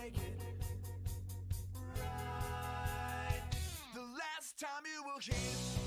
make it right. The last time you will hit.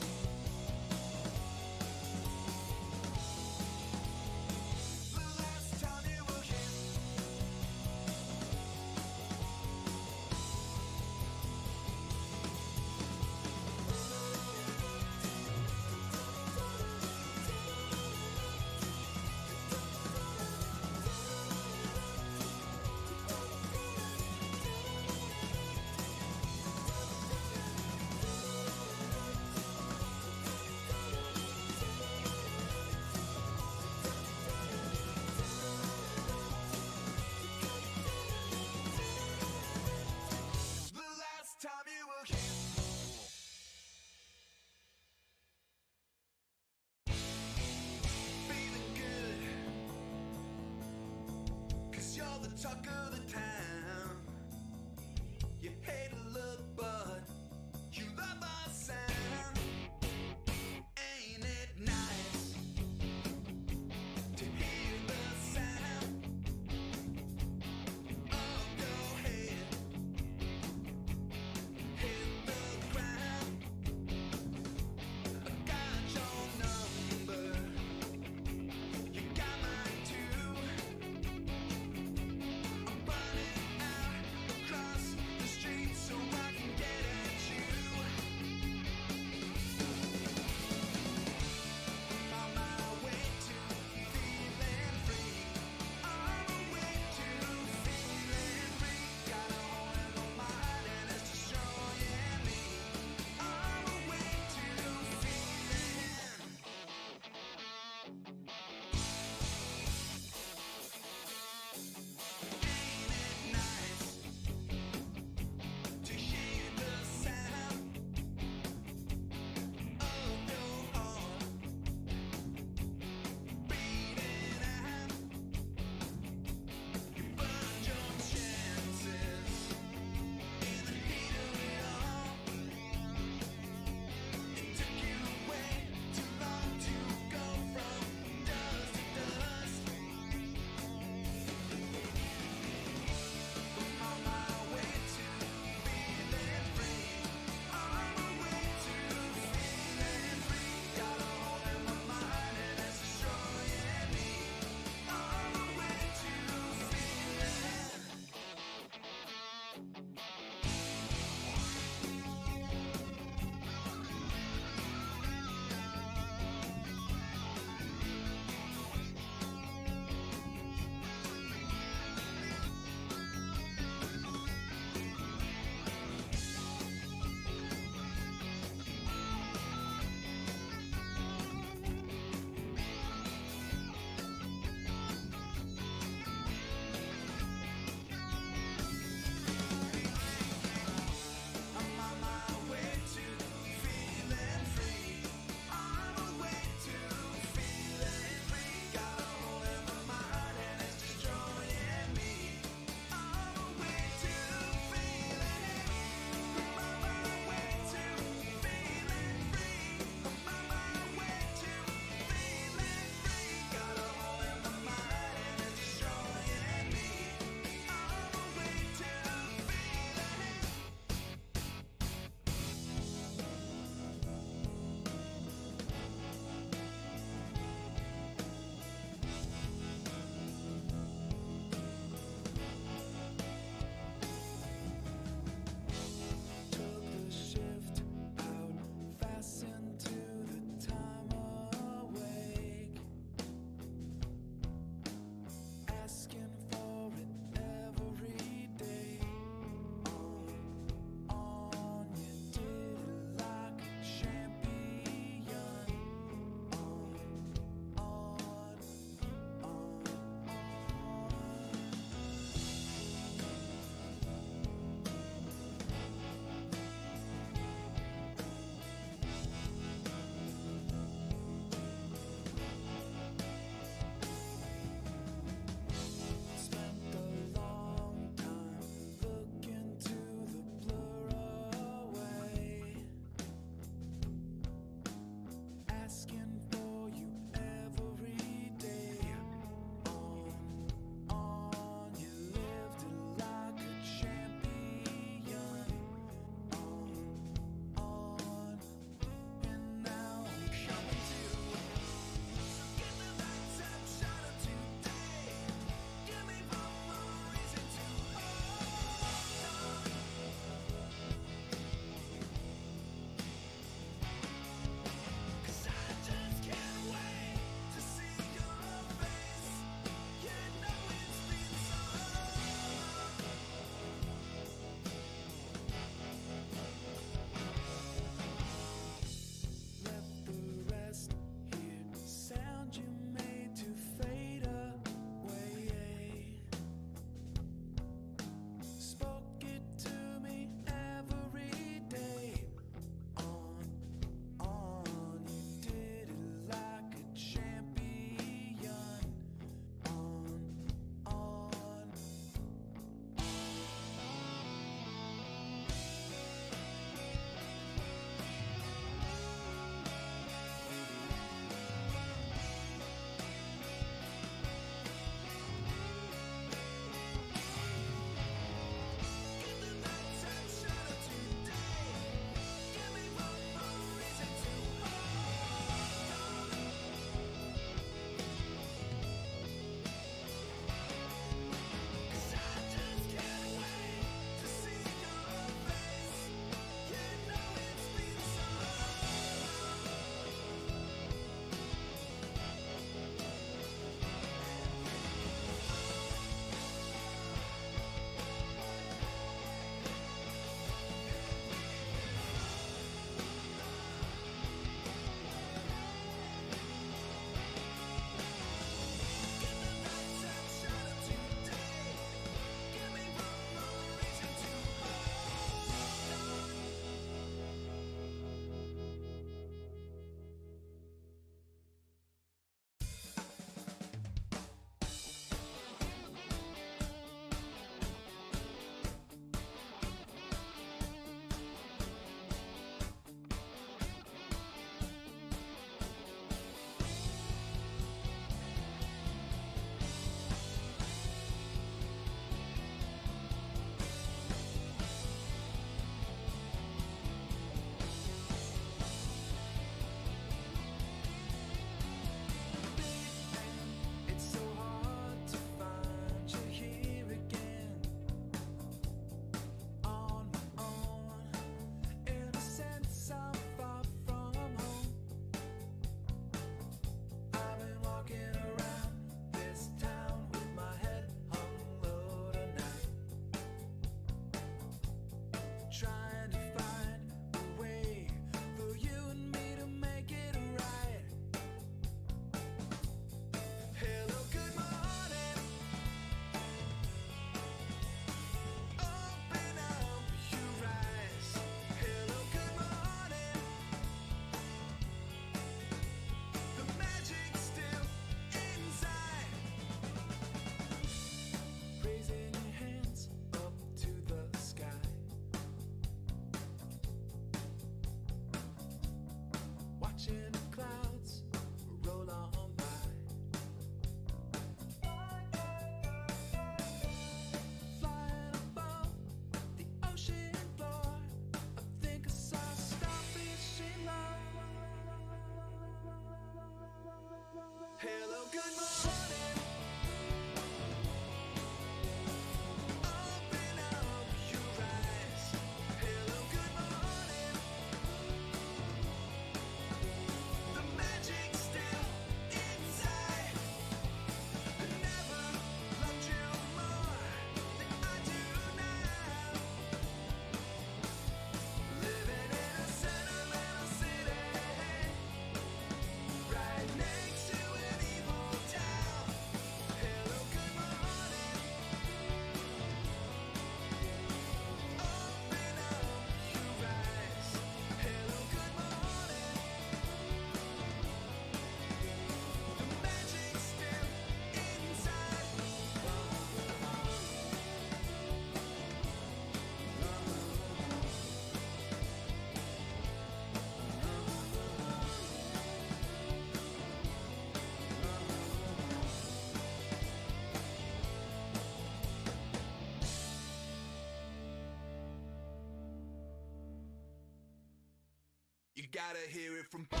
gotta hear it from both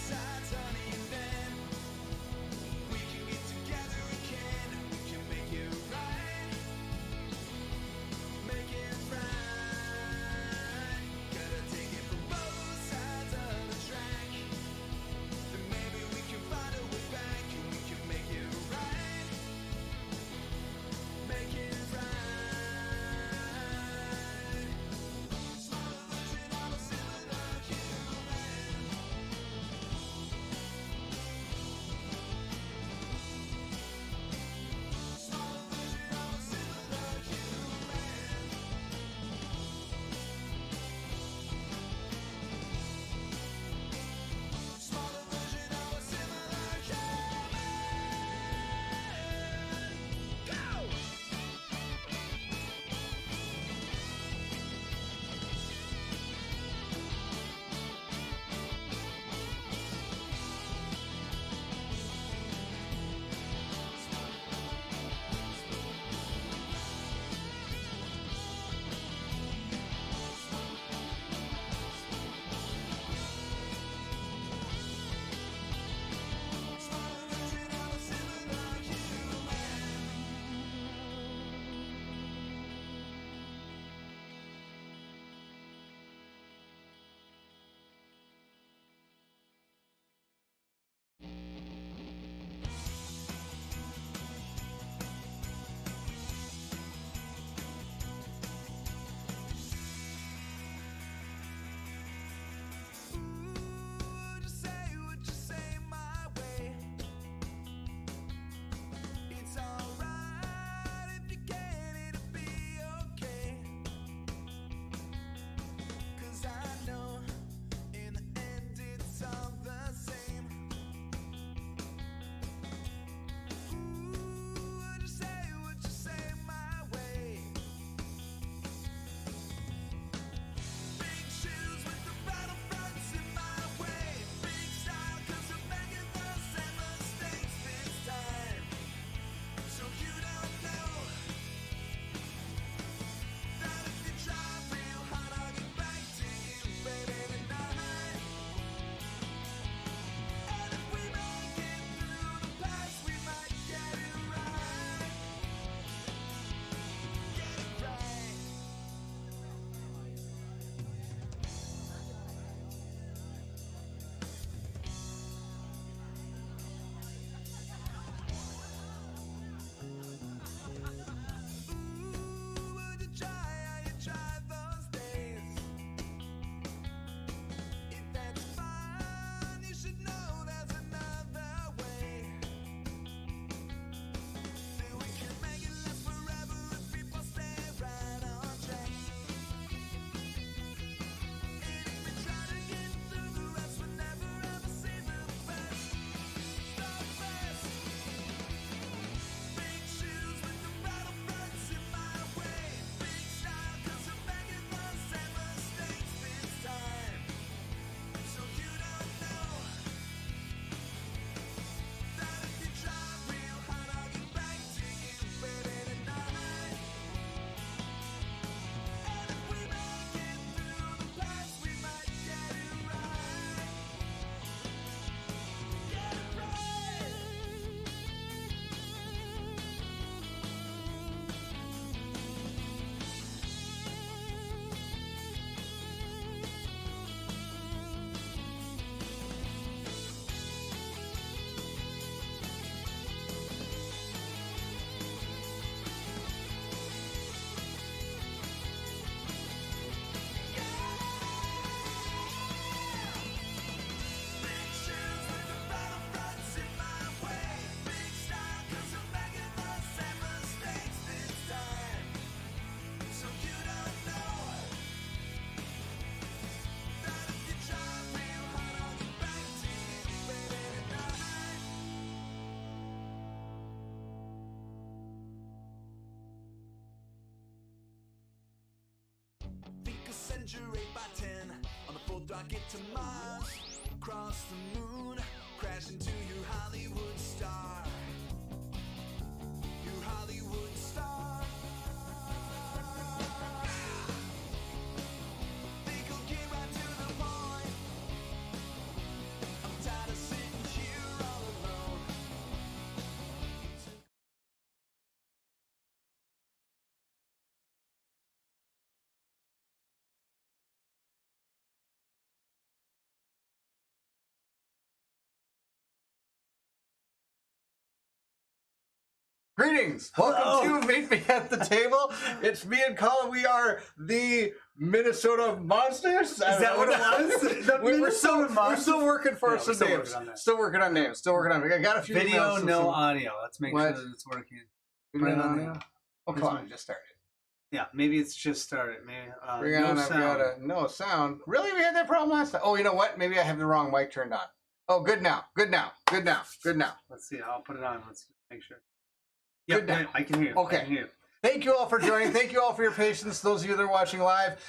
sides, honey, and then we can get together again. We can make it right, make it right. Gotta take it from both sides of the track, then maybe we can find a way back, and we can make it right, make it right. Century 8 by 10 on the 4th rocket to Mars, across the moon, crash into your Hollywood star. Your Hollywood star. Think I'll get right to the point. Greetings. Welcome to Meet Me at the Table. It's me and Colin. We are the Minnesota Monsters. Is that what it was? We're still working for some names. Still working on names. I got a few video, emails, no audio. Let's make sure that it's working. Video, no audio. Oh, come on, just started. Yeah, maybe it's just started. Maybe no sound. No sound. Really, we had that problem last time. Oh, you know what? Maybe I have the wrong mic turned on. Oh, good now. Good now. Let's see. I'll put it on. Let's make sure. Good Yeah, now. I can hear you. Okay. I can hear you. Thank you all for joining. Thank you all for your patience. Those of you that are watching live,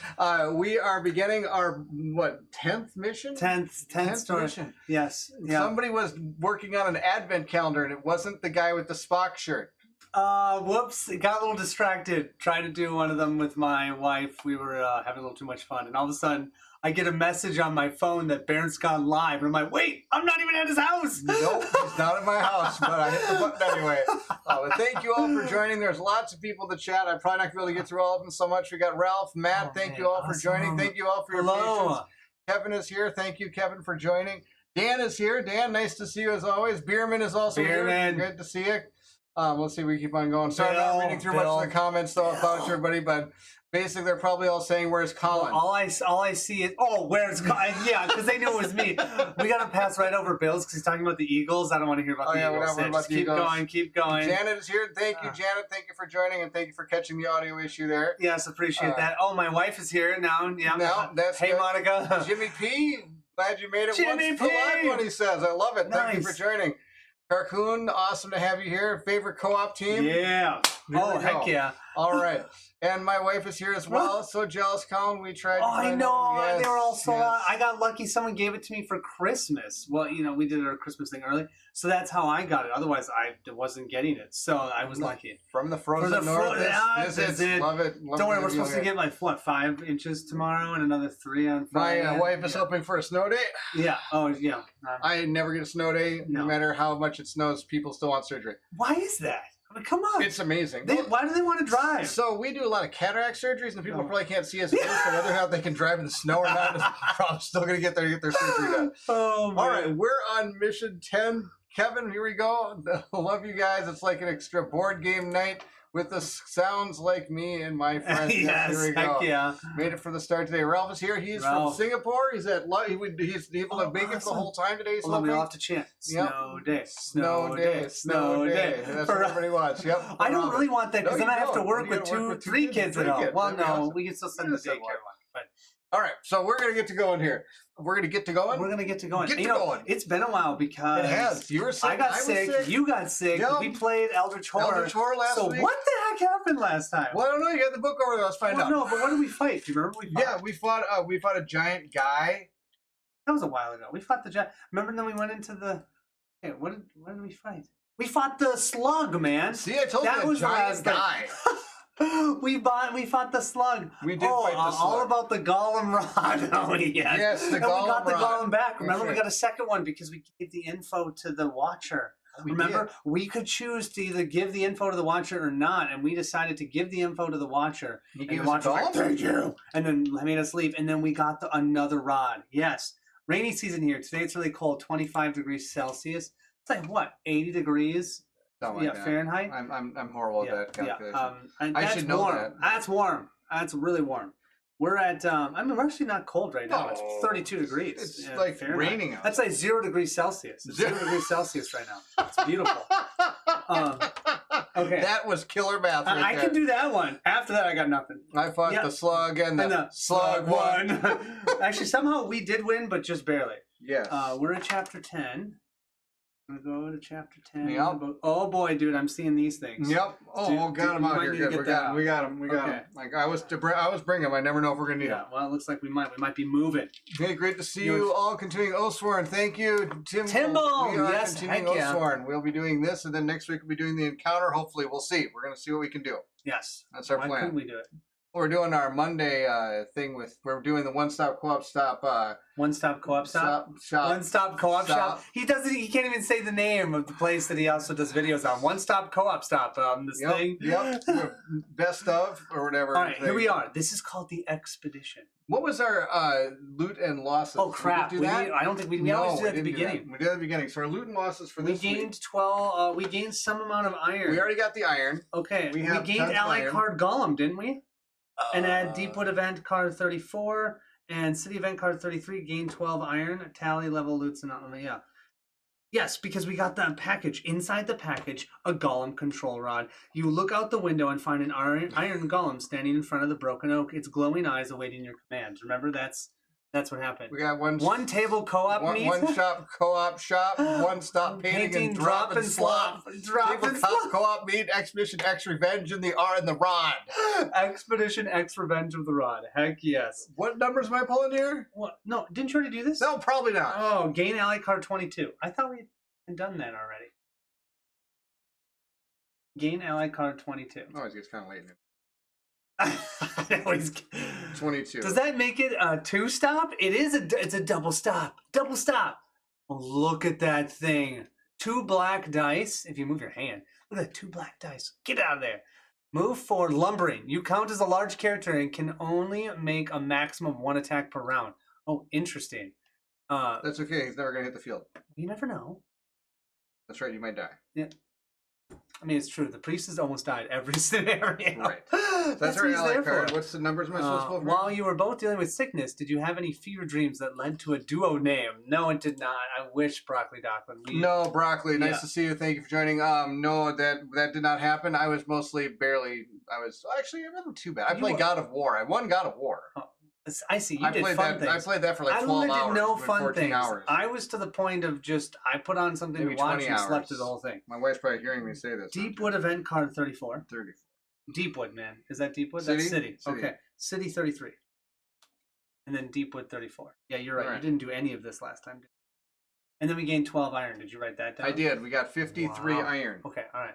we are beginning our 10th mission. 10th mission. Yes. Yeah. Somebody was working on an advent calendar, and it wasn't the guy with the Spock shirt. Whoops! Got a little distracted trying to do one of them with my wife. We were having a little too much fun, and all of a sudden, I get a message on my phone that Barrett's gone live, and I'm like, "Wait, I'm not even at his house." Nope, he's not at my house, but I hit the button anyway. But thank you all for joining. There's lots of people in the chat. I'm probably not going to be able to get through all of them so much. We got Ralph, Matt. Thank you all for joining. Thank you all for your patience. Kevin is here. Thank you, Kevin, for joining. Dan is here. Dan, nice to see you as always. Bierman is also here. Good to see you. Let's see, we keep on going. Sorry, I'm not reading through much of the comments, though, about everybody, but basically they're probably all saying, "Where's Colin?" Well, all I see is, where's Colin? Yeah, because they knew it was me. We got to pass right over Bill's because he's talking about the Eagles. I don't want to hear about the Eagles. We're about the Eagles. Keep going. Janet is here. Thank you, Janet. Thank you for joining, and thank you for catching the audio issue there. Yes, appreciate that. Oh, my wife is here now. Yeah. Now, that's hey, good. Monica. Jimmy P. Glad you made it. Jimmy once P. the live one, he says. I love it. Nice. Thank you for joining. Carcoon, awesome to have you here. Favorite co-op team? Yeah. Heck yeah. All right. And my wife is here as well. So jealous, Colin. We tried. Oh, I know. Yes, they were all sold out. I got lucky. Someone gave it to me for Christmas. Well, we did our Christmas thing early. So that's how I got it. Otherwise, I wasn't getting it. So I was lucky. From the frozen north. This is Love it. Don't worry. We're supposed to get 5 inches tomorrow and another 3 on Friday. My wife is hoping for a snow day. Yeah. Oh, yeah. I never get a snow day. No matter how much it snows, people still want surgery. Why is that? I mean, come on. It's amazing. Why do they want to drive? So we do a lot of cataract surgeries, and people probably can't see us so whether or not they can drive in the snow or not, is probably still going to get their surgery done. Oh, man. All right, we're on mission 10. Kevin, here we go. Love you guys. It's like an extra board game night with the sounds like me and my friends. Yes, here we go. heck yeah. Made it for the start today. Ralph is here. He's from Singapore. He's able to make it the whole time today. Well, we all have to chant. Snow day. Snow day. Snow day. That's what everybody wants. Yep. I don't really want that because then I have to work with three kids at home. Well, no, we can still send the daycare one. But all right, so we're going to get to going here. We're going to get to going? We're going to get to going. Going. It's been a while because... It has. You were sick. I got sick. You got sick. Yep. We played Eldritch Horror. Last week. So what the heck happened last time? Well, I don't know. You got the book over there. Let's find out. No, but what did we fight? Do you remember we fought a giant guy. That was a while ago. We fought the giant... Remember then we went into the... Hey, what did we fight? We fought the slug, man. See, I told you that was the giant guy. We fought the slug. We did fight the slug. All about the golem rod. Oh, yeah. Yes, the golem rod. We got the golem back. Remember, we got a second one because we gave the info to the watcher. Remember, we could choose to either give the info to the watcher or not, and we decided to give the info to the watcher. You gave us a golem? Thank you. And then made us leave, and then we got another rod. Yes. Rainy season here. Today it's really cold, 25 degrees Celsius. It's like, what, 80 degrees? Fahrenheit. I'm horrible at that calculation. I should know that. That's warm. That's really warm. We're at. we're actually not cold right now. It's 32 degrees. It's like Fahrenheit. raining out. That's like 0 degrees Celsius. It's 0 degrees Celsius right now. It's beautiful. Okay. That was killer math. I can do that one. After that, I got nothing. I fought the slug and the slug won. Actually, somehow we did win, but just barely. Yeah. We're at chapter 10. I'm going to go to chapter 10. Yep. Oh, boy, dude, I'm seeing these things. Yep. Oh, got them out here. Good. We got them. Like, I was bringing them. I never know if we're going to need them. Well, it looks like we might be moving. Hey, great to see you all continuing Oathsworn. Thank you, Timble. We are continuing Oathsworn. We'll be doing this, and then next week we'll be doing the encounter. Hopefully, we'll see. We're going to see what we can do. Yes. That's our plan. Why couldn't we do it? We're doing our Monday thing we're doing the one-stop co-op stop. One-stop co-op stop? Shop. One-stop co-op shop. He can't even say the name of the place that he also does videos on. One-stop co-op stop. This thing. Yep. Best of or whatever. All right, here we are. This is called the Expedition. What was our loot and losses? Oh crap! Did we do that? I don't think we always do that at the beginning. We did at the beginning. So our loot and losses for this gained week. 12. We gained some amount of iron. We already got the iron. Okay. We have gained tons of ally iron. card Gollum, didn't we? And add Deepwood event card 34 and city event card 33. Gain 12 iron. Tally level loots and yeah. Yes, because we got the package. Inside the package, a Gollum control rod. You look out the window and find an iron Gollum standing in front of the broken oak. Its glowing eyes awaiting your commands. Remember, that's what happened. We got one table co-op meet. One shop co-op shop. One stop painting and drop and slop. Tabletop co-op meet. Expedition X Revenge in the R and the Rod. Expedition X Revenge of the Rod. Heck yes. What numbers am I pulling here? What? No, didn't you already do this? No, probably not. Oh, gain ally card 22. I thought we had done that already. Gain ally card 22. Oh, it gets kind of late. I always 22. Does that make it a two-stop? It's a double stop. Double stop. Oh, look at that thing. 2 black dice. If you move your hand, look at that, 2 black dice. Get out of there. Move forward. Lumbering. You count as a large character and can only make a maximum of 1 attack per round. Oh, interesting. That's okay. He's never gonna hit the field. You never know. That's right. You might die. Yeah. I mean, it's true. The priest has almost died every scenario. Right. That's our what he's ally there card. for. What's the numbers am I supposed to pull from? While you were both dealing with sickness, did you have any fever dreams that led to a duo name? No, it did not. I wish, Broccoli Docklin. No, Broccoli. Nice to see you. Thank you for joining. No, that did not happen. I was mostly actually, it wasn't too bad. I played God of War. I won God of War. Oh, I see. I did played fun that. things. I played that for like 12 I hours. did no fun 14 things. hours. I was to the point of just, I put on something Maybe to watch 20 and slept hours. through the whole thing. My wife's probably hearing me say this. Deepwood event card 34. 34. Deepwood, man. Is that Deepwood? City? That's City. City. Okay. City 33. And then Deepwood 34. Yeah, you're right. All You didn't do any of this last time, did you? And then we gained 12 iron. Did you write that down? I did. We got 53 Wow. iron. Okay, all right.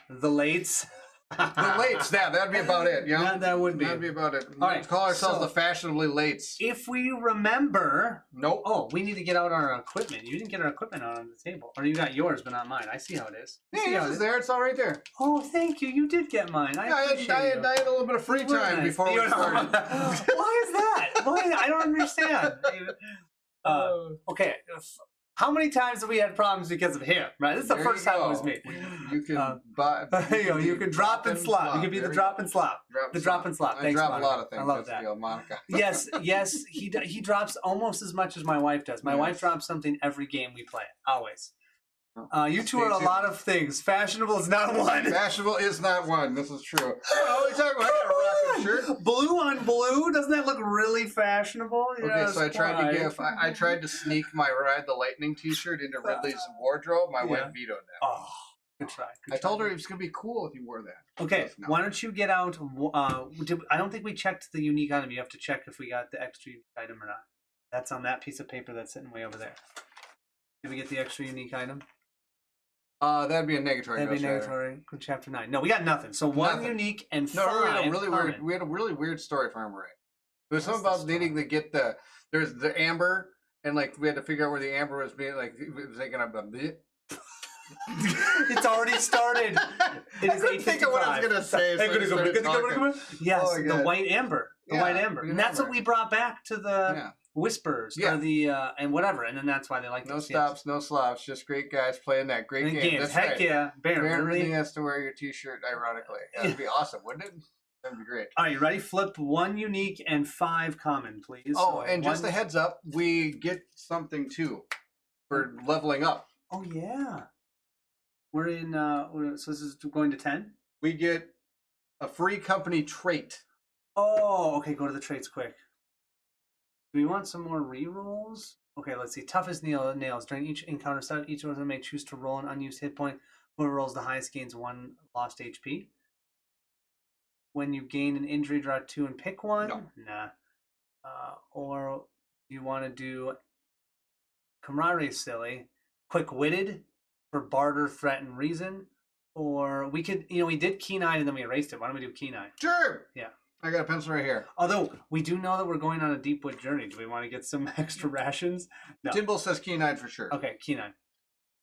The lates. The lates, that'd be about it. You know? Yeah, that would be. That'd be about it. All Let's right, call ourselves so- the fashionably lates. If we remember, Nope. oh, we need to get out our equipment. You didn't get our equipment out on the table, or you got yours, but not mine. I see how it is. I see Yeah, how yours it is there. It's all right there. Oh, thank you. You did get mine. I I appreciate had a little bit of free You were time nice. before we You know- started. Why is that? Why? I don't understand. Okay. How many times have we had problems because of him? Right. This is the There first you time it go. was me. You can buy. You can drop and slop. You can be the drop and slop. The drop and slop. I Thanks, drop Monica. a lot of things. I love That's the that. deal, Monica. Yes. He drops almost as much as my wife does. My wife drops something every game we play. Always. You two are a lot of things. Fashionable is not one. Fashionable is not one. This is true. Oh, we talking about I got a rocking shirt. Blue on blue. Doesn't that look really fashionable? Okay, Yes, so I tried why? to give. I tried to sneak my Ride the Lightning T-shirt into Ridley's wardrobe. My wife vetoed that. Oh, good try. I told her it was gonna be cool if you wore that. Okay, No. why don't you get out? I don't think we checked the unique item. You have to check if we got the extra unique item or not. That's on that piece of paper that's sitting way over there. Did we get the extra unique item? That'd be a negatory. That'd be Ghost Rider. negatory. Good, chapter 9. No, we got nothing. So one Nothing. unique and No, five we had a really common. weird. We had a really weird story for him, right? It was something What's about the needing to get the. There's the amber, and like we had to figure out where the amber was being. Like it was taking up a bit. It's already started. It is I couldn't think of what I was gonna say. So I just started talking. Yes, Oh, the God. white amber. The Yeah, white amber. green And that's amber. what we brought back to the Yeah. Whispers. Yeah. Or the and whatever. And then that's why they like No those stops, no slops, just great guys playing that great And game. games. That's Heck right. yeah. Baron, Baron really? really has to wear your T-shirt. Ironically, that'd be awesome, wouldn't it? That'd be great. All right, you ready? Flip one unique and five common, please. Oh, So and just a one- heads up, we get something too for leveling up. Oh yeah. We're in so this is going to 10? We get a free company trait. Oh, okay, go to the traits quick. Do we want some more rerolls? Okay, let's see. Toughest nails. During each encounter set, each of them may choose to roll an unused hit point. Whoever rolls the highest gains 1 lost HP. When you gain an injury, draw 2 and pick one. No. Nah. Or you want to do camaraderie silly. Quick-witted for barter, threat, and reason. Or we could, we did keen-eyed and then we erased it. Why don't we do keen-eyed? Sure. Yeah. I got a pencil right here. Although we do know that we're going on a Deepwood journey. Do we want to get some extra rations? No. Timble says keen-eyed for sure. Okay, keen-eyed.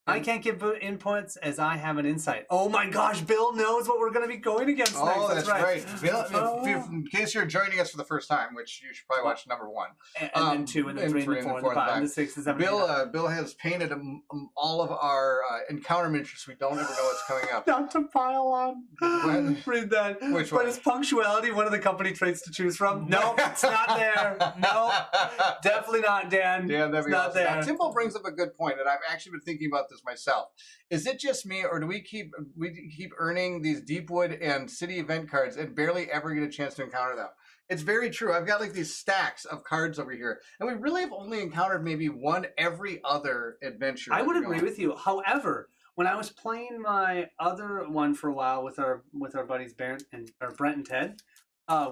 I can't give inputs as I have an insight. Oh my gosh, Bill knows what we're going to be going against next. Oh, that's right. Bill, Oh. in case you're joining us for the first time, which you should probably watch number 1. And then 2, and then 3, and then 4, and then 5, and then 6, and 7, Bill has painted all of our encounter miniatures. So we don't ever know what's coming up. Not to pile on. When? Read that. Which but one? is punctuality one of the company traits to choose from? No, it's not there. No, definitely not, Dan. Yeah, that'd it's be not awesome. there. Now, Timble brings up a good point, and I've actually been thinking about this myself. Is it just me, or do we keep earning these Deepwood and City event cards and barely ever get a chance to encounter them? It's very true. I've got like these stacks of cards over here, and we really have only encountered maybe one every other adventure. I would agree with you. However, when I was playing my other one for a while with our buddies Brent and Ted,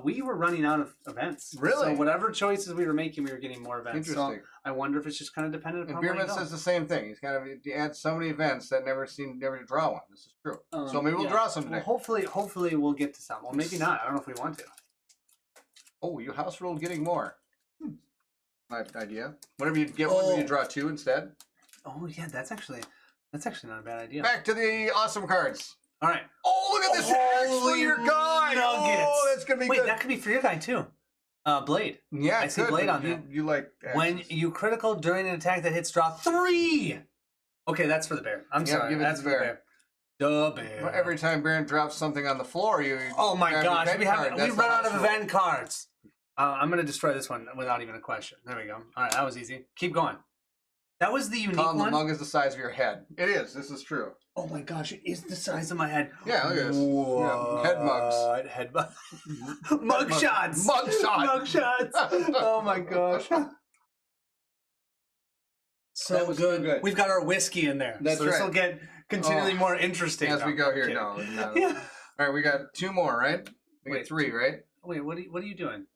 we were running out of events. Really? So whatever choices we were making, we were getting more events. Interesting. So I wonder if it's just kind of dependent And upon where you Beerman go. says the same thing. He's he adds so many events that never draw one. This is true. So maybe we'll draw some today. Well, hopefully we'll get to some. Well, maybe not. I don't know if we want to. Oh, you house ruled getting more. My idea. Whenever you get one, you draw 2 instead. Oh yeah, that's actually not a bad idea. Back to the awesome cards. All right. Oh, look at this axe for Holy your guy. nuggets. Oh, that's gonna be Wait, good. that could be for your guy too. Blade. Yeah, I see good, Blade but on there. You like When axes. you critical during an attack that hits, draw 3. Okay, that's for the bear. I'm sorry. give it That's to for the the bear. bear. The bear. Well, every time Baron drops something on the floor, you Oh my grab your gosh, event we card. run That's the out of house rule. event cards. I'm gonna destroy this one without even a question. There we go. All right, that was easy. Keep going. That was the unique Colin, the one. mug is the size of your head. It is. This is true. Oh my gosh, it is the size of my head. Yeah, look at this. Yeah, head mugs. Head mugs. Mug shots. Mug shot. Mug shots. Oh my gosh. That So was good. so good. We've got our whiskey in there. That's so this right. will get continually Oh. more interesting. As we go here. Kidding. No. Yeah. All right, we got 2 more, right? We Wait. get 3, right? Wait, what are you doing?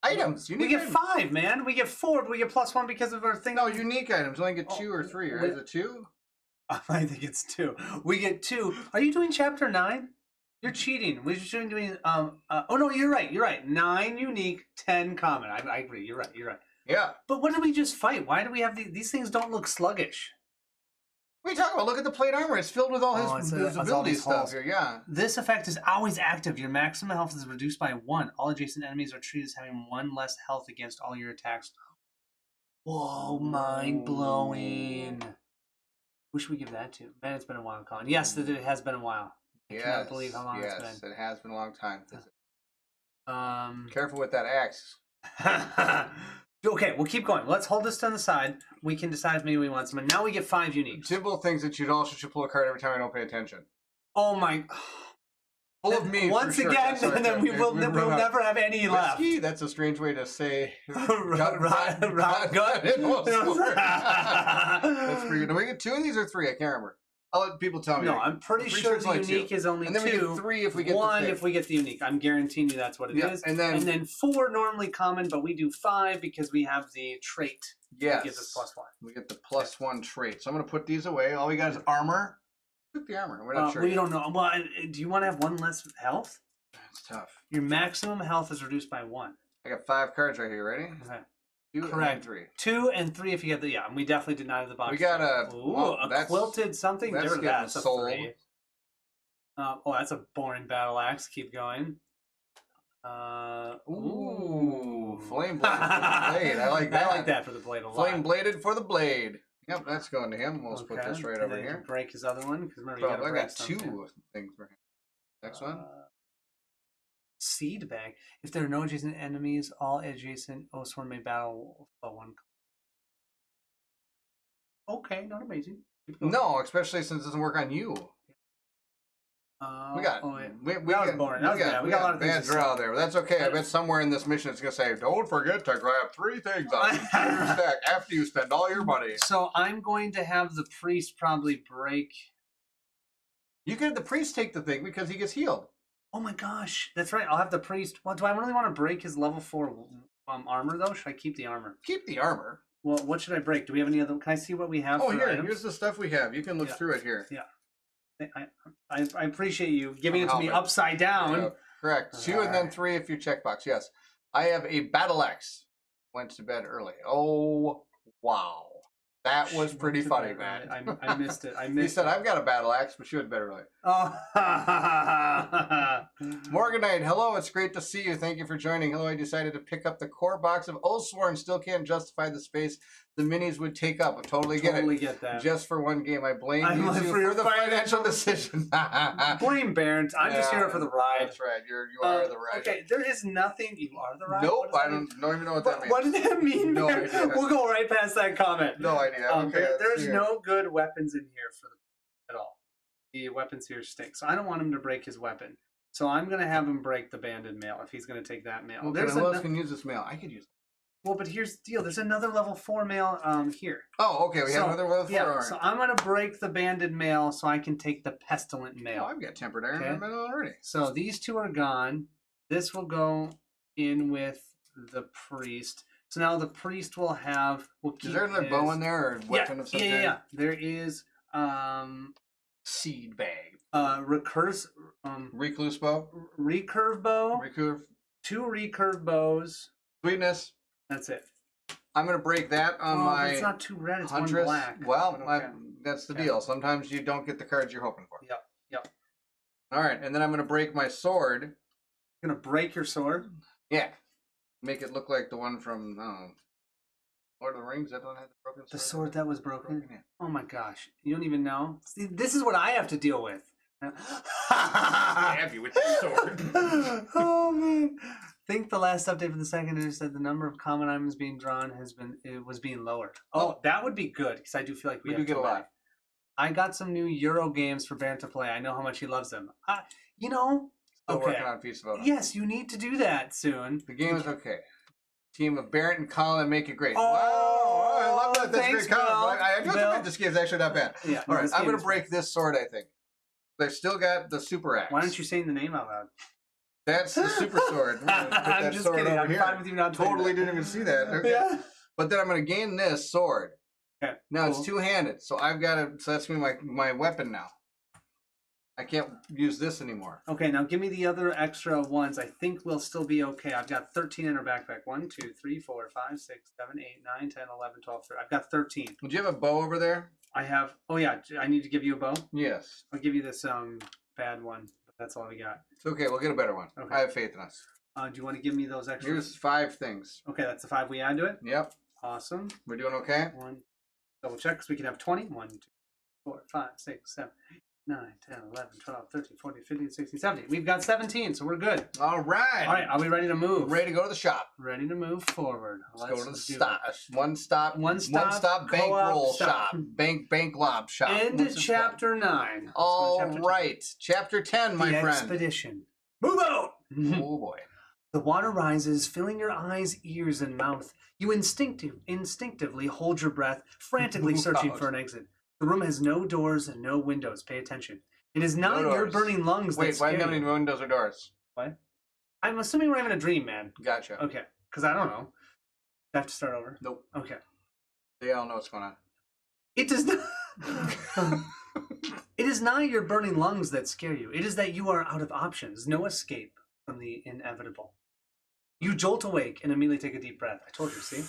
Items. We Unique get items. 5, man. We get 4, but we get +1 because of our thing. No, unique items. Only get 2 or 3, right? wait. Is it 2? I think it's 2. We get 2. Are you doing chapter 9? You're cheating. We're just doing oh no, you're right. 9 unique, 10 common. I agree. You're right. Yeah. But what did we just fight? Why do we have these things don't look sluggish? What are you talking about? Look at the plate armor. It's filled with all his it's all ability these stuff holes. here. Yeah. This effect is always active. Your maximum health is reduced by 1. All adjacent enemies are treated as having 1 less health against all your attacks. Whoa, mind blowing. Who should we give that to? Man, it's been a while, Colin. Yes, it has been a while. I cannot believe how long it's been. It has been a long time. Um, Careful with that axe. okay, we'll keep going. Let's hold this on the side. We can decide if maybe we want some. And now we get 5 uniques. Timble thinks that you also should pull a card every time I don't pay attention. Oh my! Full of me. Once for sure. again, That's right. then we will run out. never have any left. Whiskey? That's a strange way to say. Right. That's pretty good. Do we get 2 of these or 3? I can't remember. I'll let people tell me. No, I'm pretty sure it's the only 2. unique is only And then 2. we get 3 if we get 1 the thing. if we get the unique. I'm guaranteeing you that's what it is. And then 4 normally common, but we do 5 because we have the trait yes, that gives us +1. we get the +1 trait. So I'm going to put these away. All we got is armor. Took the armor. We're not sure. We yet. don't know. Well, do you want to have 1 less health? It's tough. Your maximum health is reduced by 1. I got 5 cards right here. Ready? Okay. 2 and Correct. 3. 2 and 3 if you get the and we definitely did not have the box. We got a a quilted something. that's Get rid of getting that. That's a sold. 3. That's a boring battle axe. Keep going. Ooh, flame blade for the blade. I like that. I like that for the blade a lot. Flame bladed for the blade. Yep, that's going to him. We'll just put this right And over then you here. break his other one because remember you Bro, gotta I break got 2 something. things for him. Next one. Seed bag. If there are no adjacent enemies, all adjacent Oathsworn may battle for 1. Okay, not amazing. Keep going. No, especially since it doesn't work on you. We got. Oh, yeah. We that was boring. That was bad. We got a lot of things bad to draw say. there, but that's okay. I bet somewhere in this mission it's gonna say, "Don't forget to grab 3 things on your stack after you spend all your money." So I'm going to have the priest probably break. You can have the priest take the thing because he gets healed. Oh my gosh, that's right. I'll have the priest. Well, do I really want to break his level 4 armor though? Should I keep the armor? Keep the armor. Well, what should I break? Do we have any other? Can I see what we have? Oh, for here, items? here's the stuff we have. You can look Yeah. through it here. Yeah. I appreciate you giving I'm it to me helping. upside down. Yeah, correct. 2 and then 3 if you checkbox. Yes. I have a battle axe. Went to bed early. Oh, wow. That was pretty funny, man. I missed it. I He missed said, it. I've got a battle axe, but she went to bed early. Oh. Morganite, hello, it's great to see you. Thank you for joining. Hello, I decided to pick up the core box of Oathsworn. Still can't justify the space the minis would take up. I totally get Totally it. get that. Just for one game. I blame I you live two for your for the financial financial- decision. Blame Barrett. I'm just Yeah, here for the ride. That's right. You are the ride. Okay, there is nothing. You are the ride? Nope, What I does don't even know what that means. What does that mean, No Barrett? idea. We'll go right past that comment. No idea. Okay, let's There's see here. no good weapons in here for the at all. The weapons here stink. So I don't want him to break his weapon. So I'm going to have him break the banded mail if he's going to take that mail. Okay, who else can use this mail? I could use it. Well, but here's the deal. There's another level 4 mail here. Oh, okay. We have another level 4. Yeah, All right. so I'm going to break the banded mail so I can take the pestilent Oh, mail. I've got tempered iron Okay. in my mail already. So these two are gone. This will go in with the priest. So now the priest will have. Is there another bow in there or weapon of some kind? Yeah. There is Seed bag. recurve bow. recurve bow, Recurve. 2 recurve bows. Sweetness. That's it. I'm going to break that on but my it's not 2 red. It's Huntress. 1 black. Well, but okay. that's the Okay. deal. Sometimes you don't get the cards you're hoping for. Yep. All right, and then I'm going to break my sword. You're gonna break your sword. Yeah. Make it look like the one from Lord of the Rings. That one had the broken sword. The sword that was broken. Yeah. Oh my gosh! You don't even know. See, this is what I have to deal with. Stab you with the sword. Oh man! Think the last update from the second edition said the number of common items being drawn was being lowered. Oh, that would be good because I do feel like we We have do get too a many. lot. I got some new Euro games for Barrett to play. I know how much he loves them. You know. Still Okay. working on Feast of Odin. Yes, you need to do that soon. The game is okay. Team of Barrett and Colin make it great. Oh, wow, I love that. That's thanks, great comment. Bill. I do Bill. think this game's actually not bad. Yeah. All right, this I'm game going is to break this sword, I think. They've still got the super axe. Why aren't you saying the name out loud? That's the super sword. We're gonna put I'm that just sword kidding. over I'm here. fine with you not doing Totally that. didn't even see that. Okay. Yeah. But then I'm going to gain this sword. Okay. Now cool. it's two-handed, so I've got to. So that's going to be my weapon now. I can't use this anymore. Okay, now give me the other extra ones. I think we'll still be okay. I've got 13 in our backpack. 1, 2, 3, 4, 5, 6, 7, 8, 9, 10, 11, 12, 13. I've got 13. Would you have a bow over there? I have. Oh yeah, I need to give you a bow. Yes. I'll give you this bad one. But that's all we got. It's okay. We'll get a better one. Okay. I have faith in us. Do you want to give me those extras? Here's 5 things. Okay, that's the 5 we add to it. Yep. Awesome. We're doing okay? One. Double check because we can have 20. 1, 2, 4, 5, 6, 7, 9, 10, 11, 12, 13, 14, 15, 16, 17. We've got 17, so we're good. All right. All right, are we ready to move? Ready to go to the shop. Ready to move forward. Let's go to the do stop. it. One stop One-stop bank co-op roll shop. shop. Bank lob shop. End What's this chapter 9. Let's go All to chapter 10. right. Chapter 10, my the friend. expedition. Move out! Oh, boy. The water rises, filling your eyes, ears, and mouth. You instinctively hold your breath, frantically Move searching out. for an exit. The room has no doors and no windows. Pay attention. It is not No your doors. burning lungs that Wait, why scare do you have any you. windows or doors? What? I'm assuming we're having a dream, man. Gotcha. Okay, because I don't know. I have to start over. Nope. Okay. They all know what's going on. It does not. It is not your burning lungs that scare you. It is that you are out of options, no escape from the inevitable. You jolt awake and immediately take a deep breath. I told you, see?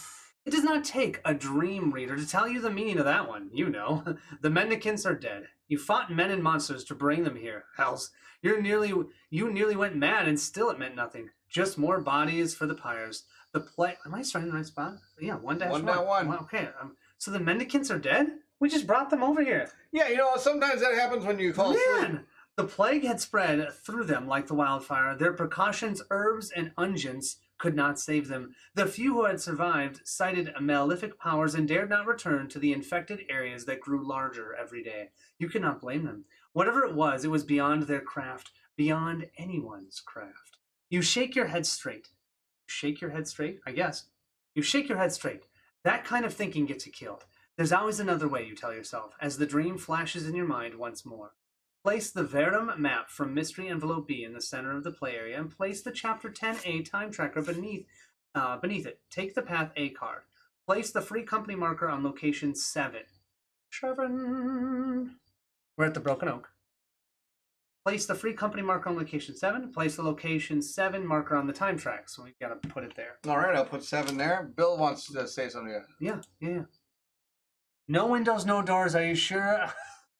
It does not take a dream reader to tell you the meaning of that one. You know. The mendicants are dead. You fought men and monsters to bring them here. Hells, you nearly went mad and still it meant nothing. Just more bodies for the pyres. The play. Am I starting in the right spot? Yeah, 1-1. 1-1. Okay. So the mendicants are dead? We just brought them over here. Yeah, you know, sometimes that happens when you fall asleep. Man, the plague had spread through them like the wildfire. Their precautions, herbs, and unguents could not save them. The few who had survived cited malefic powers and dared not return to the infected areas that grew larger every day. You could not blame them. Whatever it was beyond their craft, beyond anyone's craft. You shake your head straight. Shake your head straight? I guess. You shake your head straight. That kind of thinking gets you killed. There's always another way, you tell yourself, as the dream flashes in your mind once more. Place the Verum map from Mystery Envelope B in the center of the play area and place the Chapter 10A time tracker beneath it. Take the Path A card. Place the free company marker on location 7. 7. We're at the Broken Oak. Place the free company marker on location 7. Place the location 7 marker on the time track. So we got to put it there. All right, I'll put 7 there. Bill wants to say something. Yeah. No windows, no doors. Are you sure?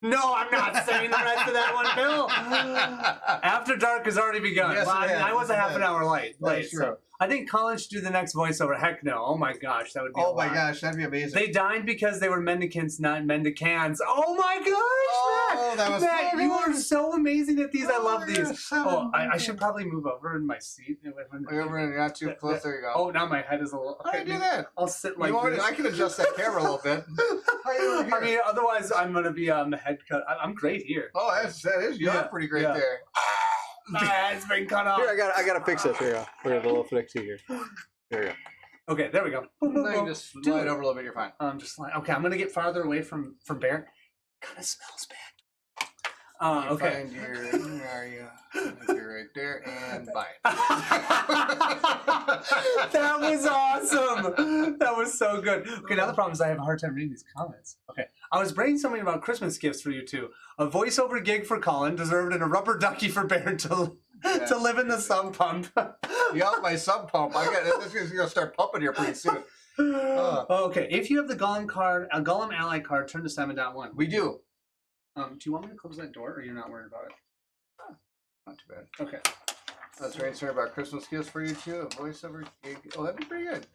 No, I'm not saying the rest of that one, Bill. After dark has already begun. Yes, Well, it has. I was a half an hour late. That's true. So I think Colin should do the next voiceover. Heck no. Oh my gosh, that would be. Oh my gosh, that'd be amazing. They died because they were mendicants, not mendicants. Oh my gosh, Oh, that was Matt, so you good. are so amazing at these. I love you're these. so Oh, I amazing. should probably move over in my seat. You're not too close. There you go. Oh, now my head is a little. How do you do that? I'll sit like You want this. me to- I can adjust that camera a little bit. How you over I here? mean, otherwise I'm gonna be on the head cut. I'm great here. Oh, that is. You're Yeah, pretty great yeah. there. It's been cut off. Here, I gotta fix this. Here you go. We're gonna little fix it here. There you go. Okay, there we go. No, you just slide over a little bit. You're fine. I'm just like, okay, I'm gonna get farther away from Bear. Kind of smells bad. Okay. Find your, where are you? You're right there, and bye. That was awesome. That was so good. Okay, now the problem is I have a hard time reading these comments. Okay, I was brainstorming about Christmas gifts for you two. A voiceover gig for Colin, deserved, and a rubber ducky for Bear to live in the sump pump. Yup, my sub pump. This is gonna start pumping here pretty soon. Okay, if you have the Gollum card, a Gollum ally card, turn to 7.1. We do. Do you want me to close that door, or you're not worried about it? Not too bad. Okay. That's right. Sorry about Christmas gifts for you too. A voiceover gig. Oh, that'd be pretty good.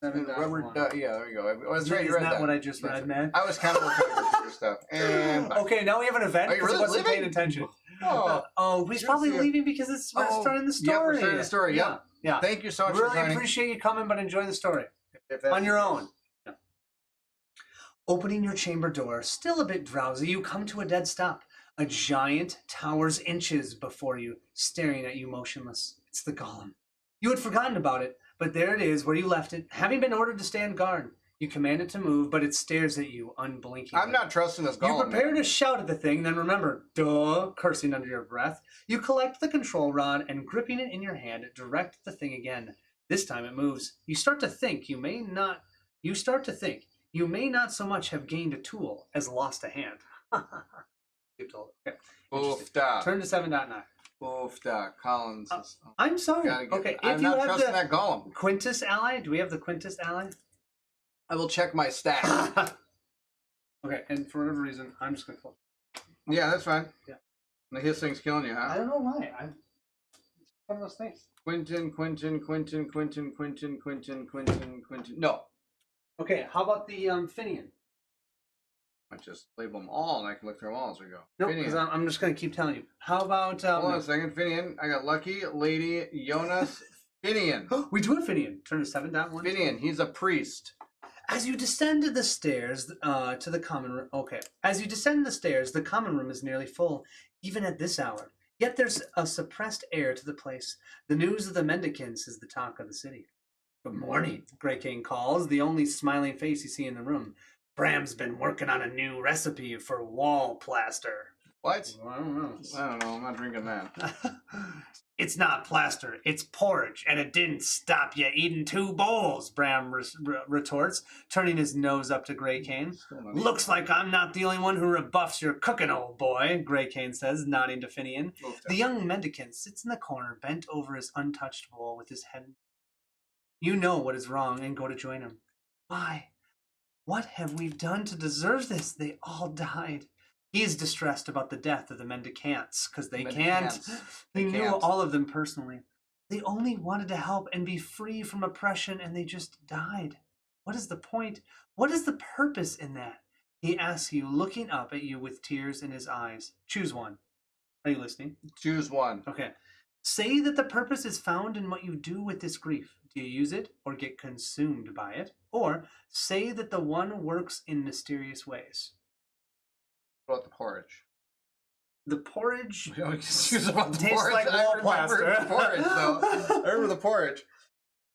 7.1. Yeah, there you go. Oh, that's right. You Isn't read that that. what I just read, man? I was kind of looking at your stuff. And bye. Okay, now we have an event Are you because really I wasn't leaving? paying attention. Oh, He's Yes, probably yeah. leaving because we're starting the Yeah, story. we're starting the story. Yeah. Yeah. Thank you so much for Really joining. appreciate you coming, but enjoy the story If that's on your the own. case. Yeah. Opening your chamber door, still a bit drowsy, you come to a dead stop. A giant towers inches before you, staring at you motionless. It's the Golem. You had forgotten about it, but there it is where you left it, having been ordered to stand guard. You command it to move, but it stares at you unblinkingly. I'm not trusting this You golem. prepare man. to shout at the thing, then remember, duh, cursing under your breath. You collect the control rod and, gripping it in your hand, direct the thing again. This time it moves. You start to think you may not so much have gained a tool as lost a hand. Okay. Oofda. Turn to 7.9. Oofda. Collins. I'm sorry. Gotta get- Okay, I'm if you not have trusting the that golem. Quintus ally, do we have the Quintus ally? I will check my stats. Okay, and for whatever reason, I'm just going to close. Yeah, that's fine. Yeah. The hiss thing's killing you, I huh? don't know why. It's one of those things. Quentin. No. Okay, how about the Finian? I just label them all, and I can look through them all as we go. No, Finian. because I'm just going to keep telling you. How about... Hold on a second. Finian. I got Lucky, Lady, Jonas, Finian. we do have Finian. Turn to 7.1. Finian. He's a priest. As you descend the stairs to the common room... Okay. As you descend the stairs, the common room is nearly full, even at this hour. Yet there's a suppressed air to the place. The news of the mendicants is the talk of the city. Good morning, Grey King calls, the only smiling face you see in the room. Bram's been working on a new recipe for wall plaster. What? I don't know. I don't know. I'm not drinking that. It's not plaster, it's porridge, and it didn't stop you eating 2 bowls, Bram retorts, turning his nose up to Grey Cane. Looks like I'm not the only one who rebuffs your cooking, old boy, Grey Cane says, nodding to Finian. The young mendicant sits in the corner, bent over his untouched bowl with his head. You know what is wrong and go to join him. Why? What have we done to deserve this? They all died. He is distressed about the death of the mendicants, because they can't. He knew all of them personally. They only wanted to help and be free from oppression, and they just died. What is the point? What is the purpose in that? He asks you, looking up at you with tears in his eyes. Choose one. Are you listening? Choose one. Okay. Say that the purpose is found in what you do with this grief. Do you use it or get consumed by it? Or say that the one works in mysterious ways. What about the porridge? The porridge We always choose about the tastes porridge. like I wall remember plaster. the porridge, though. I remember the porridge.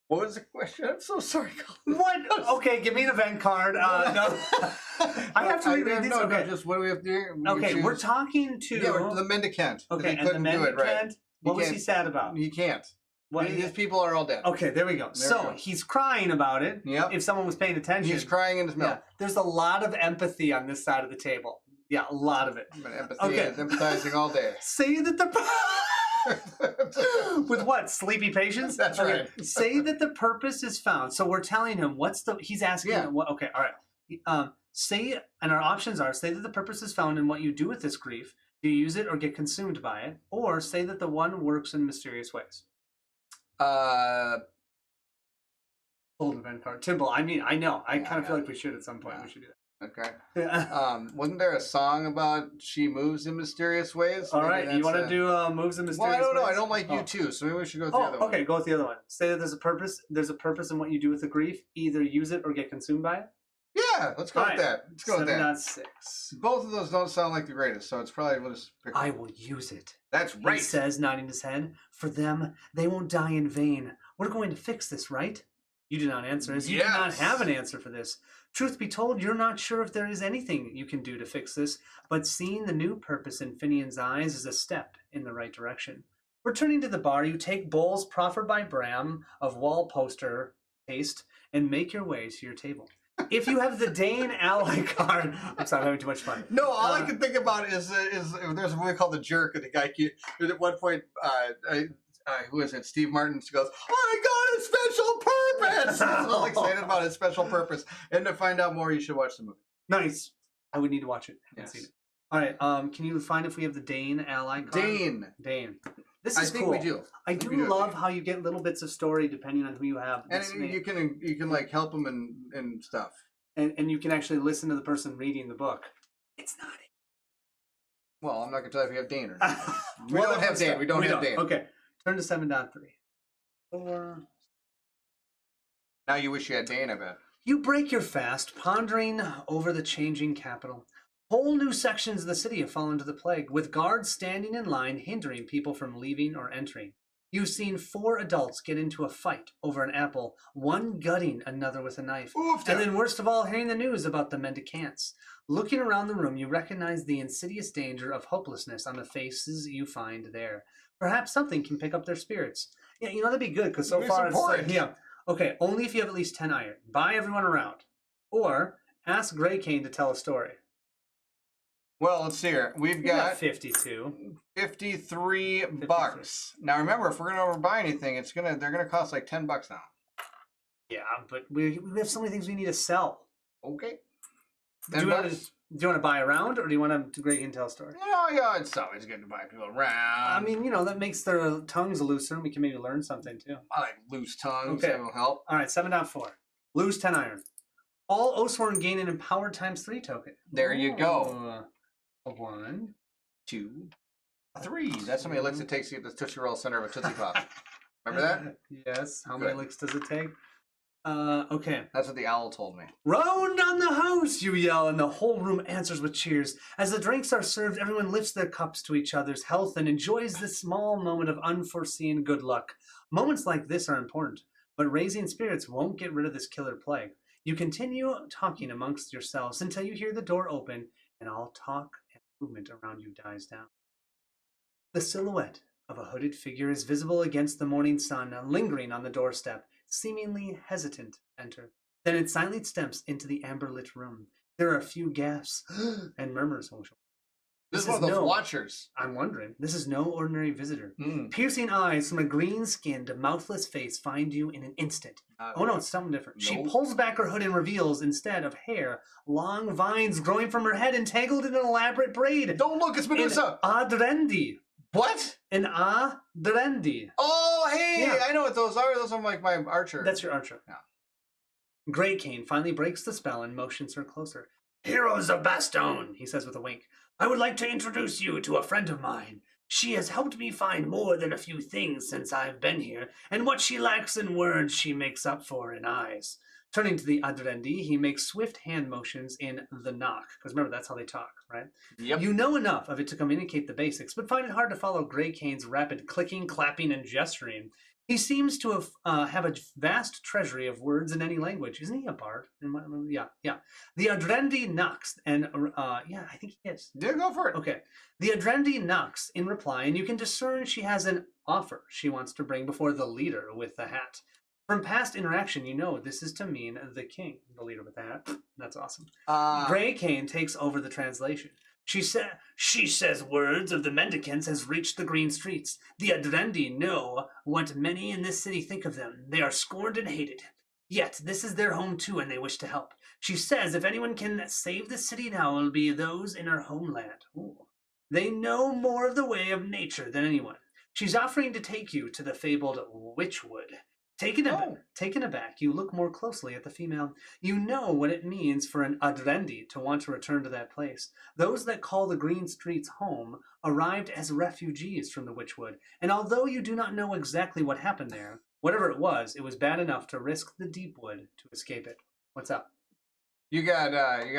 What was the question? I'm so sorry, Colin. What? Okay, give me an event card. No. I have to reread these. No, Okay. just what do we have to do? Okay, we're talking to... Yeah, we're the mendicant. Okay, He and the couldn't do it right. mendicant, what was can't- he sad about? He can't. What? These people are all dead. Okay, there we go. There So we go. he's crying about it. Yep. If someone was paying attention. He's crying in his milk. Yeah, there's a lot of empathy on this side of the table. Yeah, a lot of it. Empathizing all day. Say that the with what? Sleepy patience? That's Okay. right. Say that the purpose is found. So we're telling him he's asking Yeah. him what, okay, all right. Say, and our options are say that the purpose is found in what you do with this grief. Do you use it or get consumed by it? Or say that the one works in mysterious ways. Old event card. Timble, I mean, I know. I kind of feel like we should at some point. Yeah. We should do that. Okay. Yeah. Wasn't there a song about she moves in mysterious ways? All Maybe right, you want to that's, do moves in mysterious Well, I don't know. ways? I don't like you too, so maybe we should go with the other one. Okay, go with the other one. Say that there's a purpose. There's a purpose in what you do with the grief. Either use it or get consumed by it. Yeah, let's go with that. Let's go with that. 7.6. Both of those don't sound like the greatest, so it's probably we'll just pick. I will use it. That's right. He says, nodding his head. For them, they won't die in vain. We're going to fix this, right? You do not answer, as you do not have an answer for this. Truth be told, you're not sure if there is anything you can do to fix this, but seeing the new purpose in Finian's eyes is a step in the right direction. Returning to the bar, you take bowls proffered by Bram of wall poster paste and make your way to your table. If you have the Dane ally card, I'm sorry, I'm having too much fun. No, all I can think about is there's a movie called The Jerk, and the guy at one point, who is it? Steve Martin goes, "I got a special purpose." He's all excited about his special purpose. And to find out more, you should watch the movie. Nice. I would need to watch it. Yes. Seen it. All right. Can you find if we have the Dane ally card? Dane. This is I think cool. we do. I do love how you get little bits of story depending on who you have. And you can like help them and stuff. And you can actually listen to the person reading the book. It's not it. Well, I'm not gonna tell you if you have Dane or not. We don't have Dane. We don't have Dane. Okay. Turn to 7.3. 4. Now you wish you had Dane, I bet. You break your fast, pondering over the changing capital. Whole new sections of the city have fallen to the plague, with guards standing in line hindering people from leaving or entering. You've seen 4 adults get into a fight over an apple, one gutting another with a knife. Oofta. And then worst of all, hearing the news about the mendicants. Looking around the room, you recognize the insidious danger of hopelessness on the faces you find there. Perhaps something can pick up their spirits. Yeah, that'd be good, because so far it's like, yeah. Okay, only if you have at least 10 iron. Buy everyone around. Or ask Grey Cane to tell a story. Well, let's see here. We've got 52. 53 bucks. Now remember, if we're gonna overbuy anything, they're gonna cost like $10 now. Yeah, but we have so many things we need to sell. Okay. Do you want to buy around, or do you want to Grey Cane tell a story? Yeah, it's always good to buy people around. I mean, that makes their tongues looser, and we can maybe learn something too. I like loose tongues. Okay. That will help. All right, 7.4. Lose 10 iron. All Oathsworn gain an empowered ×3 token. There you go. A 1, 2, 3. That's how many licks it takes to get the Tootsie Roll center of a Tootsie Pop. Remember that? Yes. How Good. many licks does it take? Okay. That's what the owl told me. Round on the house, you yell, and the whole room answers with cheers. As the drinks are served, everyone lifts their cups to each other's health and enjoys this small moment of unforeseen good luck. Moments like this are important, but raising spirits won't get rid of this killer plague. You continue talking amongst yourselves until you hear the door open, and all talk and movement around you dies down. The silhouette of a hooded figure is visible against the morning sun, lingering on the doorstep, seemingly hesitant to enter. Then it silently steps into the amber-lit room. There are a few gasps and murmurs. This is one of those watchers. I'm wondering. This is no ordinary visitor. Mm. Piercing eyes from a green-skinned, mouthless face find you in an instant. Oh no, it's something different. She pulls back her hood and reveals, instead of hair, long vines growing from her head entangled in an elaborate braid. Don't look, it's Medusa. An adrendi. What? An adrendi. Oh, hey, Yeah. I know what those are. Those are like my archer. That's your archer. Yeah. Grey Cane finally breaks the spell and motions her closer. Heroes of Bastogne, he says with a wink. I would like to introduce you to a friend of mine. She has helped me find more than a few things since I've been here, and what she lacks in words she makes up for in eyes. Turning to the Adrendi, he makes swift hand motions in the knock, because remember, that's how they talk, right? Yep. You know enough of it to communicate the basics, but find it hard to follow Grey Cane's rapid clicking, clapping, and gesturing. He seems to have a vast treasury of words in any language. Isn't he a bard? Yeah. The Adrendi knocks, and yeah, I think he is. Yeah, go for it. Okay. The Adrendi knocks in reply, and you can discern she has an offer she wants to bring before the leader with the hat. From past interaction, you know this is to mean the king, the leader with the hat. That's awesome. Grey Cane takes over the translation. She says words of the mendicants has reached the green streets. The Adrendi know what many in this city think of them. They are scorned and hated. Yet this is their home too, and they wish to help. She says if anyone can save the city now, it will be those in her homeland. Ooh. They know more of the way of nature than anyone. She's offering to take you to the fabled Witchwood. Taken aback, you look more closely at the female. You know what it means for an Adrendi to want to return to that place. Those that call the green streets home arrived as refugees from the Witchwood, and although you do not know exactly what happened there, whatever it was bad enough to risk the Deepwood to escape it. What's up? You got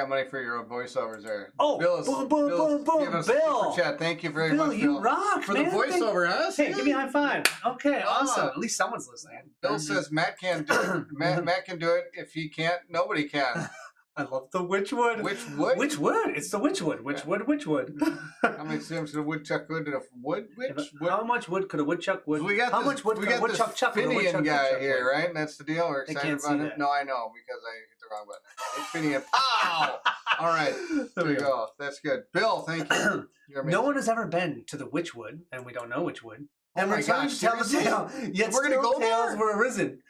money for your voiceovers there. Oh, Bill's boom, give us Bill. a super chat. Thank you very Bill, much, you Bill. rock, for man. the voiceover, huh? Hey, give me a high five. Okay, Ah. awesome. At least someone's listening. Bill says Matt can do it. Matt can do it. If he can't, nobody can. I love the Witchwood. Witchwood? Witchwood. It's the Witchwood. Witchwood. How many Sims did a woodchuck wood to a wood witch? How much wood could a woodchuck wood? We got How this, much wood we could a got woodchuck this chuck? Finian guy here, right? And that's the deal. We're They excited can't about see it. that. No, I know because I hit the wrong button. Finian. Pow! All right. There we go. That's good. Bill, thank you. You're amazing. No one has ever been to the Witchwood, and we don't know Witchwood. Oh And my we're trying gosh, to tell the seriously? tale. Yet We're gonna still go tales there? were arisen.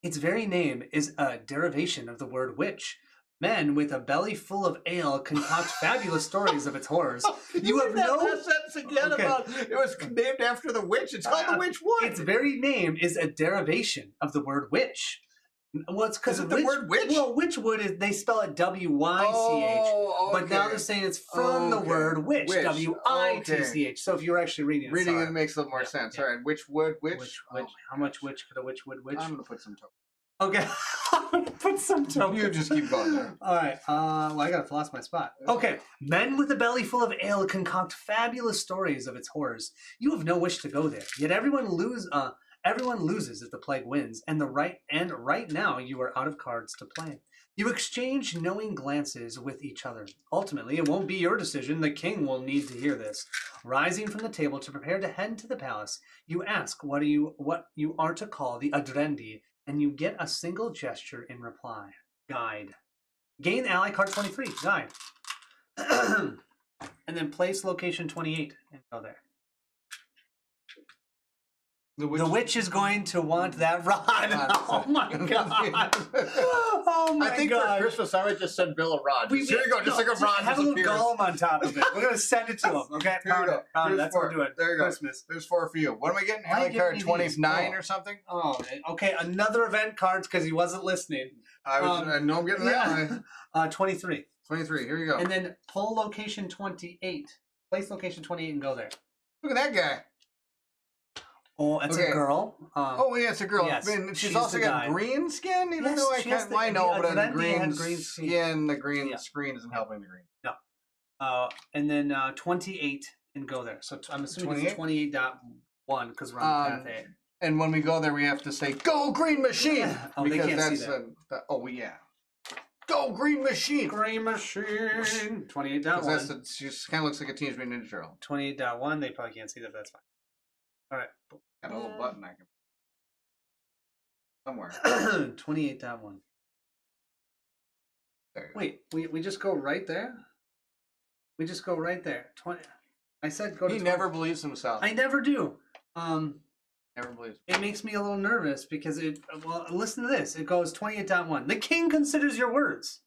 Its very name is a derivation of the word witch. Men with a belly full of ale concoct fabulous stories of its horrors. You have that no last sentence again Okay. about it was named after the witch. It's called the Witchwood. Its very name is a derivation of the word witch. Well, it's because Is it the word witch? Well, Witchwood is they spell it W-Y-C-H, Oh, but now okay. they're saying it's from the Okay. word witch, Witch. W-I-T-C-H. So if you're actually reading it, Reading sorry. it makes a little more Yeah, sense. yeah. All right, Witchwood, witch. Witch, Oh, how much witch could a Witchwood witch? I'm gonna put some tokens. Okay, I'm gonna put some tokens. You just keep going there. All right. Well, I gotta lost my spot. Okay. Men with a belly full of ale concoct fabulous stories of its horrors. You have no wish to go there, yet everyone loses if the plague wins, and right now you are out of cards to play. You exchange knowing glances with each other. Ultimately, it won't be your decision. The king will need to hear this. Rising from the table to prepare to head to the palace, you ask what you are to call the Adrendi, and you get a single gesture in reply. Guide. Gain ally card 23. Guide. And then place location 28 and go there. The witch is going to want that rod. Oh my god. Oh my god. I think for Christmas I might just send Bill a rod. Here you go, just like a rod. Have a little disappears. golem on top of it. We're going to send it to him. Okay? Here you go. Pound it. Here's That's four. what we're doing. There you go. Christmas. There's 4 for you. What am I getting? Why Ally you card giving me these? 29 Oh. or something? Oh, man. Okay, another event cards because he wasn't listening. I know I'm getting that one. 23. 23. Here you go. And then pull location 28. Place location 28 and go there. Look at that guy. Oh, it's Okay. a girl. Oh, yeah, it's a girl. yes, I mean, she's she's also the got guy. green skin, even Yes, though I she has can't. the- I know, the but on Adrendi green had green skin, the green Yeah. screen isn't helping the green. And then 28 and go there. So I'm assuming 28? it's 28.1 because we're on path A. And when we go there, we have to say, "Go Green Machine!" Oh, they because can't see that's oh yeah, "Go Green Machine!" Green machine. 'Cause 28.1. she kind of looks like a Teenage Mutant Ninja Turtle. 28.1. They probably can't see that, but that's fine. All right. Got a little button I can somewhere. 28.1. There you go. Wait, we just go right there? We just go right there. 20. I said go to He 20. never believes himself. I never do. Never believes. It makes me a little nervous because listen to this. It goes 28.1. The king considers your words.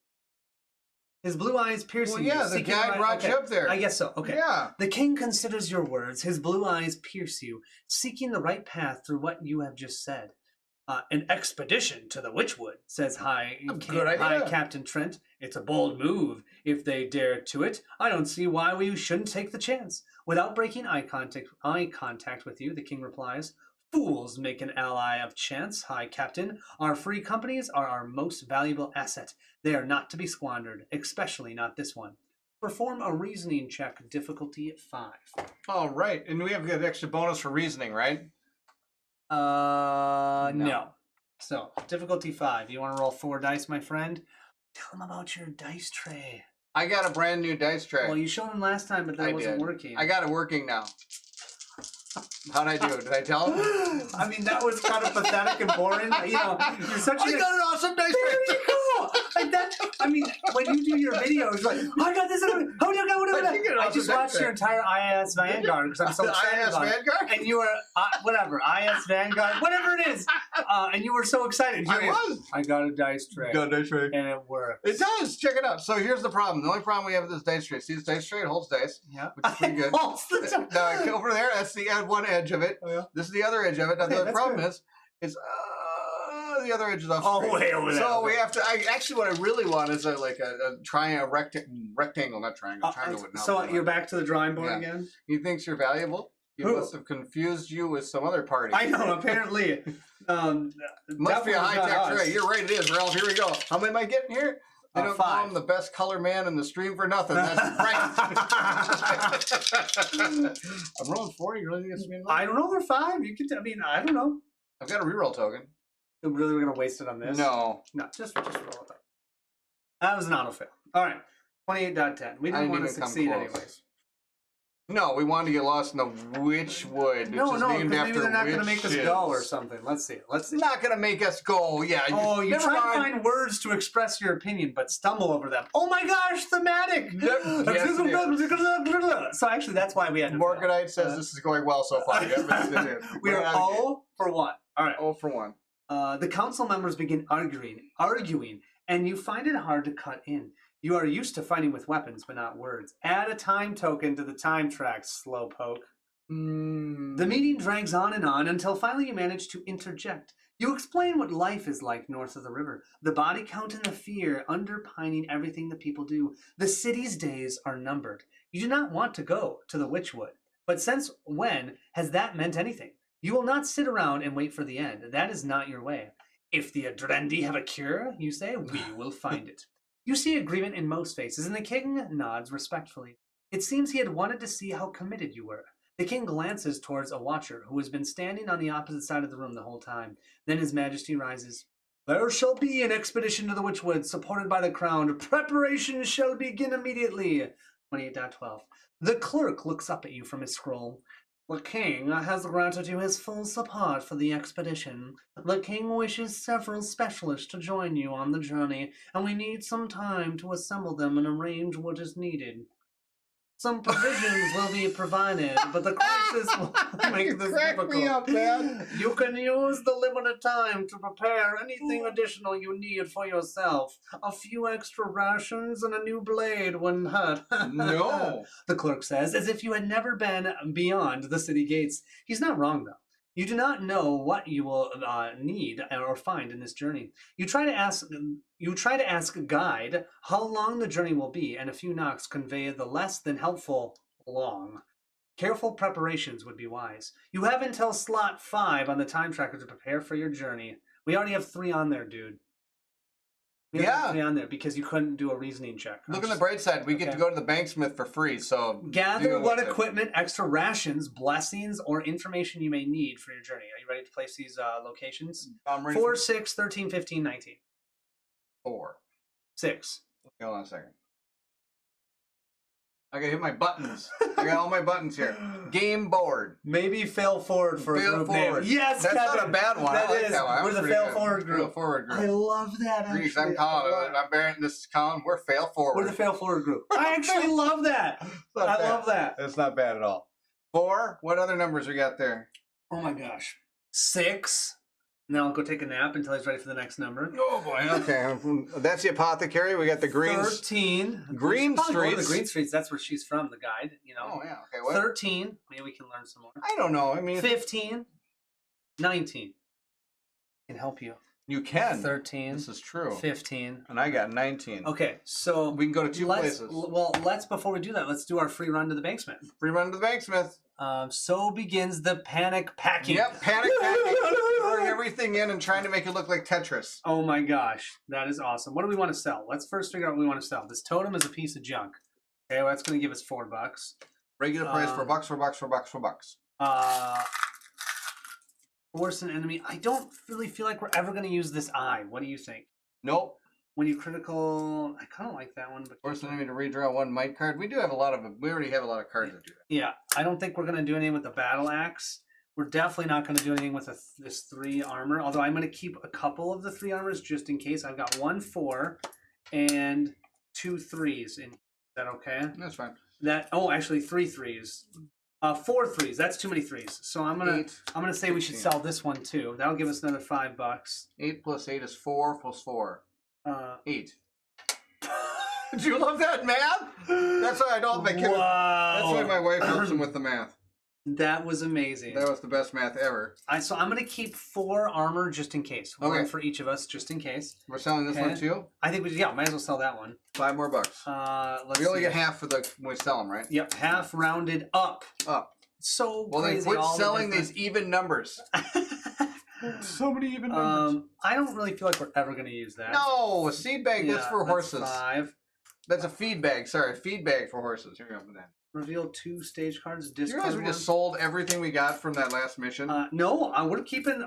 His blue eyes piercing Well, yeah, you. the seeking guy right- brought you up there. I guess so. Okay. Yeah. The king considers your words. His blue eyes pierce you, seeking the right path through what you have just said. An expedition to the Witchwood, says Good idea. Captain Trent. It's a bold move. If they dare to it, I don't see why we shouldn't take the chance. Without breaking eye contact with you, the king replies, fools make an ally of chance, High Captain. Our free companies are our most valuable asset. They are not to be squandered, especially not this one. Perform a reasoning check, difficulty 5. All right, and we have an extra bonus for reasoning, right? No. So, difficulty 5. You want to roll 4 dice, my friend? Tell them about your dice tray. I got a brand new dice tray. Well, you showed them last time, but that I wasn't did. working. I got it working now. How'd I do? Did I tell him? I mean, that was kind of pathetic and boring. You know, you're such I got an awesome dice There tray. you go. Like that. I mean, when you do your videos, like, oh, I got this. I just watched your entire IS Vanguard because I'm so excited about Vanguard? it. And you were, whatever, IS Vanguard, whatever it is. And you were so excited. I got a dice tray. Got a dice tray. And it works. It does. Check it out. So here's the problem. The only problem we have with this dice tray. See this dice tray? It holds dice. Yeah. Which is pretty good. Now, over there, that's the one edge of it. Oh, yeah. This is the other edge of it. Now, the problem is the other edge is off. Oh, way over there. So we have to. Actually, what I really want is a triangle, rectangle, not triangle. Triangle would not. So you're back to the drawing board again. He thinks you're valuable. He must have confused you with some other party. I know. Apparently, must be a high tech tray. You're right. It is, Ralph. Here we go. How many am I getting here? They don't call him the best color man in the stream for nothing. That's right. I'm rolling 4. You really think it's me? I don't know. They're 5. You can. I mean, I don't know. I've got a reroll token. Really, we're gonna waste it on this? No. Just roll it up. That was an auto fail. All right, 28.10. We didn't want to succeed anyways. No, we wanted to get lost in the Witchwood. No, because maybe they're not going to make us go or something. Let's see. Not going to make us go. Yeah. Oh, you try to find words to express your opinion, but stumble over them. Oh my gosh, thematic. So actually, that's why we had to. Morganite says this is going well so far. We are 0 for 1. All right. 0 for 1. The council members begin arguing, and you find it hard to cut in. You are used to fighting with weapons, but not words. Add a time token to the time track, slowpoke. The meeting drags on until finally you manage to interject. You explain what life is like north of the river, the body count and the fear underpinning everything that people do. The city's days are numbered. You do not want to go to the Witchwood, but since when has that meant anything? You will not sit around and wait for the end. That is not your way. If the Adrendi have a cure, you say, we will find it. You see agreement in most faces, and the king nods respectfully. It seems he had wanted to see how committed you were. The king glances towards a watcher who has been standing on the opposite side of the room the whole time. Then his majesty rises. There shall be an expedition to the Witchwood, supported by the crown. Preparations shall begin immediately. 28.12. The clerk looks up at you from his scroll. The king has granted you his full support for the expedition. The king wishes several specialists to join you on the journey, and we need some time to assemble them and arrange what is needed. Some provisions will be provided, but the crisis will make this difficult. Me up, man. You can use the limited time to prepare anything additional you need for yourself. A few extra rations and a new blade wouldn't hurt. No. The clerk says, as if you had never been beyond the city gates. He's not wrong, though. You do not know what you will need or find in this journey. You try to ask a guide how long the journey will be, and a few knocks convey the less than helpful long. Careful preparations would be wise. You have until slot 5 on the time tracker to prepare for your journey. We already have 3 on there, dude. We have 3 on there because you couldn't do a reasoning check. Look on the bright side. We get to go to the banksmith for free. So gather what equipment, extra rations, blessings, or information you may need for your journey. Are you ready to place these locations? I'm ready. 4, 6, 13, 15, 19. 4. 6. Okay, hold on a second. I gotta hit my buttons. I got all my buttons here. Game board. Maybe fail forward for fail a group forward. name. Yes, that's Kevin. not a bad one. That I like is. that one. We're the fail forward group. Fail forward group. I love that. Greece, I'm Colin. I'm Barrett. This is Colin. We're fail forward. We're the fail forward group. I actually love that. I love that. It's not bad at all. 4. What other numbers we got there? Oh my gosh. 6. Now I'll go take a nap until he's ready for the next number. Oh boy. Okay. That's the apothecary. We got the green. 13. Green Streets. The Green Streets. That's where she's from. The guide. You know. Oh yeah. Okay. What? 13. Maybe we can learn some more. I don't know. I mean. 15. 19. Can help you. You can. 13. This is true. 15. And I got 19. Okay, so we can go to 2 places. Well, before we do that, let's do our free run to the banksmith. Free run to the banksmith. So begins the panic packing. Yep, panic packing. Throwing everything in and trying to make it look like Tetris. Oh my gosh, that is awesome. What do we want to sell? Let's first figure out what we want to sell. This totem is a piece of junk. Okay, well, that's going to give us $4. Regular price $4. Force an enemy. I don't really feel like we're ever going to use this eye. What do you think? Nope. When you critical, I kind of like that one. But force an enemy to redraw 1 might card. We do have a lot of. We already have a lot of cards that do that. Yeah, I don't think we're going to do anything with the battle axe. We're definitely not going to do anything with this 3 armor. Although I'm going to keep a couple of the 3 armors just in case. I've got 1 4 and 2 3s in. Is that okay? That's fine. Actually 3 3s. 4 3s. That's too many 3s. So I'm gonna say we should 16. sell this one too. That'll give us another $5. 8 plus 8 is 4 plus 4. 8. Do you love that math? That's why I don't make it. Wow. That's why my wife helps him with the math. That was amazing. That was the best math ever. So I'm gonna keep 4 armor just in case. Okay. One for each of us just in case. We're selling this one too? I think might as well sell that one. $5 more. We only get half for when we sell them, right? Yep, half rounded up. Up. So well, crazy. Then quit selling these even numbers. So many even numbers. I don't really feel like we're ever gonna use that. No, a seed bag. That's for horses. 5. That's a feed bag. Sorry, a feed bag for horses. Here we go. Reveal 2 stage cards. Do you realize we just sold everything we got from that last mission? No,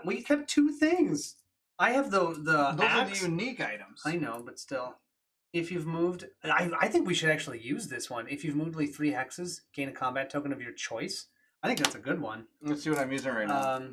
we kept 2 things. I have those axe. are the unique items. I know, but still. If you've moved, I think we should actually use this one. If you've moved like 3 hexes, gain a combat token of your choice. I think that's a good one. Let's see what I'm using right now.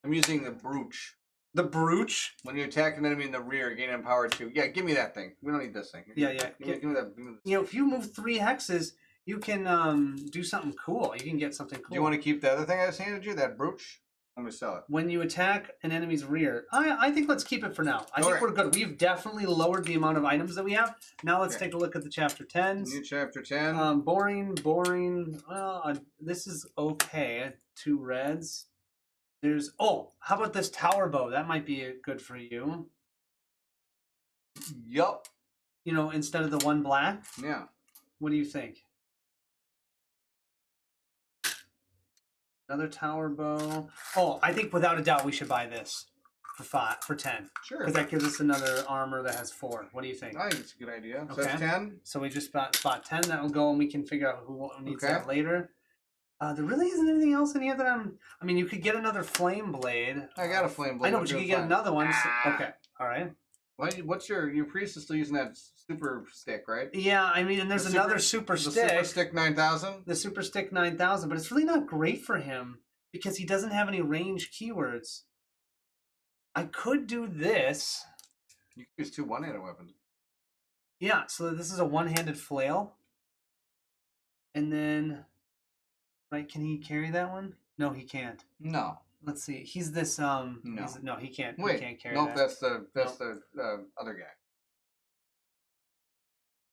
I'm using the brooch. The brooch? When you attack an enemy in the rear, gain empowered 2. Yeah, give me that thing. We don't need this thing. Yeah. Give me that. You know, if you move 3 hexes, you can do something cool. You can get something cool. Do you want to keep the other thing I just handed you? That brooch? I'm going to sell it. When you attack an enemy's rear, I think let's keep it for now. I think we're good. We've definitely lowered the amount of items that we have. Now let's take a look at the chapter 10s. New chapter 10. Boring. Well, this is okay. 2 reds. There's how about this tower bow? That might be good for you. Yup. You know, instead of the 1 black. Yeah. What do you think? Another tower bow. I think without a doubt we should buy this for 10. Sure. Because that gives us another armor that has 4. What do you think? I think it's a good idea. So okay. that's 10. So we just spot 10. That will go, and we can figure out who needs that later. There really isn't anything else in here that I mean, you could get another flame blade. I got a flame blade. I know, but you could get another one. So, okay. All right. What's your priest is still using that super stick, right? Yeah, I mean, and there's another super stick. The super stick 9000? The super stick 9000, but it's really not great for him because he doesn't have any range keywords. I could do this. You could use 2 one-handed weapons. Yeah, so this is a one-handed flail. And then, right, can he carry that one? No, he can't. No. Let's see. He's this no. He can't. Wait, he can't carry nope, that. that's the other guy.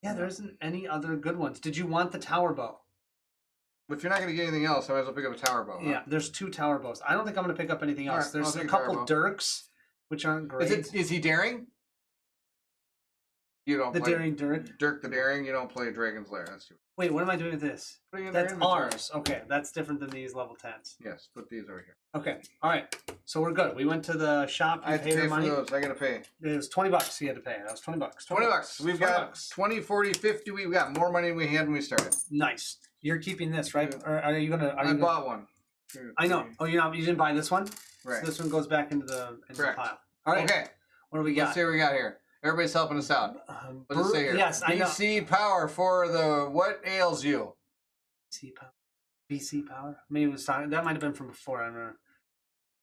Yeah, there isn't any other good ones. Did you want the tower bow? But if you're not going to get anything else, I might as well pick up a tower bow. Huh? Yeah, there's 2 tower bows. I don't think I'm going to pick up anything else. Right, there's a couple dirks, which aren't great. Is he daring? You don't the play daring dirk. Dirk the daring. You don't play Dragon's Lair. That's too. Wait, what am I doing with this? That's ours. Okay, that's different than these level 10s. Yes, put these over here. Okay, all right. So we're good. We went to the shop. I had to pay for those. I got to pay. It was $20 you had to pay. That was $20. $20. We've got 20, 40, 50. We've got more money than we had when we started. Nice. You're keeping this, right? Or are you gonna? I bought one. I know. Oh, you didn't buy this one? Right. So this one goes back into the pile. All right. Okay. What do we got? Let's see what we got here. Everybody's helping us out. What does it say here? Yes, I know. BC power for the what ails you? BC power. BC power. Maybe it was that might have been from before. I don't know.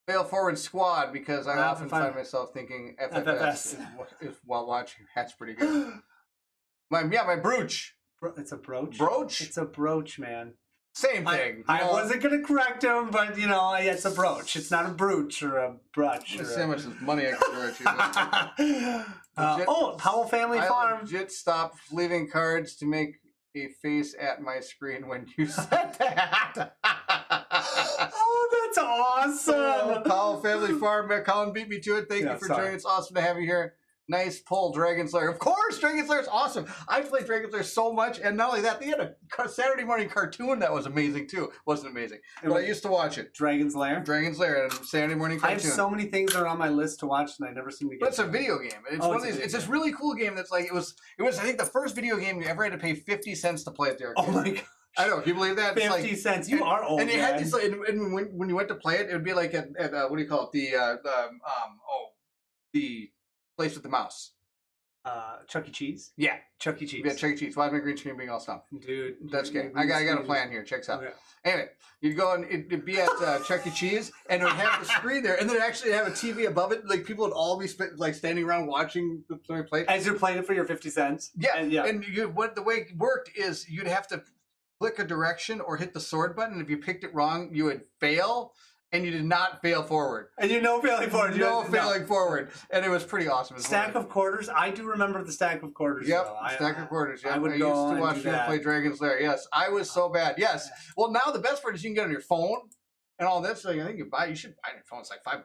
Fail forward squad because I often find myself thinking FFS while watching. That's pretty good. my brooch. It's a brooch. Brooch. It's a brooch, man. Same thing. I wasn't gonna correct him, but it's a brooch. It's not a brooch or a brooch. Let's see how much money I can throw at you. Powell Family Farm. I legit stopped leaving cards to make a face at my screen when you said that. Oh, that's awesome. Powell Family Farm. Colin beat me to it. Thank you for joining. It's awesome to have you here. Nice pull, Dragon's Lair. Of course, Dragon's Lair is awesome. I played Dragon's Lair so much, and not only that, they had a Saturday morning cartoon that was amazing too. Wasn't amazing, but I used to watch it. Dragon's Lair. Dragon's Lair, and Saturday morning cartoon. I have so many things that are on my list to watch, and I never seem to get. But it's a video game. It's one of these. It's this really cool game that's like it was. I think the first video game you ever had to pay 50 cents to play at the arcade. Oh my god. I know. Can you believe that? 50 cents. You are old. And it had this. And when you went to play it, it would be like at what do you call it? The place with the mouse. Chuck E. Cheese. Yeah. Chuck E. Cheese. Yeah, Chuck E. Cheese. Why my green screen being all stuff? Dude. That's good. I got a plan here. Check this out. Okay. Anyway, you'd go and it'd be at Chuck E. Cheese, and it would have the screen there, and then actually have a TV above it. Like people would all be like standing around watching somebody play. As you're playing it for your 50 cents. Yeah, And and the way it worked is you'd have to click a direction or hit the sword button. If you picked it wrong, you would fail, and you did not fail forward. And you know failing forward. No failing forward, and it was pretty awesome. Stack of quarters. I do remember the stack of quarters. Yep, though. stack of quarters. Yep. I would used go to watch and do people that. play Dragon's Lair. Yes, I was so bad. Yes. Well, now the best part is you can get on your phone and all this. Like, I think you should buy your phone. It's like $5.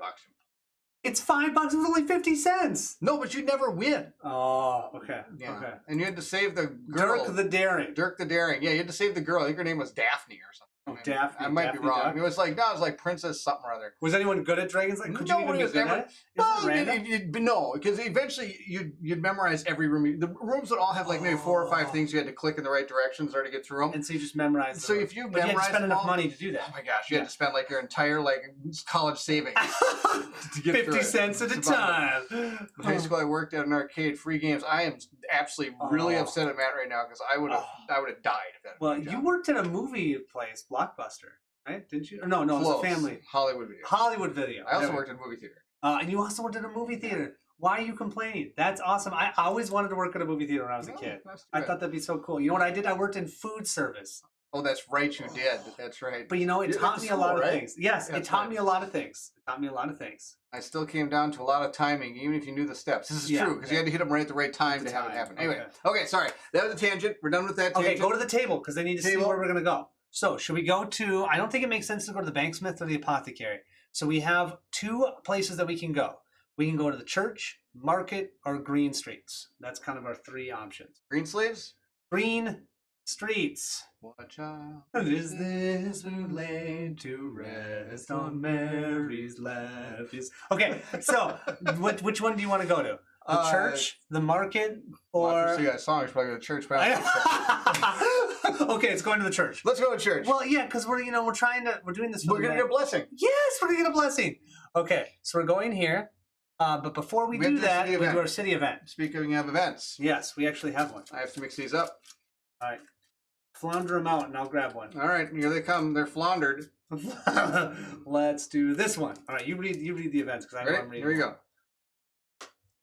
It's $5. It was only 50 cents. No, but you'd never win. Oh, okay. Yeah. Okay. And you had to save the girl. Dirk the Daring. Dirk the Daring. Yeah, you had to save the girl. I think her name was Daphne or something. Oh, Daphne. I might Daphne be wrong. Duck. It was like, no, it was like Princess something or other. Was anyone good at Dragons? Like, could you even Nobody be was good ever- at it? Is it random? No, because eventually you'd memorize every room. The rooms would all have like maybe 4 or 5 things you had to click in the right directions or to get through them. And so you just memorize So them. if you But you had to memorize spend them enough all- money to do Oh that. my gosh, you had to spend like your entire like college savings to get 50 through it. cents at a It's about time. In high school, I worked at an arcade, free games. I am absolutely really Oh. upset at Matt right now because I would have died if that. Well, had been my you job. worked at a movie place, Blockbuster, right? Didn't you? Or no, it was Close. a family. Hollywood Video. Hollywood Video. I also There. worked in a movie theater. And you also worked at a movie theater. Why are you complaining? That's awesome. I always wanted to work at a movie theater when I was a No, kid. that's too I bad. thought that'd be so cool. You know what I did? I worked in food service. Oh, that's right, you did. That's right. But you know, it You taught went to me a lot school, of right? things. Yes, Yeah, it that's taught right. me a lot of things. It taught me a lot of things. I still came down to a lot of timing, even if you knew the steps. This is Yeah, true because you had to hit them right at the right time At to the have it time. happen. Anyway, Okay. okay, sorry. That was a tangent. We're done with that Okay, tangent. go to the table because they need to see Table. where we're going to go. So, should we go to, I don't think it makes sense to go to the banksmith or the apothecary. So, we have 2 places that we can go. We can go to the church, market, or green streets. That's kind of our 3 options. Green sleeves? Green streets. Watch out. Is this who laid to rest on Mary's lap? Okay, so which one do you want to go to? The church, the market, or... See that song. It's probably go to church. But I don't think so. Okay, it's going to the church. Let's go to church. Well, yeah, because we're doing this. For We're the going to get a blessing. Yes, we're gonna get a blessing. Okay, so we're going here, but before we We have do to do a that, city we do event. our city event. Speaking of events, Yes, we actually have one. I have to mix these up. All right, flounder them out, and I'll grab one. All right, here they come. They're floundered. Let's do this one. All right, you read the events because I know I'm Ready? reading. Here we go.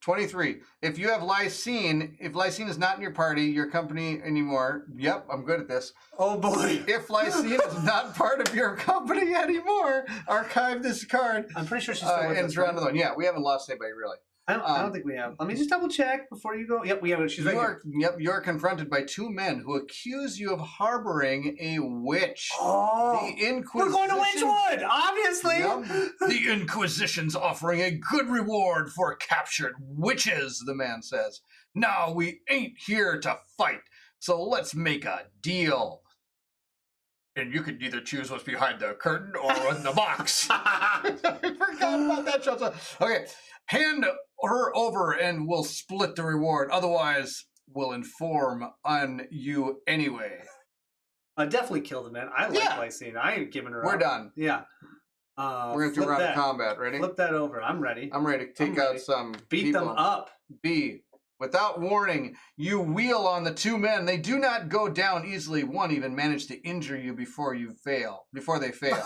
23. If you have lysine, if lysine is not in your party, your company anymore. Yep, I'm good at this. Oh boy, If lysine is not part of your company anymore, archive this card. I'm pretty sure she's still with And us. draw Right? another one. Yeah, we haven't lost anybody really. I don't think we have. Let me just double check before you go. Yep, we have it. She's right here. You're confronted by 2 men who accuse you of harboring a witch. Oh, The Inquisition. we're going to Witchwood, obviously. Yep. The Inquisition's offering a good reward for captured witches, the man says. Now, we ain't here to fight, so let's make a deal. And you can either choose what's behind the curtain or in the box. I forgot about that show. So, okay, hand her over and we'll split the reward. Otherwise, we'll inform on you anyway. Definitely kill the man. I like Yeah. Lysine. I ain't giving her We're up. done. Yeah. We're going to do flip round of that. combat. Ready? Flip that over. I'm ready. I'm ready to take I'm out ready. some Beat people. them up. B. Without warning, you wheel on the 2 men. They do not go down easily. One even managed to injure you before they fail.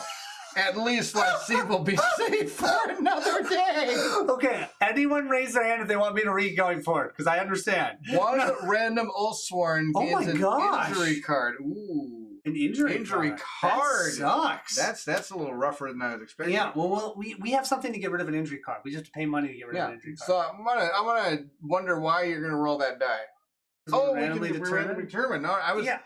At least Lysine will be safe for another day. Okay, anyone raise their hand if they want me to read going forward, because I understand. One random Oathsworn Oh gains my an gosh. injury card. Ooh. An injury card. That sucks. That's a little rougher than I was expecting. Yeah, well, we have something to get rid of an injury card. We just have to pay money to get rid of Yeah. an injury card. So I'm gonna wonder why you're gonna roll that die. Oh, we randomly can randomly determine. No, I was. Yeah.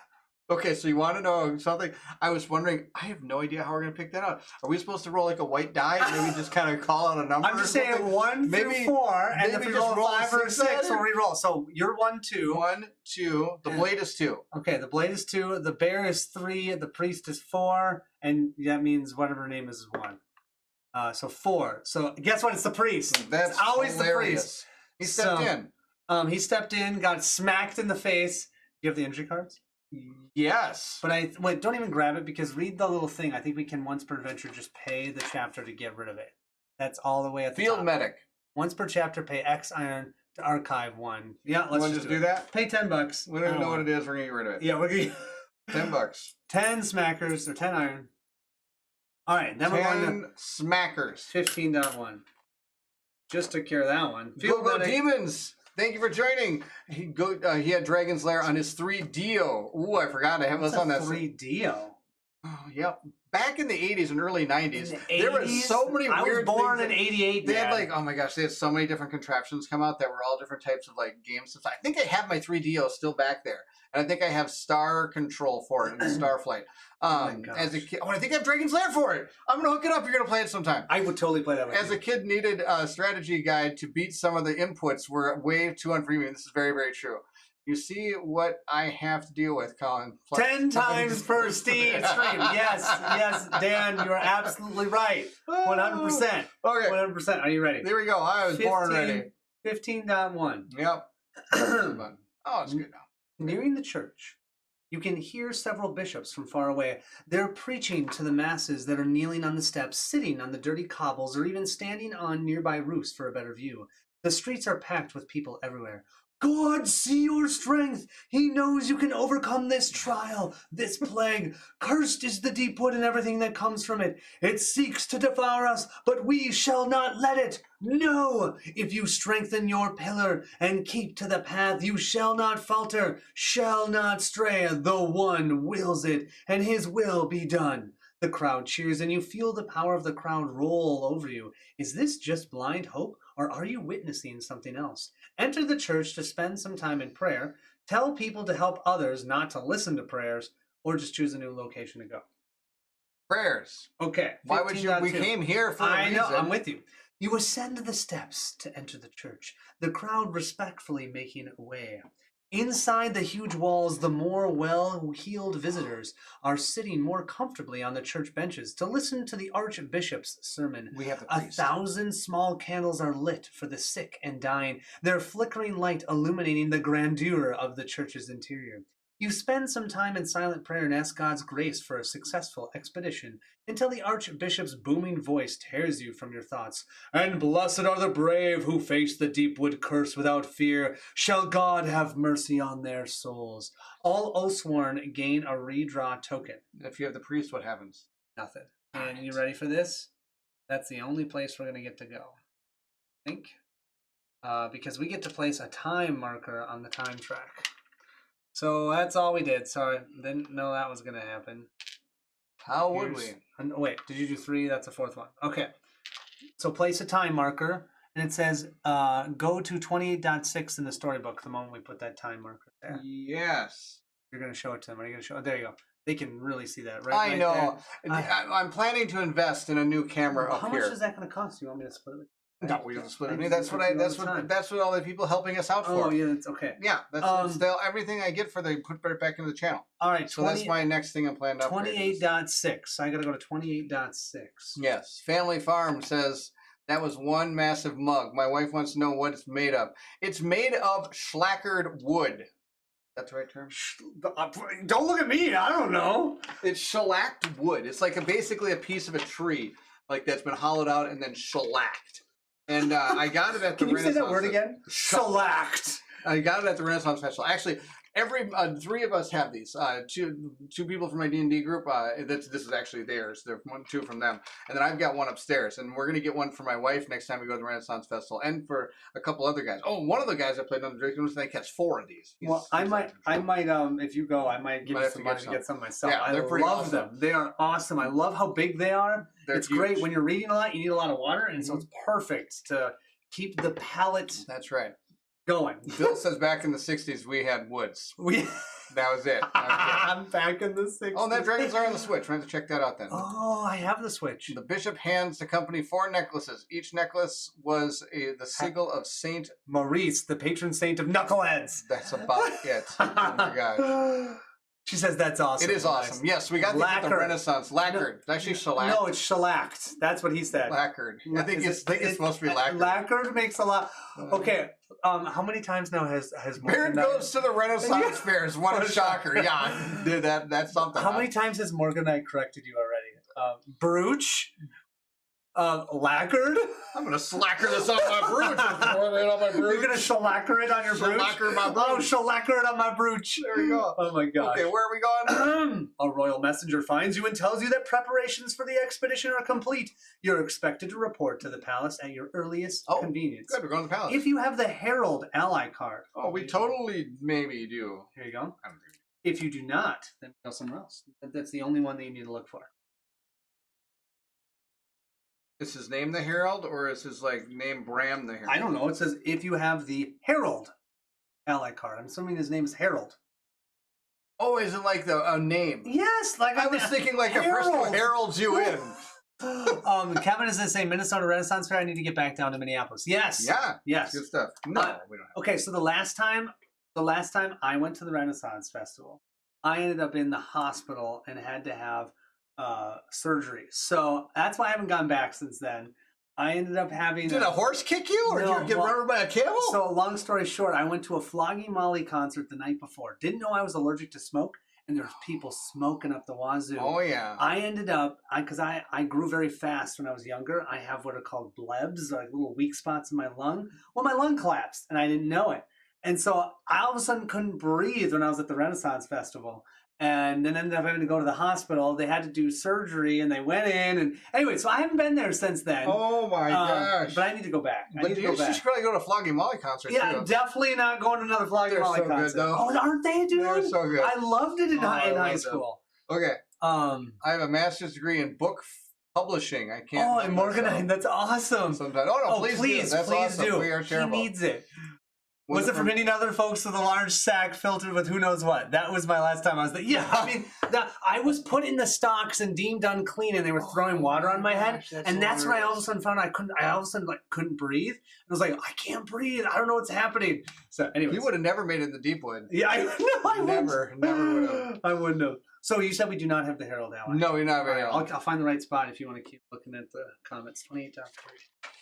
Okay, so you want to know something? I was wondering. I have no idea how we're gonna pick that out. Are we supposed to roll like a white die? And maybe just kind of call out a number. I'm just saying 1 through Maybe- 4, and if maybe we just roll a roll a 5 or a 6 6, at we'll re-roll. So you're 1, 2. 1, 2. The blade is 2. Okay, the blade is 2, the bear is 3, the priest is 4, and that means whatever her name is 1. So 4. So guess what? It's the priest. That's it's always hilarious. the priest. He stepped in. He stepped in, got smacked in the face. Do you have the injury cards? Yes. But wait, don't even grab it because read the little thing. I think we can once per adventure just pay the chapter to get rid of it. That's all the way at the Field top. medic. Once per chapter, pay X iron to archive one. Yeah, You let's want to just do that? Pay $10. We don't even know what it is. We're gonna get rid of it. Yeah, we're gonna $10. 10 smackers or 10 iron. All right, then we're going 10 smackers. 15.1. Just took care of that one. Go Demons! Thank you for joining. He had Dragon's Lair on his 3DO. Ooh, I forgot. I have this on that 3DO. Oh, yep. Back in the 80s and early 90s, In the there were 80s? so many I weird was born things. in 88. They had Dad. like, oh my gosh, they had so many different contraptions come out that were all different types of like games. I think I have my 3DO still back there. And I think I have Star Control for it and Starflight. As a kid, I think I have Dragon's Lair for it. I'm going to hook it up. You're going to play it sometime. I would totally play that with As you. a kid, needed a strategy guide to beat some of the inputs were way too unfreemium. This is very, very true. You see what I have to deal with, Colin. 10 times per stream. Yes, Dan, you're absolutely right. 100%. Okay. 100%. Are you ready? There we go. I was born ready. 15.1. Yep. Oh, it's good now. Nearing the church, you can hear several bishops from far away. They're preaching to the masses that are kneeling on the steps, sitting on the dirty cobbles, or even standing on nearby roofs for a better view. The streets are packed with people everywhere. God, see your strength. He knows you can overcome this trial, this plague. Cursed is the Deepwood and everything that comes from it. It seeks to devour us, but we shall not let it. No! If you strengthen your pillar and keep to the path, you shall not falter, shall not stray. The one wills it, and his will be done. The crowd cheers, and you feel the power of the crowd roll over you. Is this just blind hope, or are you witnessing something else? Enter the church to spend some time in prayer. Tell people to help others not to listen to prayers, or just choose a new location to go. Prayers. Okay. Why would you? We 15.2. came here for a I know, reason. I'm with you. You ascend the steps to enter the church, the crowd respectfully making way. Inside the huge walls, the more well-heeled visitors are sitting more comfortably on the church benches to listen to the archbishop's sermon. We have the 1,000 small candles are lit for the sick and dying, their flickering light illuminating the grandeur of the church's interior. You spend some time in silent prayer and ask God's grace for a successful expedition until the archbishop's booming voice tears you from your thoughts. And blessed are the brave who face the Deepwood curse without fear. Shall God have mercy on their souls? All Oathsworn gain a redraw token. If you have the priest, what happens? Nothing. And you ready for this? That's the only place we're going to get to go. I think. Because we get to place a time marker on the time track. So that's all we did. Sorry, didn't know that was going to happen. How would we? Wait, did you do 3? That's the 4th one. Okay. So place a time marker, and it says go to 28.6 in the storybook the moment we put that time marker there. Yes. You're going to show it to them. Are you going to show it? There you go. They can really see that, right? I know. I'm planning to invest in a new camera up How here. much is that going to cost? You want me to split it? No, we don't split it. That's what all the people helping us out for. Oh, yeah, that's okay. Yeah, that's everything I get for they put it back into the channel. All right, so that's my next thing I'm planning to upgrade. 28.6. I got to go to 28.6. Yes. Family Farm says that was one massive mug. My wife wants to know what it's made of. It's made of schlackered wood. That's the right term? Don't look at me. I don't know. It's shellacked wood. It's like basically a piece of a tree, like that's been hollowed out and then shellacked. And I got it at the Renaissance. Can you say that word again? Shellacked. I got it at the Renaissance Festival. Actually, every 3 of us have these. Two people from my D&D group. This is actually theirs. They're 2 from them, and then I've got one upstairs. And we're gonna get one for my wife next time we go to the Renaissance Festival, and for a couple other guys. Oh, one of the guys I played on the Drake I think has 4 of these. Well, I might. If you go, I might give you some money to get some myself. Yeah, they're pretty love awesome. them. They are awesome. I love how big they are. It's huge. great when you're reading a lot. You need a lot of water, and so it's perfect to keep the palate. That's right. Going. Bill says back in the 60s we had woods. That was it. I'm back in the 60s. Oh, and that Dragons are on the Switch. We're going to check that out then. Oh, I have the Switch. The bishop hands the company 4 necklaces. Each necklace was the sigil of Saint Maurice, the patron saint of knuckleheads. That's about it. Oh my gosh. She says that's awesome. It is awesome. Yes, we got these at the Renaissance. Lacquered. No, actually shellacked. No, it's shellacked. That's what he said. Lacquered. I think it's supposed to be lacquered. Lacquered makes a lot. Okay. How many times now has Baron goes to the Renaissance fairs? What a shocker! Yeah, dude, that's something. How many times has Morganite corrected you already? Baruch, Lacquered? I'm gonna slacker this off my brooch. Right on my brooch. You're gonna shellacker it on your brooch? Shellacker my brooch. Oh, shellacker it on my brooch. There we go. Oh my gosh. Okay, where are we going? A royal messenger finds you and tells you that preparations for the expedition are complete. You're expected to report to the palace at your earliest convenience. Good, we're going to the palace. If you have the Herald ally card. Oh, we totally maybe do. Here you go. If you do not, then go somewhere else. That's the only one that you need to look for. Is his name the Herald, or is his name Bram the Herald? I don't know. It says if you have the Herald ally card. I'm assuming his name is Harold. Oh, is it like a name? Yes, like I was thinking like a person who heralds you in. Kevin is saying Minnesota Renaissance Fair. I need to get back down to Minneapolis. Yes. Yeah. Yes. Good stuff. No, we don't have. Okay, so the last time I went to the Renaissance Festival, I ended up in the hospital and had to have surgery. So that's why I haven't gone back since then. I ended up having. Did a horse kick you, or did you get run over by a camel? So long story short, I went to a Flogging Molly concert the night before. Didn't know I was allergic to smoke, and there was people smoking up the wazoo. Oh yeah. I ended up because I grew very fast when I was younger. I have what are called blebs, like little weak spots in my lung. Well, my lung collapsed, and I didn't know it. And so I all of a sudden couldn't breathe when I was at the Renaissance Festival. And then ended up having to go to the hospital. They had to do surgery, and they went in. And anyway, so I haven't been there since then. Oh my gosh! But I need to go back. But you should probably go to Flogging Molly concert. Yeah, too. definitely not going to another Flogging Molly concert. Good, though. Oh, aren't they, dude? They're so good. I loved it in high school. Okay. I have a master's degree in book publishing. I can't. Oh, and Morgan, that's awesome. Sometimes. Oh no, please do. That's awesome. Do. We are terrible. He needs it. Was it from any other folks with a large sack filtered with who knows what? That was my last time I was there. Yeah, I mean, I was put in the stocks and deemed unclean, and they were throwing water on my head, and that's when I all of a sudden found I all of a sudden couldn't breathe. I was like, I can't breathe. I don't know what's happening. So anyway, you would have never made it in the Deepwood. Yeah, I never would have. I wouldn't have. So you said we do not have the Herald Ally. No, we don't have Herald. I'll find the right spot if you want to keep looking at the comments. 28 down.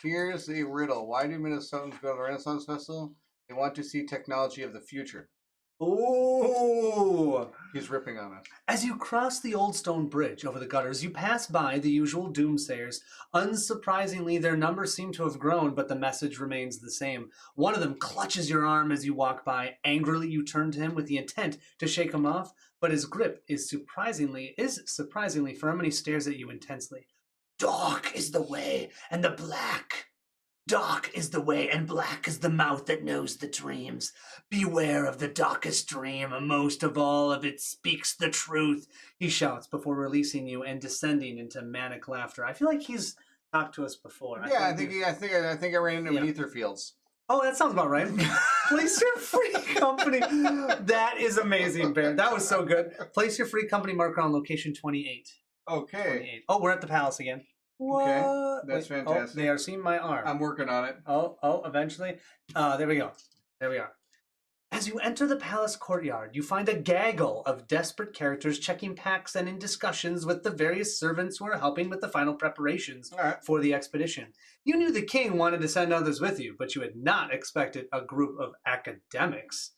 Here's the riddle: why do Minnesotans go to the Renaissance Festival? They want to see technology of the future. Oh! He's ripping on us. As you cross the old stone bridge over the gutters, you pass by the usual doomsayers. Unsurprisingly, their numbers seem to have grown, but the message remains the same. One of them clutches your arm as you walk by. Angrily, you turn to him with the intent to shake him off, but his grip is surprisingly firm, and he stares at you intensely. Dark is the way, and the black. Dark is the way, and black is the mouth that knows the dreams. Beware of the darkest dream, most of all if it speaks the truth, he shouts before releasing you and descending into manic laughter. I feel like he's talked to us before. Yeah, I think I ran into him in Etherfields. Oh, that sounds about right. Place your free company. That is amazing, Bear. That was so good. Place your free company marker on location 28. Okay. 28. Oh, we're at the palace again. What? Okay, that's fantastic. Oh, they are seeing my arm. I'm working on it. Oh, eventually. There we go. There we are. As you enter the palace courtyard, you find a gaggle of desperate characters checking packs and in discussions with the various servants who are helping with the final preparations for the expedition. You knew the king wanted to send others with you, but you had not expected a group of academics.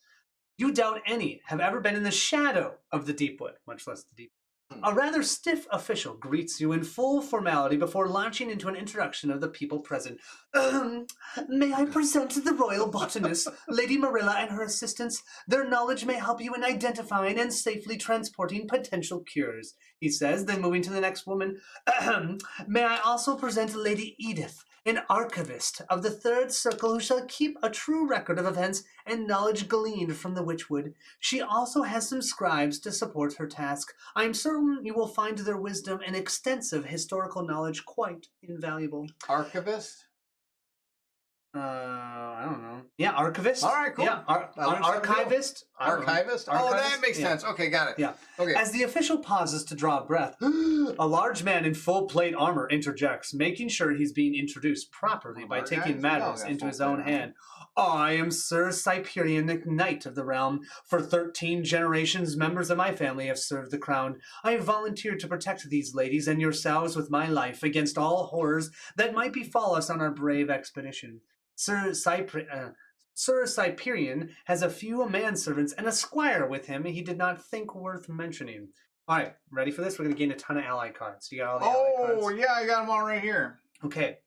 You doubt any have ever been in the shadow of the Deepwood, much less the Deepwood. A rather stiff official greets you in full formality before launching into an introduction of the people present. May I present the royal botanist, Lady Marilla and her assistants. Their knowledge may help you in identifying and safely transporting potential cures, he says, then moving to the next woman. May I also present Lady Edith, an archivist of the Third Circle who shall keep a true record of events and knowledge gleaned from the Witchwood. She also has some scribes to support her task. I am certain you will find their wisdom and extensive historical knowledge quite invaluable. Archivist? I don't know. Yeah, archivist. All right, cool. Yeah, archivist. Archivist? Oh, that makes sense. Okay, got it. Yeah. Okay. As the official pauses to draw a breath, a large man in full plate armor interjects, making sure he's being introduced properly by taking matters into his own hand. I am Sir Siberian, Knight of the Realm. For 13 generations, members of my family have served the crown. I have volunteered to protect these ladies and yourselves with my life against all horrors that might befall us on our brave expedition. Sir Siberian has a few manservants and a squire with him he did not think worth mentioning. All right, ready for this? We're going to gain a ton of ally cards. You got all the ally cards? Oh, yeah, I got them all right here. Okay.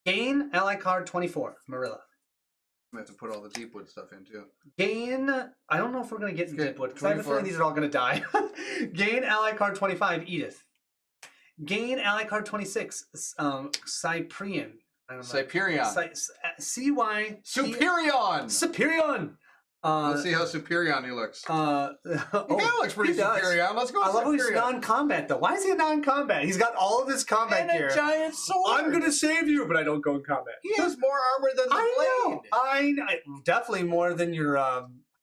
Gain ally card 24, Marilla. We have to put all the Deepwood stuff in too. Gain, I don't know if we're going to get into Okay, Deepwood, because I have a 24. feeling these are all going to die. Gain ally card 25, Edith. Gain ally card 26, Cyprian. I don't know. Siberian. C-Y... Superion! Superion! Let's see how Superion he looks. He kind of looks pretty he does. Superion. Let's go I with love how he's Superion. non-combat, though. Why is he a non-combat? He's got all of his combat And gear. a giant sword. I'm going to save you, but I don't go in combat. He has more armor than the blade. I definitely more than your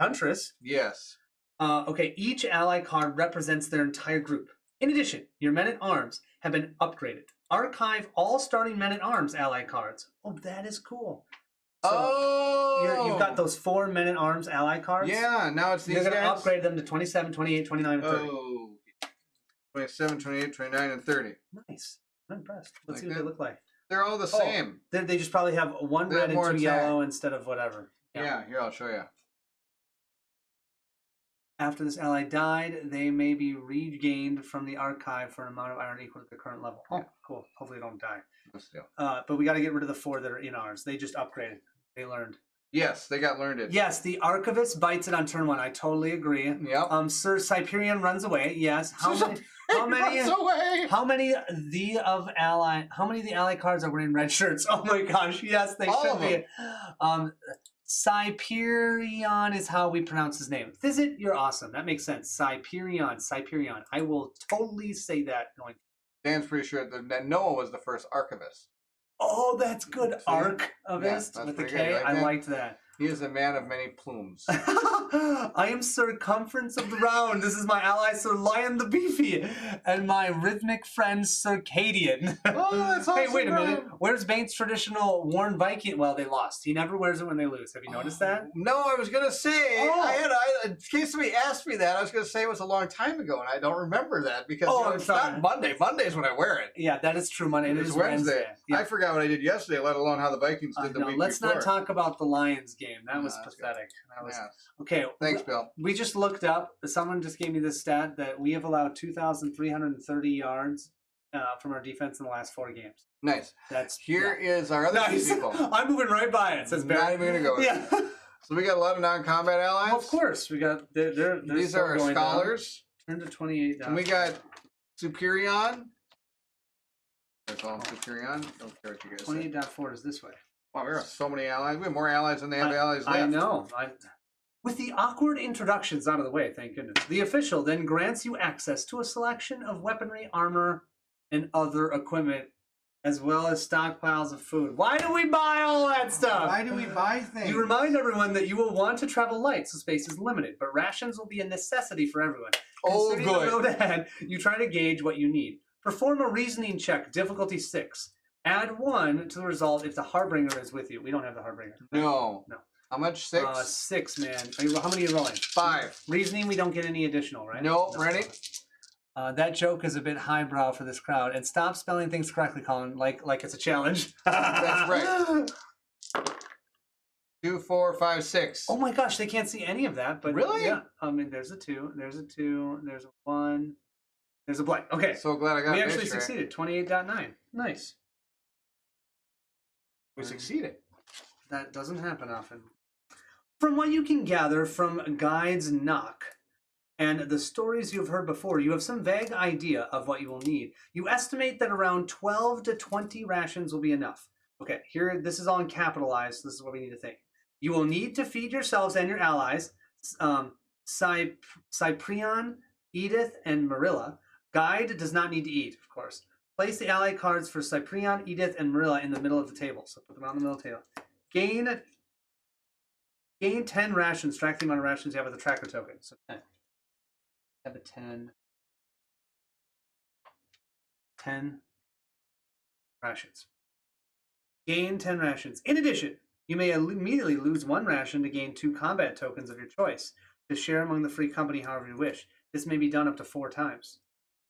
Huntress. Yes. Okay, each ally card represents their entire group. In addition, your men-at-arms have been upgraded. Archive all starting men-at-arms ally cards. Oh, that is cool. So you've got those 4 men-at-arms ally cards. Yeah, now it's these You're going to guys. upgrade them to 27, 28, 29, and 30. Oh. 27, 28, 29, and 30. Nice. I'm impressed. Let's Like see what that? they look like. They're all the same. They just probably have 1 They have red and more 2 attack. yellow instead of whatever. Yeah, here, I'll show you. After this ally died, they may be regained from the archive for an amount of iron equal to their current level. Oh, cool. Hopefully they don't die. Let's do. But we got to get rid of the 4 that are in ours. They just upgraded. They learned. Yes, they got learned it. Yes, the Archivist bites it on turn 1. I totally agree. Yep. Sir Siberian runs away. Yes. How many Runs away. How many of the ally cards are wearing red shirts? Oh my gosh, yes, they All should of be. Siberian is how we pronounce his name. Visit, you're awesome. That makes sense. Siberian. I will totally say that going. Dan's pretty sure that Noah was the first archivist. Oh, that's good. See? Archivist that's with the pretty K. good. You like I that? liked that. He is a man of many plumes. I am Circumference of the Round. This is my ally, Sir Lion the Beefy, and my rhythmic friend, Circadian. Oh, that's awesome. Hey, wait a minute. Ryan. Where's Bane's traditional worn Viking? Well, they lost. He never wears it when they lose. Have you noticed that? No, I was gonna say in case somebody asked me that, I was gonna say it was a long time ago, and I don't remember that because I'm it's sorry. not Monday. Monday's when I wear it. Yeah, that is true. Monday. It It's is Wednesday. Yeah. I forgot what I did yesterday, let alone how the Vikings did the No, week let's before. not talk about the Lions game. That was that's good. pathetic. That was Yeah. okay. Thanks, Bill. We just looked up. Someone just gave me this stat that we have allowed 2,330 yards from our defense in the last 4 games. Nice. That's Here is our other two nice. people. I'm moving right by it. Says Not Barry. even gonna go with Yeah. So we got a lot of non-combat allies. Well, of course, we got. They're These still are our going down. scholars. Turn to 28 down. And we got Superion. That's all Superion. Don't care what you guys say. 28.4 is this way. Wow, we have so many allies. We have more allies than they have allies left. I know. With the awkward introductions out of the way, thank goodness, the official then grants you access to a selection of weaponry, armor, and other equipment, as well as stockpiles of food. Why do we buy all that stuff? Why do we buy things? You remind everyone that you will want to travel light, so space is limited, but rations will be a necessity for everyone. Oh, Considering the good. road ahead, you try to gauge what you need. Perform a reasoning check, difficulty 6. Add 1 to the result if the Harbinger is with you. We don't have the Harbinger. No. No. How much? 6? 6, man. How many are you rolling? 5. Reasoning, we don't get any additional, right? Nope. Ready? That joke is a bit highbrow for this crowd. And stop spelling things correctly, Colin, like it's a challenge. That's right. 2, 4, 5, 6. Oh my gosh, they can't see any of that. But Really? Yeah. I mean, there's a 2, there's a 2, there's a 1, there's a blank. Okay. So glad I got We it actually straight. succeeded. 28.9. Nice. We succeeded. That doesn't happen often. From what you can gather from Guide's Knock and the stories you've heard before, you have some vague idea of what you will need. You estimate that around 12 to 20 rations will be enough. Okay, here, this is all in capitalized. This is what we need to think. You will need to feed yourselves and your allies, Cyprian, Edith, and Marilla. Guide does not need to eat, of course. Place the ally cards for Cyprian, Edith, and Marilla in the middle of the table. So put them on the middle of the table. Gain 10 rations. Track the amount of rations you have with the tracker token. So 10. Have a 10 rations. Gain 10 rations. In addition, you may immediately lose 1 ration to gain 2 combat tokens of your choice to share among the free company however you wish. This may be done up to 4 times.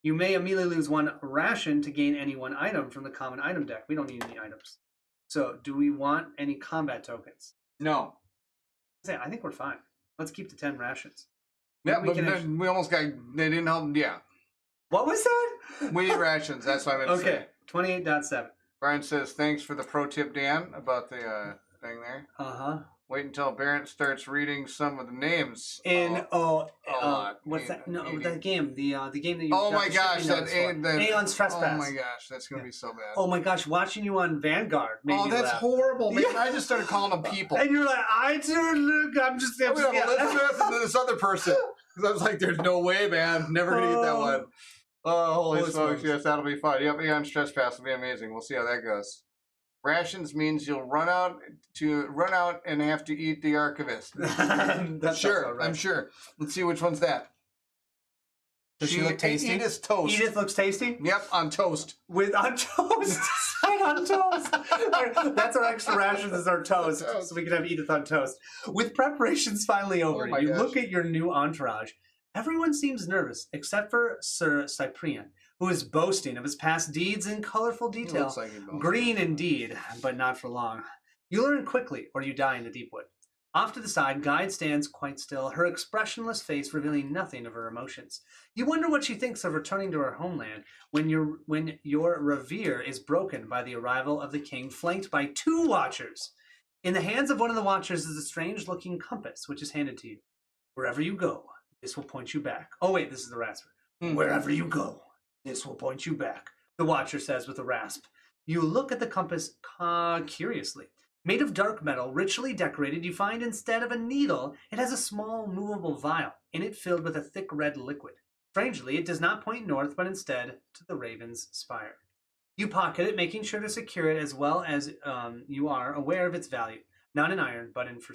You may immediately lose 1 ration to gain any 1 item from the common item deck. We don't need any items. So, do we want any combat tokens? No. I think we're fine. Let's keep the 10 rations. Yeah, We but can then we almost got, they didn't help, yeah. What was that? We need rations, that's what I meant to Okay, 28.7. Brian says, thanks for the pro tip, Dan, about the thing there. Uh-huh. Wait until Barrett starts reading some of the names. What's that? No, that game. The game that you. Oh my gosh, that Aeon's Trespass. Oh my gosh, that's gonna be so bad. Oh my gosh, watching you on Vanguard made me that's laugh. horrible, man. I just started calling them people. And you're like, I'm just Elizabeth and then this other person. Because I was like, there's no way, man. Never gonna get that one. Oh, holy smokes. Yes, that'll be fun. Yep, Aeon's Trespass will be amazing. We'll see how that goes. Rations means you'll run out and have to eat the archivist. That's sure, right. I'm sure. Let's see which one's that. Does she look tasty? Edith's toast. Edith looks tasty? Yep, on toast. On toast. On toast. That's our extra rations is our toast. So we can have Edith on toast. With preparations finally over, you look at your new entourage. Everyone seems nervous, except for Sir Cyprian, who is boasting of his past deeds in colorful detail. Green indeed, but not for long. You learn quickly, or you die in the Deepwood. Off to the side, Guide stands quite still, her expressionless face revealing nothing of her emotions. You wonder what she thinks of returning to her homeland when your revere is broken by the arrival of the king, flanked by 2 watchers. In the hands of one of the watchers is a strange-looking compass, which is handed to you. Wherever you go, this will point you back. Oh wait, this is the rasp. Wherever you go, this will point you back, the watcher says with a rasp. You look at the compass curiously. Made of dark metal, richly decorated, you find instead of a needle, it has a small movable vial, in it filled with a thick red liquid. Strangely, it does not point north, but instead to the Raven's Spire. You pocket it, making sure to secure it as well as you are aware of its value. Not in iron, but for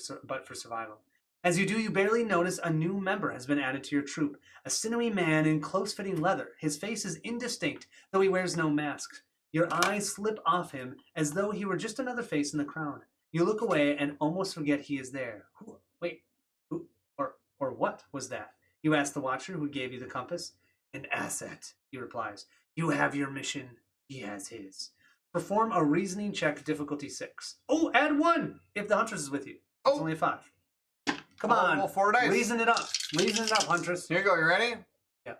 survival. As you do, you barely notice a new member has been added to your troop. A sinewy man in close-fitting leather. His face is indistinct, though he wears no mask. Your eyes slip off him as though he were just another face in the crowd. You look away and almost forget he is there. Who or what was that? You ask the watcher who gave you the compass. An asset, he replies. You have your mission, he has his. Perform a reasoning check, difficulty 6. Oh, add 1 if the huntress is with you. It's only a 5. Come on. Well, 4 dice. Reason it up. Reason it up, huntress. Here you go. You ready? Yeah.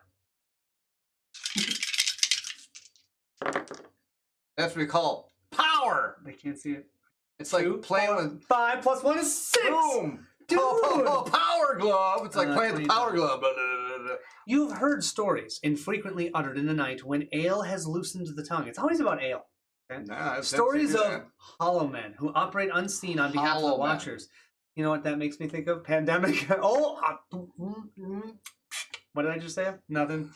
That's what we call power. They can't see it. It's like playing with 5 plus 1 is 6. Boom. Dude. Power glove. It's like playing the power glove. You've heard stories infrequently uttered in the night when ale has loosened the tongue. It's always about ale. Okay? Nah, stories of hollow men who operate unseen on behalf of the watchers. You know what that makes me think of? Pandemic. What did I just say? Nothing.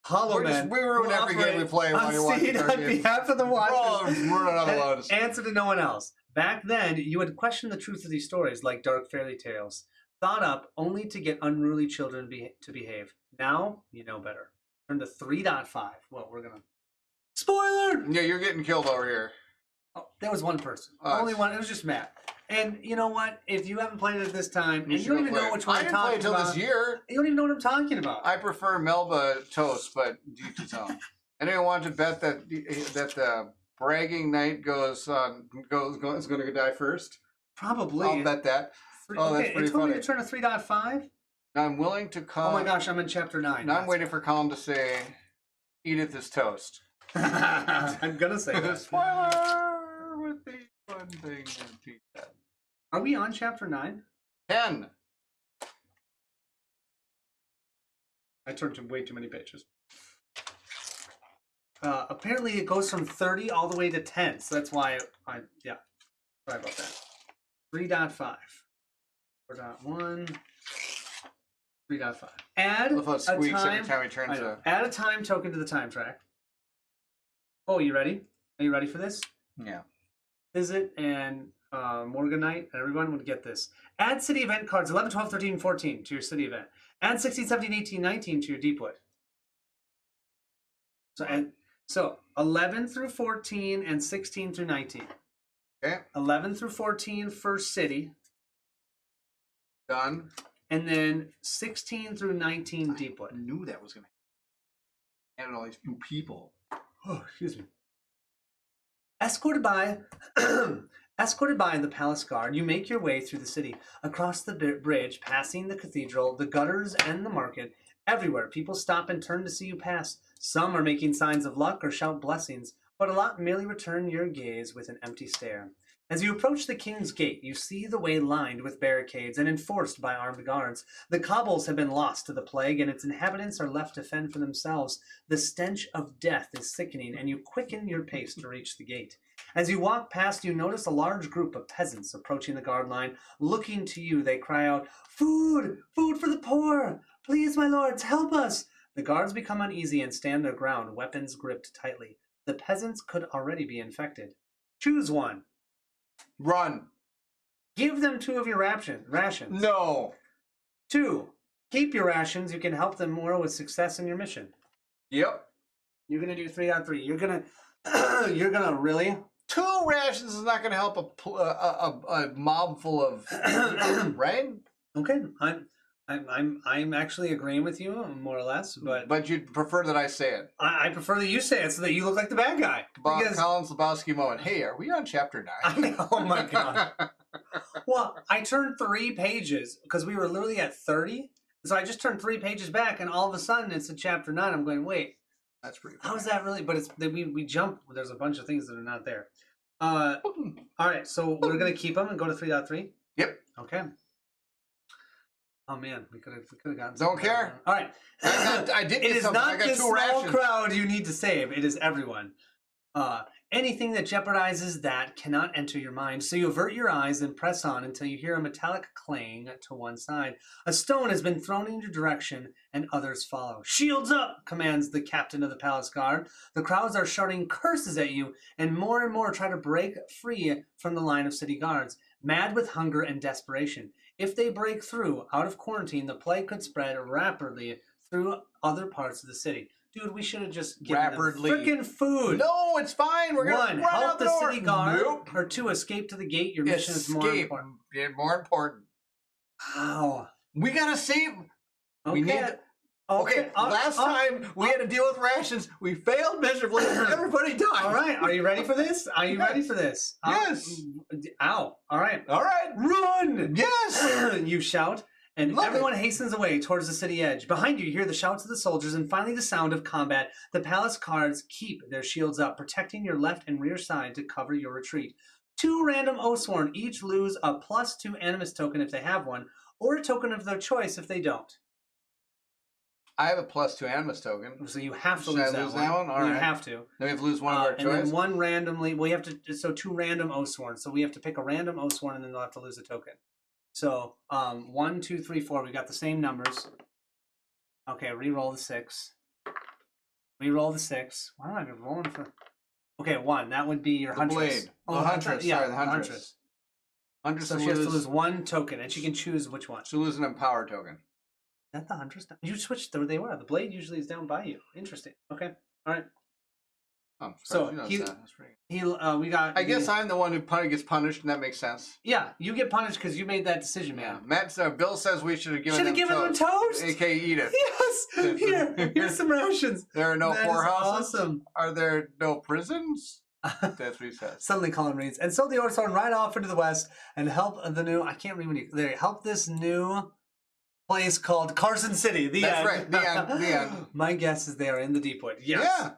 Hollow men. We ruin every game we play while you're watching our on behalf of the watchers. We're Answer to no one else. Back then, you had questioned the truth of these stories like dark fairy tales, thought up only to get unruly children to behave. Now, you know better. Turn to 3.5. Well, we're gonna... Spoiler! Yeah, you're getting killed over here. Oh, there was one person. Only one. It was just Matt. And you know what? If you haven't played it this time, and you don't even know which one I'm talking about. I didn't play it until this year. You don't even know what I'm talking about. I prefer Melba toast, but you to tell. Anyone want to bet that the bragging knight is going to die first? Probably. I'll bet that. That's pretty funny. It told me to turn to 3.5. I'm willing to call. Oh my gosh, I'm in chapter 9. Now I'm waiting for Colin to say, Edith is toast. I'm gonna say that. Spoiler with the fun thing and repeat that. Are we on chapter 9? 10. I turned to way too many pages. Apparently it goes from 30 all the way to 10, so that's why sorry about that. 3.5. 4.1. 3.5. Add a time. Every time he turns add a time token to the time track. Oh, you ready? Are you ready for this? Yeah. Visit and Morganite, and everyone would get this. Add city event cards 11, 12, 13, 14 to your city event. Add 16, 17, 18, 19 to your Deepwood. So 11 through 14 and 16 through 19. Okay. 11 through 14 for city. Done. And then 16 through 19 Deepwood. I knew that was going to happen. All these new people. Oh, excuse me. Escorted by the palace guard, you make your way through the city, across the bridge, passing the cathedral, the gutters, and the market. Everywhere, people stop and turn to see you pass. Some are making signs of luck or shout blessings. but a lot merely return your gaze with an empty stare. As you approach the King's Gate, you see the way lined with barricades and enforced by armed guards. The cobbles have been lost to the plague, and its inhabitants are left to fend for themselves. The stench of death is sickening, and you quicken your pace to reach the gate. As you walk past, you notice a large group of peasants approaching the guard line. Looking to you, they cry out, "Food! Food for the poor! Please, my lords, help us!" The guards become uneasy and stand their ground, weapons gripped tightly. The peasants could already be infected. Choose one. Run. Give them 2 of your rations. No. 2. Keep your rations. You can help them more with success in your mission. Yep. You're gonna do 3 on 3. You're gonna, you're gonna really. 2 rations is not going to help a mob full of right. Okay, I'm actually agreeing with you more or less, but you'd prefer that I say it. I prefer that you say it so that you look like the bad guy. Colin Lebowski moment. Hey, are we on chapter 9? Oh my god. Well, I turned 3 pages because we were literally at 30. So I just turned 3 pages back, and all of a sudden it's in chapter 9. I'm going, wait, that's pretty funny. How is that really? But it's we jump. There's a bunch of things that are not there. All right, so we're gonna keep them and go to 3.3. Yep. Okay. Oh man, we could have gotten. Don't care. All right. I did. It is not this small rations. crowd you need to save. It is everyone. Anything that jeopardizes that cannot enter your mind. So you avert your eyes and press on until you hear a metallic clang to one side. A stone has been thrown in your direction, and others follow. "Shields up!" commands the captain of the palace guard. The crowds are shouting curses at you, and more try to break free from the line of city guards, mad with hunger and desperation. If they break through out of quarantine, the plague could spread rapidly through other parts of the city. Dude, we should have just given them freaking food. No, it's fine. We're going to run help out the the door. city guard. Nope. Or 2, escape to the gate. Your mission is more important. Yeah, more important. How? We got to save. Okay. We need. Okay, last time we had to deal with rations. We failed miserably. Everybody died. All right, are you ready for this? Are you ready for this? Yes. Ow. All right. All right. Run! Yes! You shout, and everyone hastens away towards the city edge. Behind you hear the shouts of the soldiers and finally the sound of combat. The palace guards keep their shields up, protecting your left and rear side to cover your retreat. 2 random Oathsworn each lose a +2 animus token if they have one, or a token of their choice if they don't. I have a +2 animus token. So you have to Should lose I lose that one? All you right. have to. Then we have to lose one of our And choice. then one randomly. We have to. So 2 random Oathsworn. So we have to pick a random Oathsworn, and then they'll have to lose a token. So 1, 2, 3, 4. We got the same numbers. Okay, re-roll the 6. Re-roll the 6. Why don't I be rolling for? Okay, 1. That would be your The huntress. blade. Oh, huntress. Yeah, Sorry, the huntress. Huntress So she has to lose 1 token, and she can choose which one. She'll lose an empower token. Is that the huntress? You switched where they were. The blade usually is down by you. Interesting. Okay. All right. Oh, So you know he- that. That's pretty We got. I guess I'm the one who gets punished, and that makes sense. Yeah, you get punished because you made that decision, man. Bill says we should have given them toast. AKA eat it. Yes. Here's some rations. There are no That is poorhouses. awesome. Are there no prisons? That's what he says. Suddenly, Colin reads, and so the Oathsworn ride off into the west and help the new. I can't read when you. They help this new place called Carson City. The That's end. right. The end. The end. My guess is they are in the Deepwood. Yes. Yeah.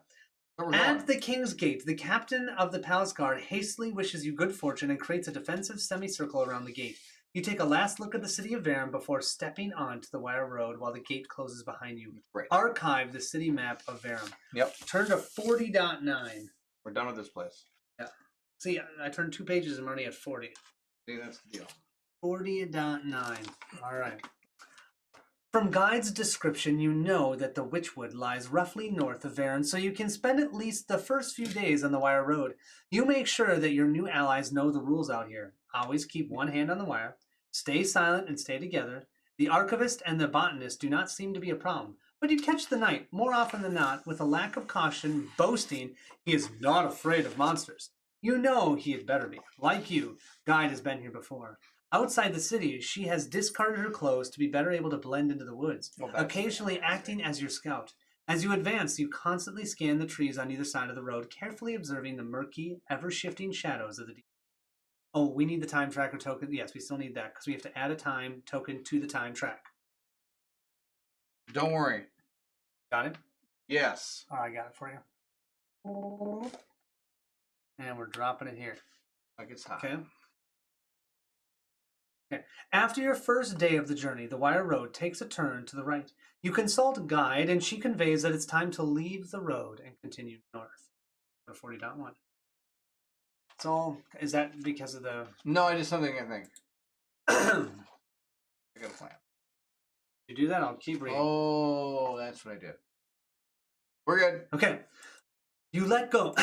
Where we're At going. the King's Gate, the captain of the palace guard hastily wishes you good fortune and creates a defensive semicircle around the gate. You take a last look at the city of Varum before stepping onto the wire road while the gate closes behind you. Right. Archive the city map of Varum. Yep. Turn to 40.9. We're done with this place. Yeah. See, I turned 2 pages and I'm already at 40. See, that's the deal. 40.9. All right. From Guide's description, you know that the Witchwood lies roughly north of Varum, so you can spend at least the first few days on the wire road. You make sure that your new allies know the rules out here. Always keep one hand on the wire, stay silent and stay together. The archivist and the botanist do not seem to be a problem, but you catch the knight, more often than not, with a lack of caution, boasting he is not afraid of monsters. You know he had better be. Like you, Guide has been here before. Outside the city, she has discarded her clothes to be better able to blend into the woods, occasionally acting as your scout. As you advance, you constantly scan the trees on either side of the road, carefully observing the murky, ever-shifting shadows of the deep. Oh, we need the time tracker token. Yes, we still need that, because we have to add a time token to the time track. Don't worry. Got it? Yes. Oh, I got it for you. And we're dropping it here. Like it's hot. Okay. Okay. After your first day of the journey, the wire road takes a turn to the right. You consult a guide, and she conveys that it's time to leave the road and continue north. 40.1. It's all. Is that because of the? No, I did something. I think. I got a plan. You do that, I'll keep reading. Oh, that's what I did. We're good. Okay. You let go.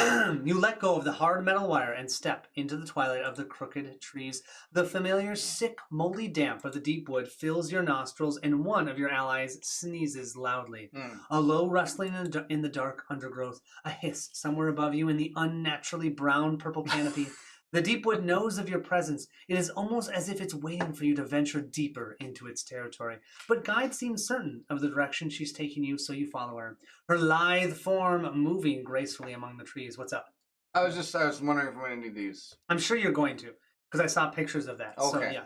You let go of the hard metal wire and step into the twilight of the crooked trees. The familiar, sick, moldy damp of the deep wood fills your nostrils, and one of your allies sneezes loudly. A low rustling in the dark undergrowth, a hiss somewhere above you in the unnaturally brown-purple canopy. The Deepwood knows of your presence. It is almost as if it's waiting for you to venture deeper into its territory. But Guide seems certain of the direction she's taking you, so you follow her. Her lithe form moving gracefully among the trees. What's up? I was wondering if I'm going to need these. I'm sure you're going to, because I saw pictures of that. Okay.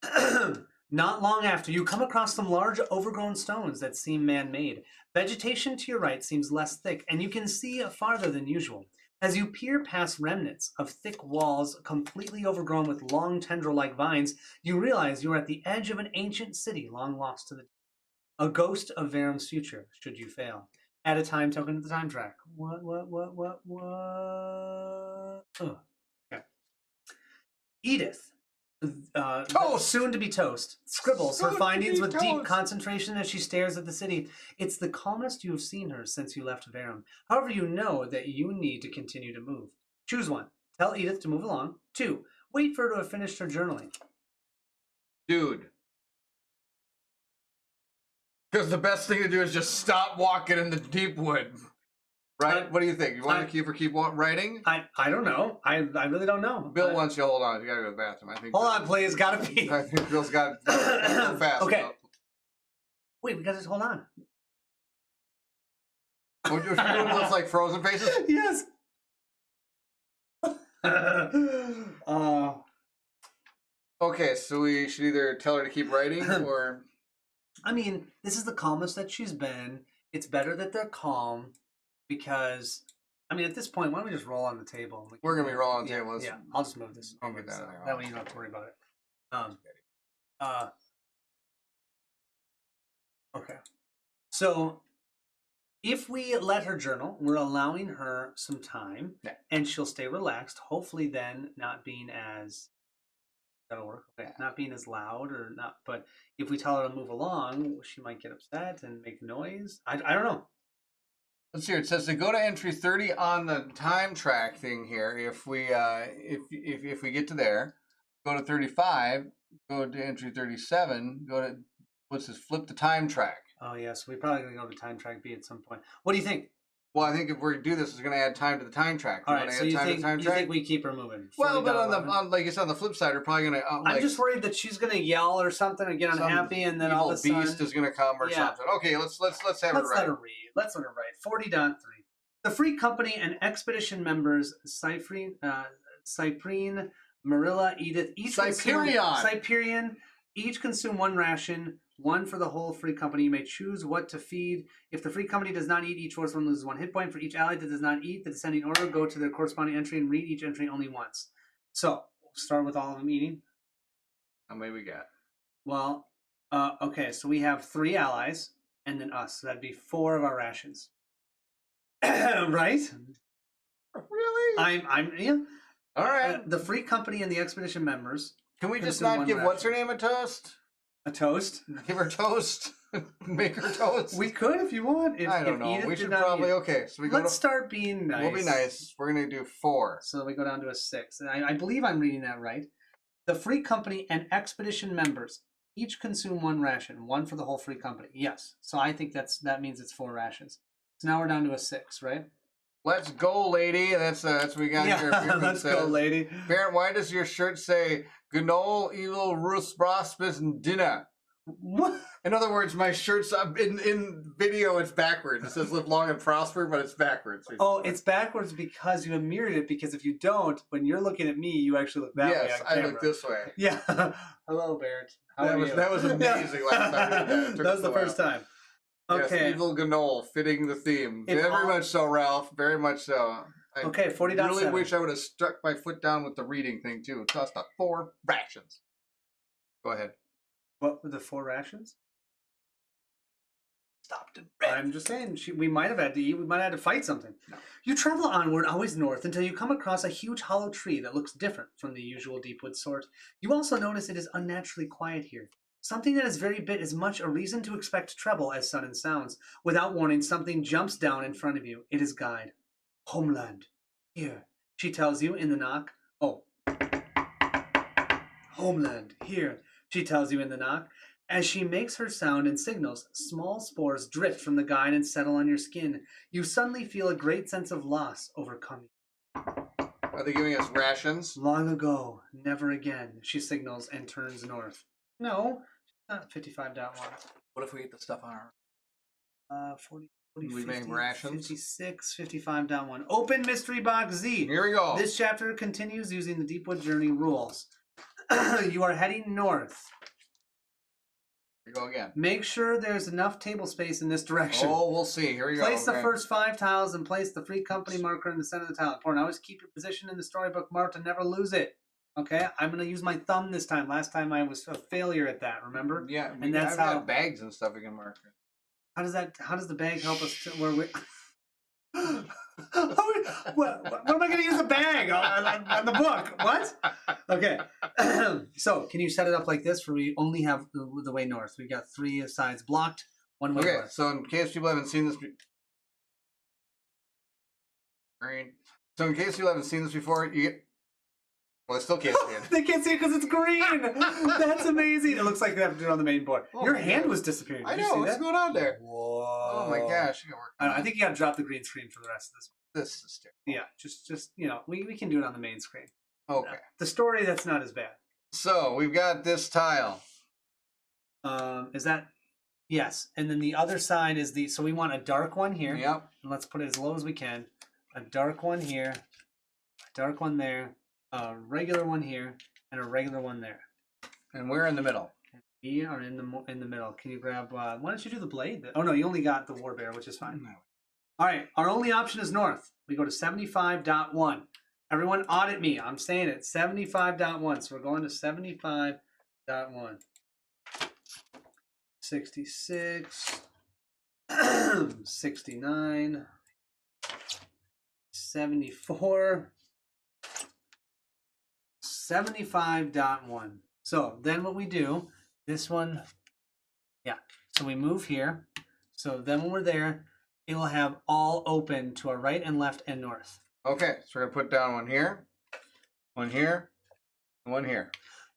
So, yeah. Not long after, you come across some large overgrown stones that seem man-made. Vegetation to your right seems less thick, and you can see farther than usual. As you peer past remnants of thick walls completely overgrown with long tendril-like vines, you realize you are at the edge of an ancient city long lost to the dead. A ghost of Varum's future, should you fail. Add a time token to the time track. What? Oh. Okay. Edith, Toast! soon to be toast, scribbles her Soon to findings be with deep toast. concentration as she stares at the city. It's the calmest you have seen her since you left Varum. However, you know that you need to continue to move. Choose one. Tell Edith to move along. 2. Wait for her to have finished her journaling. Dude. Because the best thing to do is just stop walking in the deep wood. Right? What do you think? You want to keep writing? I don't know. I really don't know. Bill wants you to hold on. You got to go to the bathroom. I think. Hold on, please. Gotta be. I think Bill's got go fast. Okay. Bill. Wait, we gotta just hold on. What you doing those like frozen faces? Yes. Okay, so we should either tell her to keep writing or. I mean, this is the calmest that she's been. It's better that they're calm because, I mean, at this point, why don't we just roll on the table? We're gonna be rolling on the table. Yeah, I'll just move this. I'll move that in there. That way you don't have to worry about it. Okay. So, if we let her journal, we're allowing her some time, and she'll stay relaxed. Hopefully, then not being as that'll work. Okay, not being as loud or not. But if we tell her to move along, she might get upset and make noise. I don't know. Let's see here. It says to go to entry 30 on the time track thing here. If we if we get to there, go to 35, go to entry 37, go to what's this? Flip the time track. Oh yes, we probably gonna go to time track B at some point. What do you think? Well, I think if we do this, it's going to add time to the time track. All right, so you think we keep her moving? Well, but on like you said, on the flip side, we're probably going to. I'm just worried that she's going to yell or something and get unhappy, and then all of a sudden, beast is going to come or something. Okay, let's have it right. Let her read. Let's let her write. 40.3. The Free Company and Expedition members Cyprine, Marilla, Edith, Siberian, each consume one ration. One for the whole Free Company. You may choose what to feed. If the Free Company does not eat, each Oathsworn loses 1 hit point. For each ally that does not eat, the descending order go to their corresponding entry and read each entry only once. So, we'll start with all of them eating. How many we got? Well, okay, so we have 3 allies, and then us. So that'd be 4 of our rations. Right? Really? Yeah. All right. The Free Company and the Expedition members. Can we just not give what's her name a toast? A toast? Give her toast. Make her toast. We could if you want. I don't know. We should probably okay. So we go. Let's start being nice. We'll be nice. We're gonna do 4. So we go down to a 6. And I believe I'm reading that right. The Free Company and Expedition members each consume 1 ration, 1 for the whole Free Company. Yes. So I think that means it's 4 rations. So now we're down to a 6, right? Let's go, lady. That's what we got here. Let's go, lady. Baron, why does your shirt say "Gnol Evil Rus Brospis and Dinner"? What? In other words, my shirt's in video. It's backwards. It says "Live long and prosper," but it's backwards. Oh, it's backwards because you have mirrored it. Because if you don't, when you're looking at me, you actually look that way. Yes, on I camera. look this way. Yeah. Hello, Barrett. That was amazing last time we did that. That was the first time. Okay. Yes, Evil Gnol, fitting the theme. Very much so, Ralph. Very much so. Okay, 40.7. really wish I would have stuck my foot down with the reading thing too. It cost 4 rations. Go ahead. What were the 4 rations? Stopped in red. I'm just saying, we might have had to eat. We might have had to fight something. No. You travel onward, always north, until you come across a huge hollow tree that looks different from the usual Deepwood sort. You also notice it is unnaturally quiet here. Something that is very bit as much a reason to expect trouble as sudden sounds. Without warning, something jumps down in front of you. It is Guide. Homeland. Here, she tells you in the knock. Oh. Homeland. Here, she tells you in the knock. As she makes her sound and signals, small spores drift from the guide and settle on your skin. You suddenly feel a great sense of loss overcome you. Are they giving us rations? Long ago, never again, she signals and turns north. No, not 55.1. What if we eat the stuff on our... 40, We 50, make rations? 56, 55.1. Open Mystery Box Z. Here we go. This chapter continues using the Deepwood Journey rules. You are heading north. Here we go again. Make sure there's enough table space in this direction. Oh, we'll see. Here we go. Place the first 5 tiles and place the free company marker in the center of the tile. Important. Always keep your position in the storybook marked and never lose it. Okay? I'm going to use my thumb this time. Last time I was a failure at that, remember? Yeah, and that's how bags and stuff we can mark. How does the bag help us to where we what am I going to use a bag on the book? What? Okay. So, can you set it up like this where we only have the way north? We've got 3 sides blocked, 1 way north. So in case people haven't seen this... Green. So in case you haven't seen this before, you get... Well, I still can't see it. They can't see it because it's green. That's amazing. It looks like they have to do it on the main board. Oh, Your my hand God. was disappearing. I Did you know. see What's that? going on there? Whoa. Oh my gosh. You gotta work. I think you got to drop the green screen for the rest of this one. This is terrible. Yeah, just we can do it on the main screen. Okay. The story, that's not as bad. So we've got this tile. Is that... Yes. And then the other side is so we want a dark one here. Yep. And let's put it as low as we can. A dark one here. A dark one there. A regular one here. And a regular one there. And we're in the middle. We are in the middle. Can you grab... why don't you do the blade? Oh, no. You only got the warbear, which is fine. All right. Our only option is north. We go to 75.1. Everyone audit me. I'm saying it. 75.1. So we're going to 75.1. 66. 69. 74. 75.1. So then what we do, this one, yeah. So we move here. So then when we're there, it will have all open to our right and left and north. Okay, so we're going to put down one here, and one here.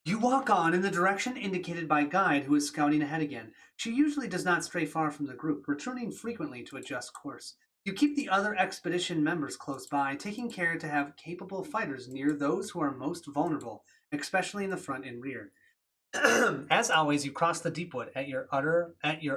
You walk on in the direction indicated by Guide, who is scouting ahead again. She usually does not stray far from the group, returning frequently to adjust course. You keep the other expedition members close by, taking care to have capable fighters near those who are most vulnerable, especially in the front and rear. As always, you cross the Deepwood at your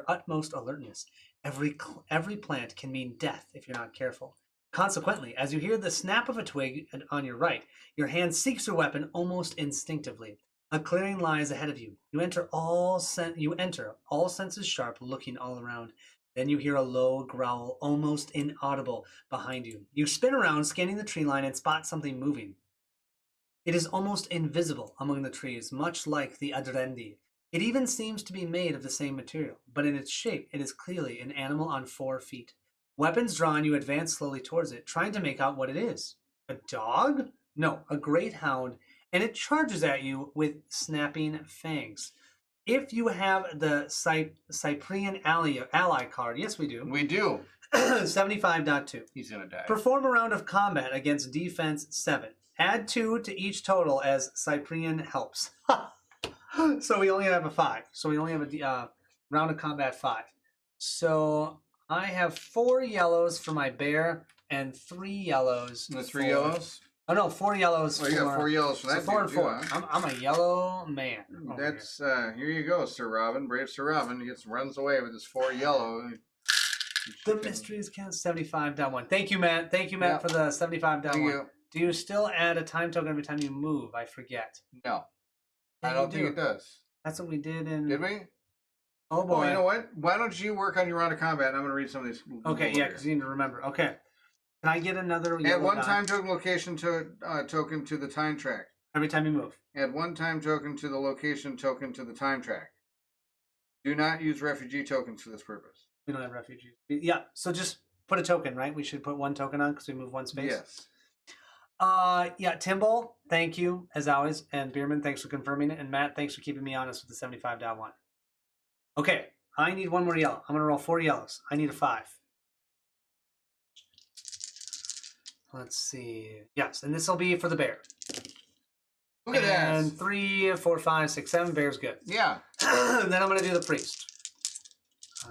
utmost alertness. Every plant can mean death if you're not careful. Consequently, as you hear the snap of a twig on your right, your hand seeks your weapon almost instinctively. A clearing lies ahead of you. You enter, all senses sharp, looking all around. Then you hear a low growl, almost inaudible, behind you. You spin around, scanning the tree line, and spot something moving. It is almost invisible among the trees, much like the adrendi. It even seems to be made of the same material, but in its shape it is clearly an animal on 4 feet. Weapons drawn, you advance slowly towards it, trying to make out what it is. A dog? No, a great hound, and it charges at you with snapping fangs. If you have the Cyprian ally card, yes we do. We do. 75.2. He's going to die. Perform a round of combat against defense 7. Add 2 to each total as Cyprian helps. So we only have a 5. So we only have a round of combat 5. So I have 4 yellows for my bear and 3 yellows. The 3 yellows? Oh no, 4 yellows. Oh, you got 4 yellows for that. So 4 and dude, 4. too, huh? I'm a yellow man. That's here you go, Sir Robin, brave Sir Robin. He runs away with his 4 yellow. The mysteries count 75.1. Thank you, Matt. Thank you, Matt, for the 75.1. Thank you. Do you still add a time token every time you move? I forget. No, Yeah, I don't think it does. That's what we did in. Did we? Oh boy. Oh, you know what? Why don't you work on your round of combat? And I'm going to read some of these. Okay, yeah, because you need to remember. Okay. Can I get another Add yellow one die? time token location token to the time track. Every time you move. Add one time token to the location token to the time track. Do not use refugee tokens for this purpose. We don't have refugees. Yeah, so just put a token, right? We should put one token on because we move one space. Yes. Yeah, Timbal, thank you, as always. And Bierman, thanks for confirming it. And Matt, thanks for keeping me honest with the 75.1. Okay, I need one more yellow. I'm going to roll 4 yellows. I need a 5. Let's see. Yes, and this will be for the bear. Look at that. And 3, 4, 5, 6, 7. Bear's good. Yeah. And then I'm going to do the priest.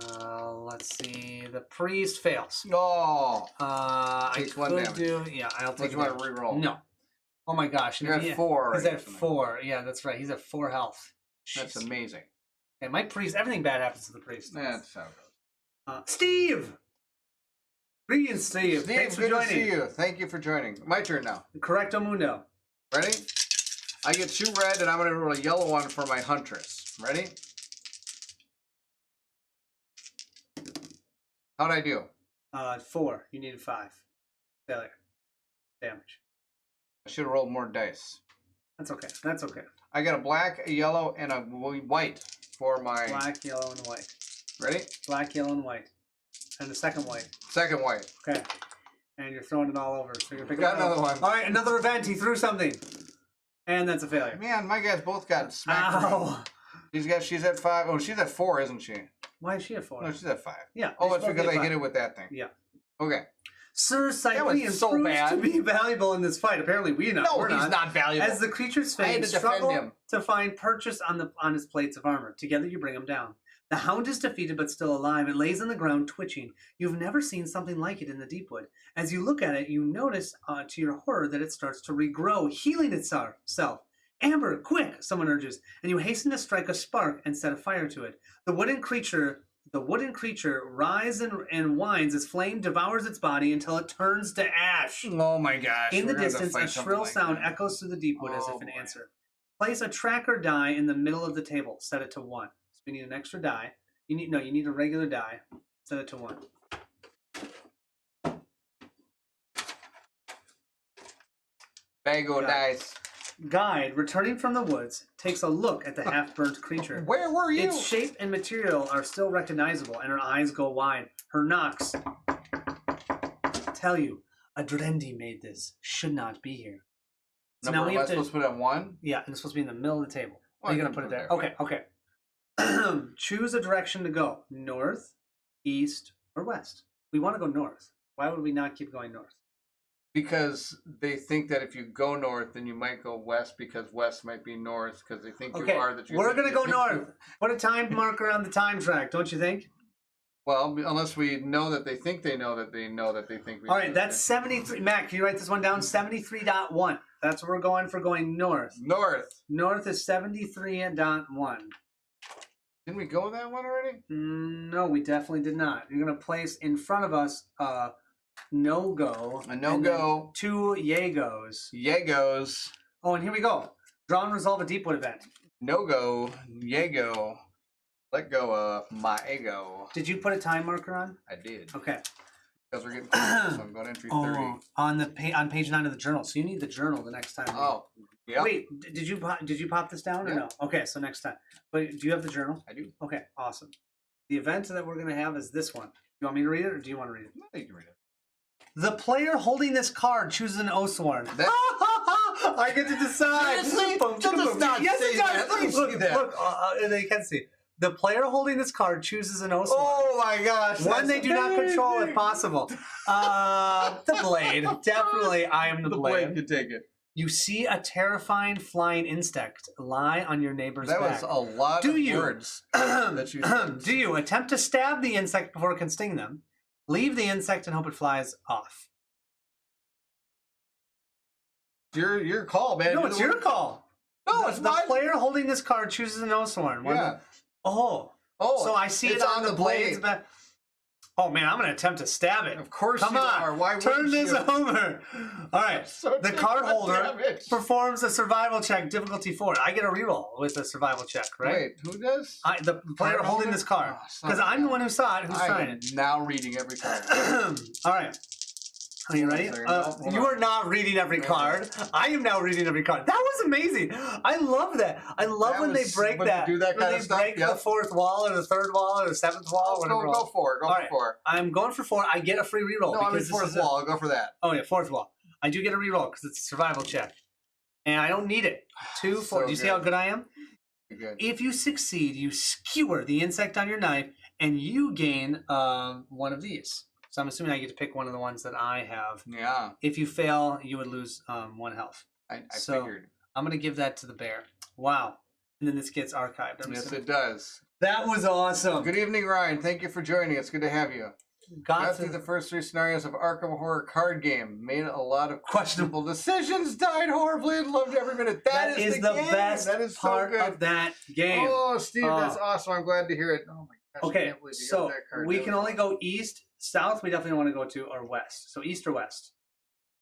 Let's see. The priest fails. Oh. Takes one damage. Yeah, I'll take Would you want to reroll? No. Oh my gosh. You're at 4. He's at 4. Yeah, that's right. He's at 4 health. That's Jeez. amazing. Okay, my priest, everything bad happens to the priest. That's how it goes. Steve! Greetings, Steve. Thanks for good joining. to see you. Thank you for joining. My turn now. Correcto mundo. Ready? I get 2 red, and I'm going to roll a yellow one for my huntress. Ready? How'd I do? 4. You needed 5. Failure. Damage. I should have rolled more dice. That's okay. That's okay. I got a black, a yellow, and a white for my... Black, yellow, and white. Ready? Black, yellow, and white. And the second white. Second white. Okay. And you're throwing it all over. So you're picking Got up another one. All right, another event. He threw something. And that's a failure. Man, my guys both got smacked around. Ow. She's at 5. Oh, she's at 4, isn't she? Why is she at 4? No, she's at 5. Yeah. Oh, they're it's supposed because to be I at hit 5. it with that thing. Yeah. Okay. Sir Cyprian so proves bad. to be valuable in this fight. Apparently, we're He's not valuable. As the creature's I had fate to defend struggle him. to find purchase on his plates of armor. Together, you bring him down. The hound is defeated but still alive. It lays on the ground twitching. You've never seen something like it in the Deepwood. As you look at it, you notice to your horror that it starts to regrow, healing itself. Amber, quick, someone urges, and you hasten to strike a spark and set a fire to it. The wooden creature writhes and whines as flame devours its body until it turns to ash. Oh my gosh. In the we're gonna have to distance, fight a something shrill like sound that. echoes through the Deepwood as Oh, if an boy. answer. Place a tracker die in the middle of the table. Set it to 1. So we need an extra die. You need a regular die. Set it to 1. Bago Got it. dice. Guide, returning from the woods, takes a look at the half-burnt creature. Where were you? Its shape and material are still recognizable, and her eyes go wide. Her knocks tell you, a Drendi made this. Should not be here. So now we have to... supposed to put it on 1? Yeah, and it's supposed to be in the middle of the table. Well, You're I going to can put it put there. it Okay, okay. Choose a direction to go. North, east, or west. We want to go north. Why would we not keep going north? Because they think that if you go north, then you might go west because west might be north because they think Okay, you are the truth. we're going to go north. Put a time marker on the time track, don't you think? Well, unless we know that they think they know that they know that they think we All right, that's 73. Matt, can you write this one down? 73.1. That's where we're going for going north. north. North is 73.1. Didn't we go with that one already? No, we definitely did not. You're going to place in front of us no-go. A no-go. 2 yay-goes. Yegos. Oh, and here we go. Draw and resolve a Deepwood event. No go. Yego. Let go of my ego. Did you put a time marker on? I did. Okay. Because we're getting close, so I'm going entry 30. Oh, on page 9 of the journal. So you need the journal the next time. Oh, yeah. Wait, did you pop this down or Yeah. no? Okay, so next time. But do you have the journal? I do. Okay, awesome. The event that we're going to have is this one. You want me to read it or do you want to read it? No, you can read it. The player holding this card chooses an Oathsworn. That- I get to decide. Seriously? That does not yes, say it does. that. Let me Look, see that. Look, they can see. The player holding this card chooses an Oathsworn. Oh my gosh. One they do not control if possible. The blade. Definitely, I am the blade. blade could take it. You see a terrifying flying insect lie on your neighbor's That back. was a lot Do of you? words that you said. Do you attempt to stab the insect before it can sting them? Leave the insect and hope it flies off. Your call, man. No, You're it's the your one- call. No, The- it's the not. player holding this card chooses an Oathsworn. Yeah. Oh. Oh, So I see it's it on the blade's blade. back. Oh man, I'm gonna attempt to stab it. Of course Come you on, are. Why turn wouldn't this you? over. All right, So the take card that holder damage. performs a survival check, difficulty 4. I get a reroll with a survival check, right? Wait, who does? The player Card holding holder? this card, Oh, son because of a I'm the gun. one who saw it. Who's I trying am it? now reading every card. All right. Are you ready? You are not reading every card. I am now reading every card. That was amazing. I love that. I love when they break that. Do that kind of stuff. Break the fourth wall or the third wall or the seventh wall. Go for it. Go for 4. I'm going for 4. I get a free reroll. No, I mean fourth wall. I'll go for that. Oh yeah, fourth wall. I do get a reroll because it's a survival check, and I don't need it. 2, 4. So do you see how good I am? Good. If you succeed, you skewer the insect on your knife, and you gain one of these. So I'm assuming I get to pick one of the ones that I have. Yeah. If you fail, you would lose 1 health. I figured. I'm going to give that to the bear. Wow. And then this gets archived. Yes, it does. That was awesome. Good evening, Ryan. Thank you for joining. It's good to have you. Got through the first 3 scenarios of Arkham Horror card game. Made a lot of questionable decisions. Died horribly and loved every minute. That is the best that is part so good. of that game. Oh, Steve, that's awesome. I'm glad to hear it. Oh, my gosh. Okay, I can't believe you so got that card. we can only go east. South, we definitely want to go to, or west. So east or west?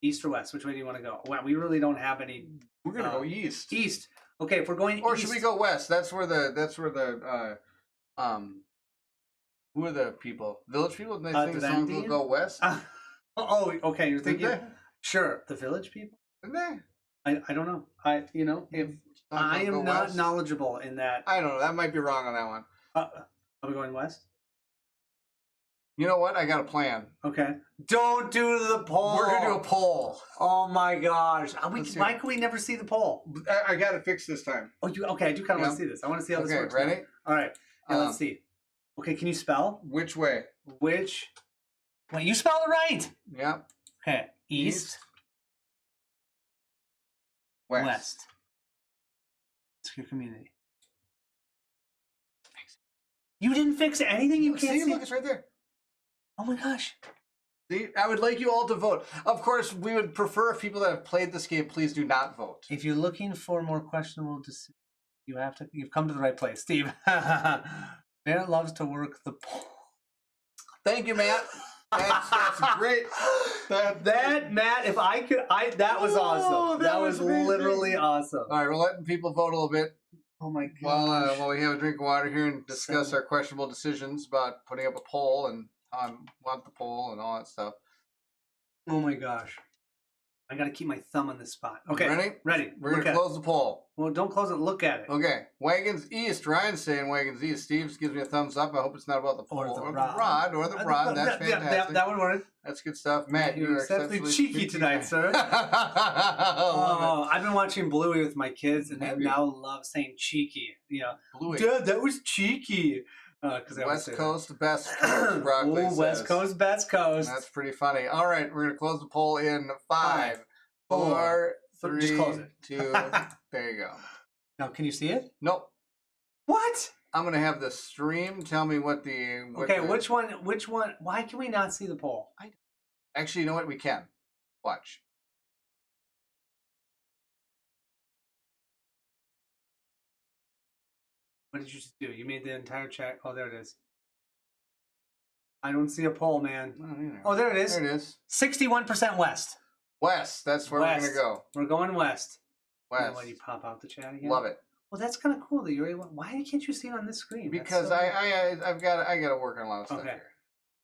East or west? Which way do you want to go? Well, we really don't have any. We're going to go east. East. Okay, if we're going or east. Should we go west? That's where the who are the people? Village people? They sing the song will go west? Okay. You're thinking. They? Sure. The village people? Did they? I don't know. If I am not west? knowledgeable in that. I don't know. That might be wrong on that one. Are we going west? You know what? I got a plan. Okay. Don't do the poll. We're going to do a poll. Oh my gosh. Why can we never see the poll? I got it fixed this time. Okay, I do kind of want to see this. I want to see how this works. Ready? Now. All right. Now let's see. Okay, can you spell? Which way? Wait, you spelled it right. Yep. Okay. East. West. It's your community. You didn't fix anything? You can't see? Look, it's right there. Oh my gosh. See, I would like you all to vote. Of course, we would prefer if people that have played this game, please do not vote. If you're looking for more questionable decisions, you've come to the right place, Steve. Bear loves to work the poll. Thank you, Matt. That's great. That Matt, if I could, that was awesome. That was literally awesome. All right, we're letting people vote a little bit. Oh my gosh. While we have a drink of water here and discuss our questionable decisions about putting up a poll and how I want the poll and all that stuff. Oh my gosh. I got to keep my thumb on this spot. Okay. Ready. We're going to close the poll. Well, don't close it. Look at it. Okay. Wagons East. Ryan's saying Wagons East. Steve gives me a thumbs up. I hope it's not about the poll. Or the rod. That's fantastic. That would work. That's good stuff. Matt, you're exceptionally cheeky tonight, sir. I've been watching Bluey with my kids, and they now love saying cheeky. Bluey. Dad, that was cheeky. West Coast, best coast, Broccoli says. West Coast, best coast. That's pretty funny. All right, we're going to close the poll in 5, 4, 3, just close it. 2. There you go. Now, can you see it? Nope. What? I'm going to have the stream tell me what the... which one? Why can we not see the poll? Actually, you know what? We can. Watch. What did you just do? You made the entire chat. Oh, there it is. I don't see a poll, man. Oh, there it is. There it is. 61% west. West. That's where we're going to go. We're going west. West. Why do you pop out the chat again? Love it. Well, that's kind of cool that you're able. Why can't you see it on this screen? Because I've got to work on a lot of stuff here.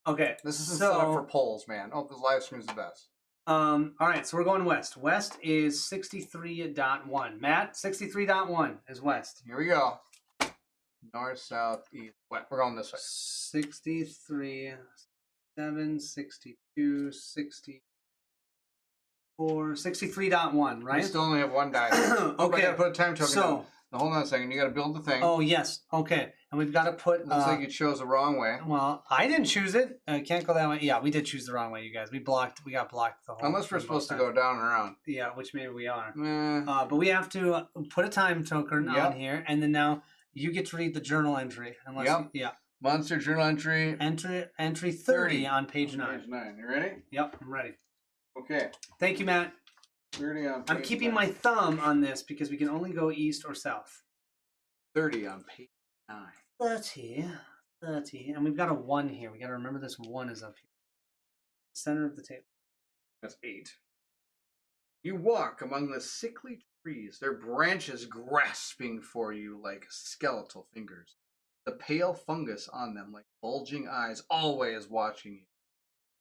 Okay. This isn't set up for polls, man. Oh, the live stream's the best. All right, so we're going west. West is 63.1. Matt, 63.1 is west. Here we go. North, south, east, west. We're going this way. 63, 7, 62, 64, 63.1, right? We still only have one die. Okay. I got to put a time token down. Now, hold on a second. You got to build the thing. Oh, yes. Okay. And we've got to put... Looks like you chose the wrong way. Well, I didn't choose it. I can't go that way. Yeah, we did choose the wrong way, you guys. We got blocked the whole... Unless we're supposed to go down and around. Yeah, which maybe we are. But we have to put a time token on here, and then now you get to read the journal entry. Monster journal entry. Entry 30 on page 9. Page 9. You ready? Yep, I'm ready. Okay. Thank you, Matt. 30 on page I'm keeping 9. my thumb on this because we can only go east or south. 30 on page 9. 30. And we've got a 1 here. We got to remember this 1 is up here. Center of the table. That's 8. You walk among the sickly trees, their branches grasping for you like skeletal fingers. The pale fungus on them like bulging eyes, always watching you.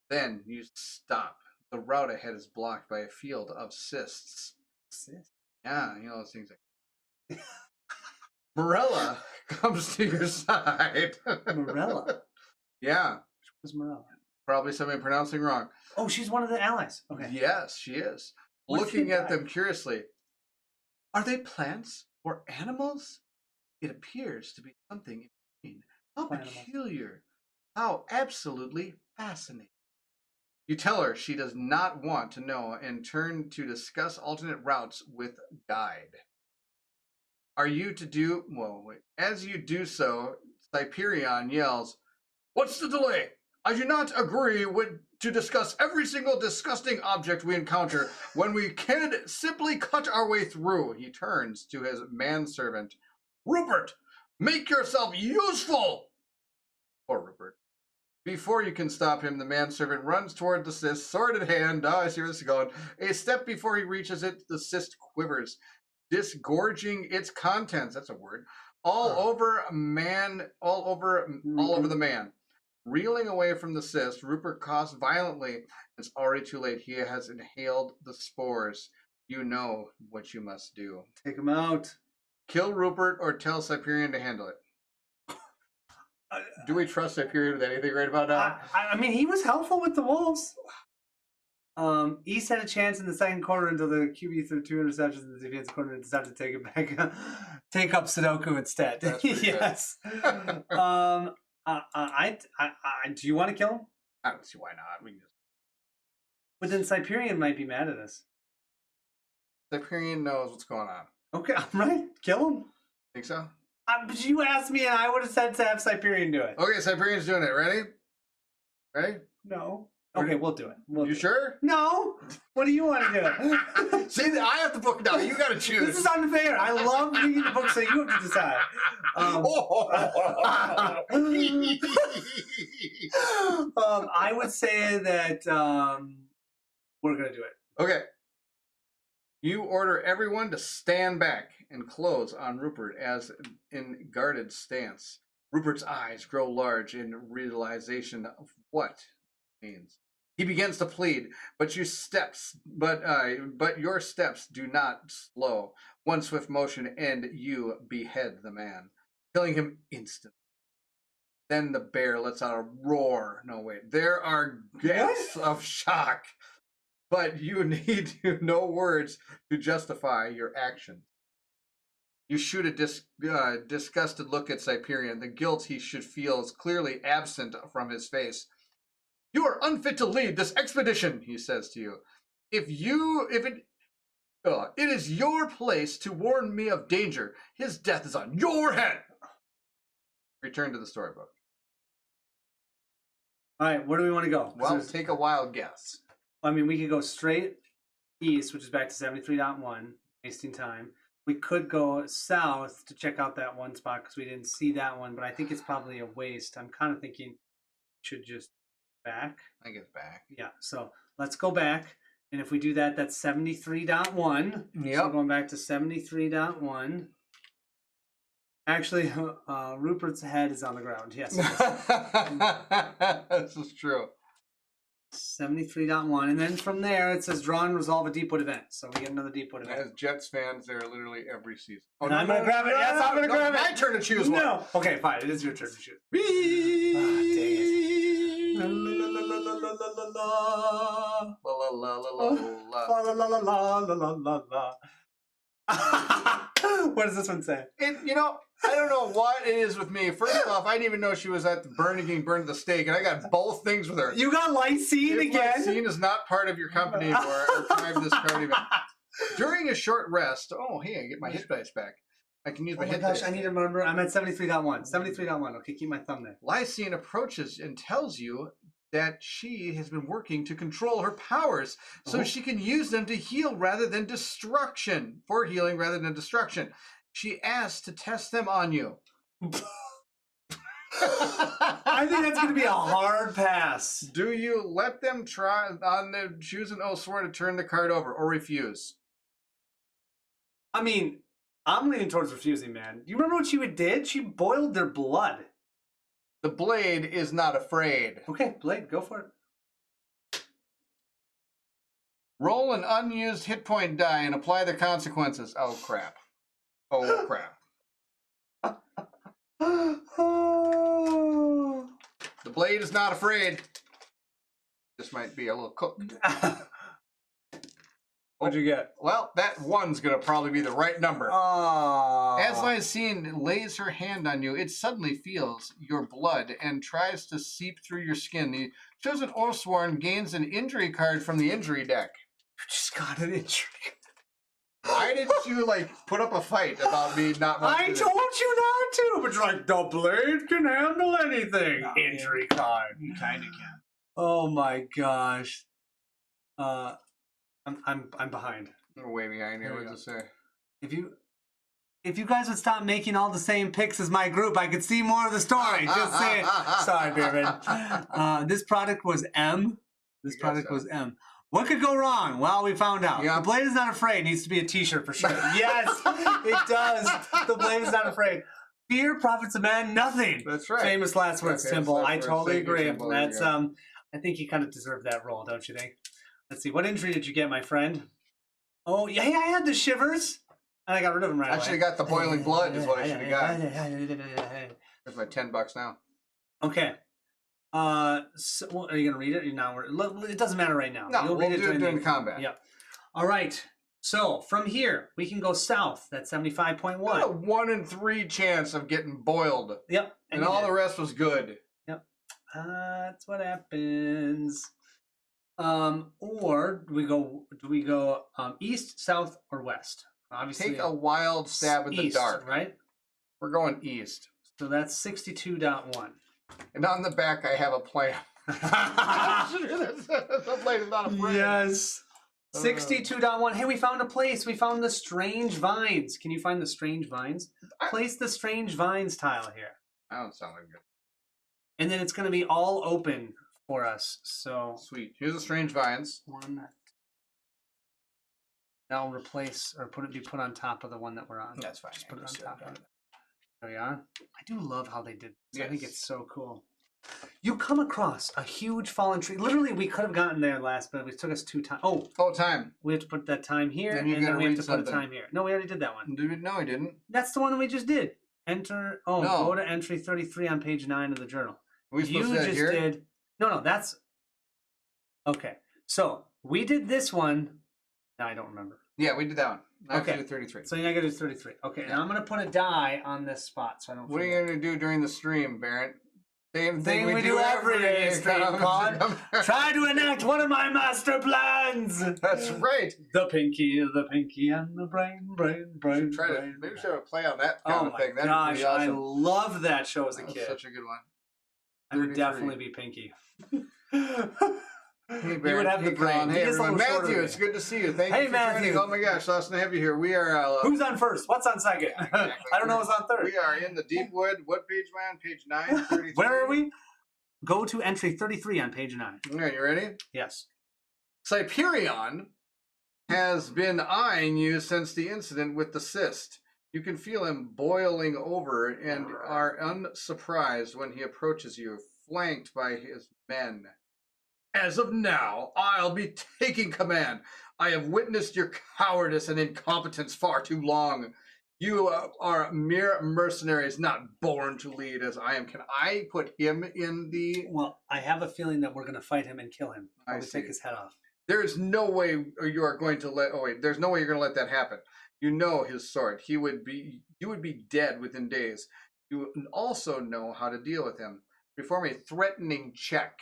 Then you stop, The route ahead is blocked by a field of cysts. Cysts? Yeah, you know those things. Morella comes to your side. Morella? Yeah. Who's Morella? Probably somebody pronouncing wrong. Oh, she's one of the allies. Okay. Yes, she is. What's Looking she at like? them curiously. Are they plants or animals? It appears to be something in between. How Animals. peculiar. How absolutely fascinating. You tell her she does not want to know and turn to discuss alternate routes with guide. Are you to do... Well, wait. As you do so, Siberian yells, "What's the delay? I do not agree to discuss every single disgusting object we encounter when we can simply cut our way through." He turns to his manservant. "Rupert, make yourself useful!" Poor Rupert. Before you can stop him, the manservant runs toward the cyst, sword in hand. Oh, I see where this is going. A step before he reaches it, the cyst quivers, disgorging its contents. That's a word. All over the man. Reeling away from the cyst, Rupert coughs violently. It's already too late. He has inhaled the spores. You know what you must do. Take him out. Kill Rupert or tell Siberian to handle it. Do we trust Siberian with anything right about now? I mean, he was helpful with the Wolves. East had a chance in the second quarter until the QB threw 2 interceptions in the defense corner and decided to take it back, take up Sudoku instead. That's pretty yes. Do you want to kill him? I don't see why not. We can just... But then Siberian might be mad at us. Siberian knows what's going on. Okay, right. Kill him. Think so? But you asked me, and I would have said to have Siberian do it. Okay, Siberian's doing it. Ready? Ready? No. Okay, we'll do it. We'll You do sure? It. No. What do you want to do? See, I have the book now. You got to choose. This is unfair. I love reading the book, so you have to decide. I would say that we're going to do it. Okay. You order everyone to stand back and close on Rupert as in guarded stance. Rupert's eyes grow large in realization of what it means. He begins to plead, but your steps do not slow. One swift motion and you behead the man, killing him instantly. Then the bear lets out a roar. No, wait. There are gasps of shock, but you need no words to justify your actions. You shoot a disgusted look at Siberian. The guilt he should feel is clearly absent from his face. "You are unfit to lead this expedition," he says to you. It is your place to warn me of danger. His death is on your head." Return to the storybook. All right, where do we want to go? Well, take a wild guess. I mean, we could go straight east, which is back to 73.1, wasting time. We could go south to check out that one spot because we didn't see that one, but I think it's probably a waste. I'm kind of thinking we should just back. I think it's back. Yeah, so let's go back. And if we do that, that's 73.1. Yep. So going back to 73.1. Actually, Rupert's head is on the ground. Yes. This is true. 73.1. And then from there, it says draw and resolve a Deepwood event. So we get another Deepwood event. As Jets fans, they're literally every season. Oh, I'm going to grab it. Yes, I'm going to grab it. My turn to choose one. No. Okay, fine. It is your turn to choose. Dang it. La la la la la la la la la. What does this one say? I don't know what it is with me. First off, I didn't even know she was at the getting burned at the stake, and I got both things with her. You got lysine again? Lysine is not part of your company or part of this card event. During a short rest, I get my hit dice back. I can use my hit dice. I need to remember. I'm at 73.1. 73.1. Okay, keep my thumb there. Lysine approaches and tells you that she has been working to control her powers so she can use them to heal rather than destruction. For healing rather than destruction. She asked to test them on you. I think that's going to be a hard pass. Do you let them try on the choose an Oathsworn to turn the card over or refuse? I mean, I'm leaning towards refusing, man. Do you remember what she did? She boiled their blood. The blade is not afraid. Okay, Blade, go for it. Roll an unused hit point die and apply the consequences. Oh, crap. Oh, crap. The blade is not afraid. This might be a little cooked. What'd you get? Well, that one's going to probably be the right number. Oh. As Lysine lays her hand on you, it suddenly feels your blood and tries to seep through your skin. The chosen Oathsworn gains an injury card from the injury deck. You just got an injury. Why didn't you, put up a fight about me not wanting I to told you not to, but you're like, the blade can handle anything. No, Injury card. You kind of can. Oh my gosh. I'm behind. We're way behind here. There we What does it say? If you guys would stop making all the same picks as my group, I could see more of the story. Just saying. Sorry, Beerman. This product was M. This product was M. What could go wrong? Well, we found out. Yeah. The blade is not afraid needs to be a t-shirt for sure. Yes, it does. The blade is not afraid. Fear profits a man nothing. That's right. Famous last words, Okay, Timble. last I words. totally Thank you, agree. Timble. That's Yeah. I think you kind of deserve that role, don't you think? Let's see. What injury did you get, my friend? Oh, yeah, I had the shivers. And I got rid of them right I away. should have got the boiling blood is what I should have got. There's my $10 now. Okay. So, well, are you going to read it? Now it doesn't matter right now. No, You'll we'll read do it during combat. Yep. All right. So from here, we can go south. That's 75.1. What a 1 in 3 chance of getting boiled. Yep. And all the rest was good. Yep. That's what happens. Or do we go east, south, or west? Obviously, Take a wild stab in the east, dark. right? We're going east. So that's 62.1. And on the back, I have a plan. The blade is not afraid. Yes. 62.1. Hey, we found a place. We found the strange vines. Can you find the strange vines? Place the strange vines tile here. That don't sound like good. And then it's going to be all open for us. So Sweet. Here's the strange vines. one. That'll replace or be put on top of the one that we're on. That's fine. Just put it on top of it. There we are. I do love how they did this. I think Yes. it's so cool. You come across a huge fallen tree. Literally, we could have gotten there last, but it took us 2 times. Oh, Oh, time. we have to put that time here, Then and you then gotta we have read to put something. a time here. No, we already did that one. No, he didn't. That's the one that we just did. Enter. Oh, No. go to entry 33 on page 9 of the journal. Are we supposed You to do that just here? did. No, that's. Okay. So we did this one. Now I don't remember. Yeah, we did that one. Now Okay. we do 33. So you gotta do 33. Okay, and I'm gonna put a die on this spot so I don't What are you forget. going to do during the stream, Barrett? Same Thing we do every day, stream, Colin. Try to enact one of my master plans. That's right. The pinky, and the brain. Try to brain. maybe should have a play on that kind Oh of my thing. That'd gosh, be awesome. I loved that show as a That was kid. such a good one. I would 33. definitely be Pinky. Hey, You Barrett. would have the Hey, brain. Colin. He Hey, is a everyone. little shorter Matthew, than it's me. good to see you. Thank Hey, you for Matthew. joining. Oh my gosh, awesome to have you here. We are. Who's on first? What's on second? exactly. I don't know what's on third. We are in the Deepwood. What page am I on? Page 9, 33. Where are we? Go to entry 33 on page 9. Okay, you ready? Yes. Siberian has been eyeing you since the incident with the cyst. You can feel him boiling over and are unsurprised when he approaches you, flanked by his men. As of now, I'll be taking command. I have witnessed your cowardice and incompetence far too long. You are mere mercenaries, not born to lead as I am. Can I put him in the... Well, I have a feeling that we're going to fight him and kill him. I Probably see. take his head off. There is no way you are going to let... Oh, wait. There's no way you're going to let that happen. You know his sort. You would be dead within days. You also know how to deal with him. Perform a threatening check.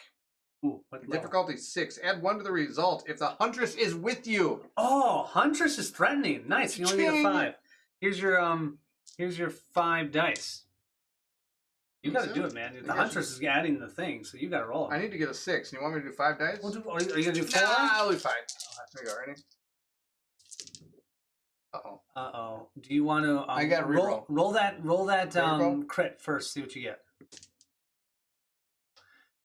Ooh, what level? Difficulty 6. Add 1 to the result if the huntress is with you. Oh, Huntress is threatening. Nice. You only need a Ching. 5. Here's your 5 dice. You got to Is do it? it, man. I The guess Huntress is adding the thing, so you got to roll. I need to get a 6. You want me to do 5 dice? Are you going to do 4? Nah, I'll do 5. There you go. Ready? Uh-oh. Uh-oh. Do you want to I gotta reroll. roll that Reroll? crit first, see what you get.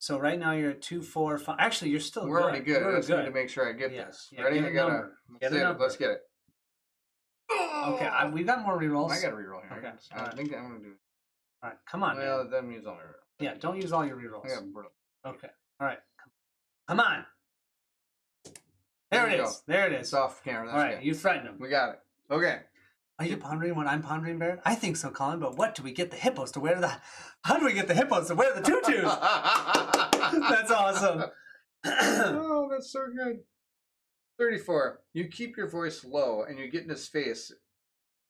So right now you're at 2, 4, 5. Actually, you're still We're good. already good. I You're just need to make sure I get Yeah, this. yeah, Ready? get I a gotta... number. Let's Get a get it. number. Let's get it. Okay, we've got more rerolls. I gotta reroll here. Okay, I alright. think I'm gonna do... All right, come on, Well, man. that means all right. Yeah, don't use all your rerolls. I got brutal. Okay, all right. Come on. There it you is. There it It's is. off camera. That's All right, okay. you threaten him. We got it. Okay. Are you pondering what I'm pondering, Baron? I think so, Colin. But what do we get the hippos to wear? How do we get the hippos to wear the tutus? That's awesome. Oh, that's so good. 34. You keep your voice low and you get in his face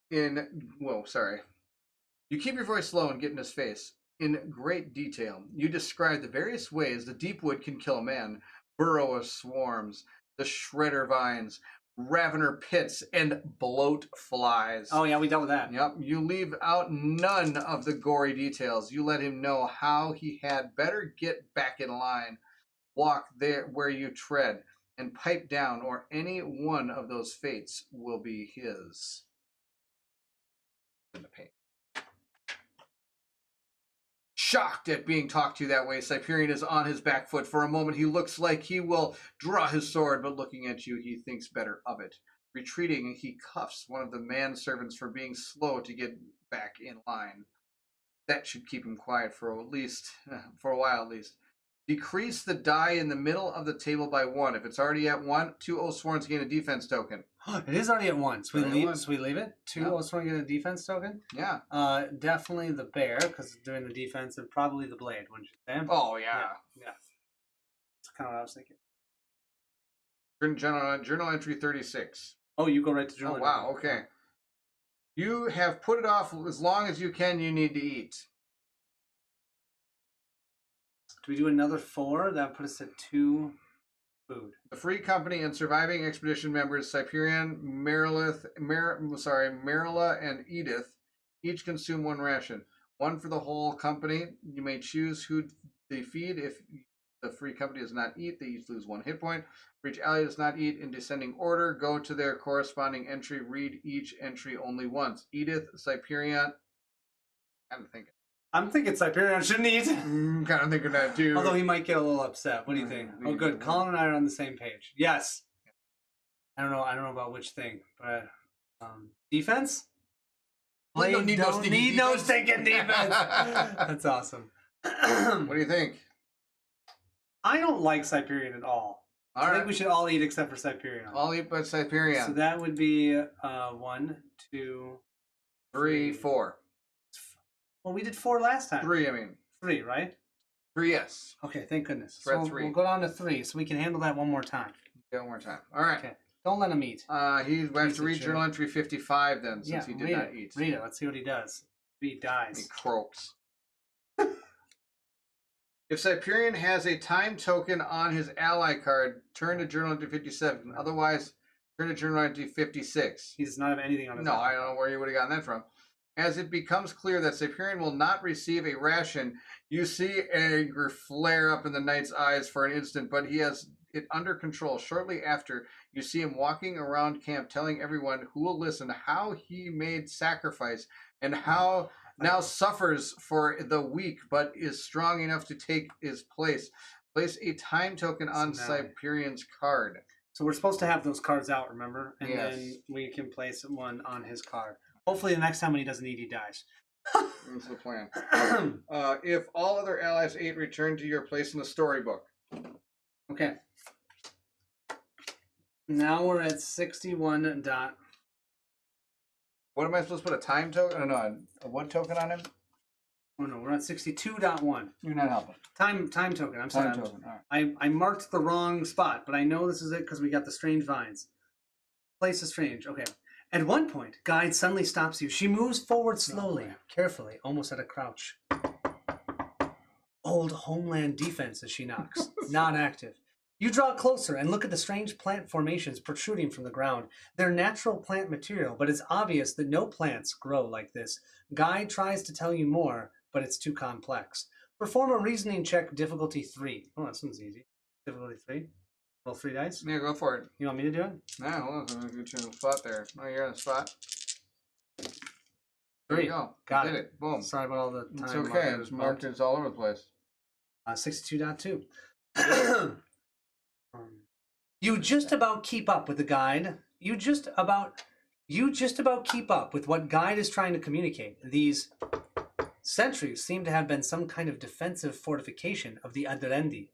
You keep your voice low and get in his face. In great detail, you describe the various ways the Deepwood can kill a man, burrow of swarms, the shredder vines, ravener pits, and bloat flies. Oh, yeah, we dealt with that. Yep, you leave out none of the gory details. You let him know how he had better get back in line, walk there where you tread, and pipe down, or any one of those fates will be his. In the paint. Shocked at being talked to that way, Siberian is on his back foot. For a moment, he looks like he will draw his sword, but looking at you, he thinks better of it. Retreating, he cuffs one of the manservants for being slow to get back in line. That should keep him quiet for a while at least. Decrease the die in the middle of the table by 1. If it's already at 1, 2 Oathsworns gain a defense token. It is already at 1. So we leave it? 2 Yeah. Oathsworn get a defense token? Yeah. Definitely the bear, because it's doing the defense, and probably the blade, wouldn't you say? Oh, yeah. Yeah. That's kind of what I was thinking. Journal entry 36. Oh, you go right to journal. Oh, wow. Okay. You have put it off as long as you can. You need to eat. Do we do another 4? That would put us at 2 food. The Free Company and surviving expedition members Siberian, Marilla, and Edith each consume 1 ration. 1 for the whole company. You may choose who they feed. If the Free Company does not eat, they each lose 1 hit point. For each ally does not eat in descending order, go to their corresponding entry. Read each entry only once. Edith, Siberian. I'm thinking Siberian shouldn't eat. Kind of thinking that too. Although he might get a little upset. What do you think? Oh, good. Colin and I are on the same page. Yes. I don't know about which thing, but defense. Blade don't need no stinking defense. That's awesome. What do you think? I don't like Siberian at all. I think we should all eat except for Siberian. All eat but Siberian. So that would be 1, 2, 3, 4. Well, we did 4 last time. 3, I mean. 3, right? 3, yes. Okay, thank goodness. We're at So 3. we'll go down to 3, so we can handle that one more time. Yeah, one more time. All right. Okay. Don't let him eat. He has to read journal entry 55 then, since he did not eat. Read it. Let's see what he does. He dies. He croaks. If Siberian has a time token on his ally card, turn to journal entry 57. Otherwise, turn to journal entry 56. He does not have anything on his No, ally I don't know where you would have gotten that from. As it becomes clear that Siberian will not receive a ration, you see anger flare up in the knight's eyes for an instant, but he has it under control. Shortly after, you see him walking around camp telling everyone who will listen how he made sacrifice and how now suffers for the weak, but is strong enough to take his place. Place a time token on Siberian's card. So we're supposed to have those cards out, remember? And Yes. then we can place one on his card. Hopefully the next time when he doesn't eat, he dies. That's the plan. If all other allies ate, return to your place in the storybook. Okay. Now we're at 61 dot. What am I supposed to put? A time token? I don't know. A what token on him? Oh no, we're at 62.1. You're not helping. Time token. I'm sorry. Time token. All right. I marked the wrong spot, but I know this is it because we got the strange vines. Place is strange. Okay. At one point, Guide suddenly stops you. She moves forward slowly, carefully, almost at a crouch. Old homeland defense as she knocks. Not active. You draw closer and look at the strange plant formations protruding from the ground. They're natural plant material, but it's obvious that no plants grow like this. Guide tries to tell you more, but it's too complex. Perform a reasoning check, difficulty 3. Oh, that sounds easy. Difficulty 3? Roll 3 dice? Yeah, go for it. You want me to do it? No, hold on. I'm going to get you in the spot there. Oh, you're in the spot. There 3. you go. Got Did it. it. Boom. Sorry about all the time. It's okay. It's marked. It's all over the place. 62.2. You just about keep up with the guide. You just about keep up with what Guide is trying to communicate. These sentries seem to have been some kind of defensive fortification of the Adrendi.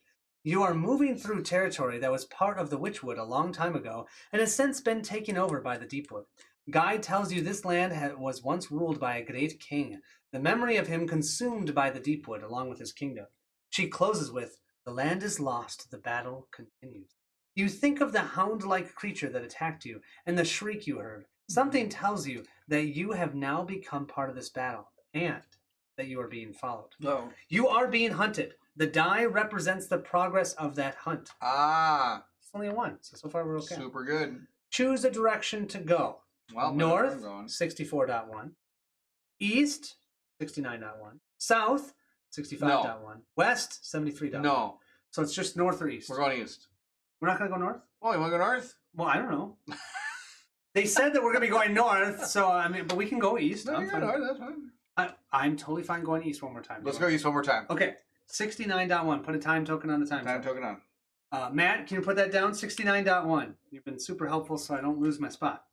You are moving through territory that was part of the Witchwood a long time ago and has since been taken over by the Deepwood. Guide tells you this land was once ruled by a great king, the memory of him consumed by the Deepwood along with his kingdom. She closes with, "The land is lost, the battle continues." You think of the hound-like creature that attacked you and the shriek you heard. Something tells you that you have now become part of this battle and that you are being followed. No. You are being hunted. The die represents the progress of that hunt. Ah. It's only a 1, so far we're okay. Super good. Choose a direction to go. Well, North, 64.1. East, 69.1. South, 65.1. West, 73.1. No. So it's just north or east. We're going east. We're not going to go north? Oh, you want to go north? Well, I don't know. They said that we're going to be going north, so I mean, but we can go east. No, I'm you go fine. north, that's fine. I'm totally fine going east one more time. Let's go east one more time. Okay, 69.1. Put a time token on the time. Time token on. Matt, can you put that down? 69.1. You've been super helpful, so I don't lose my spot.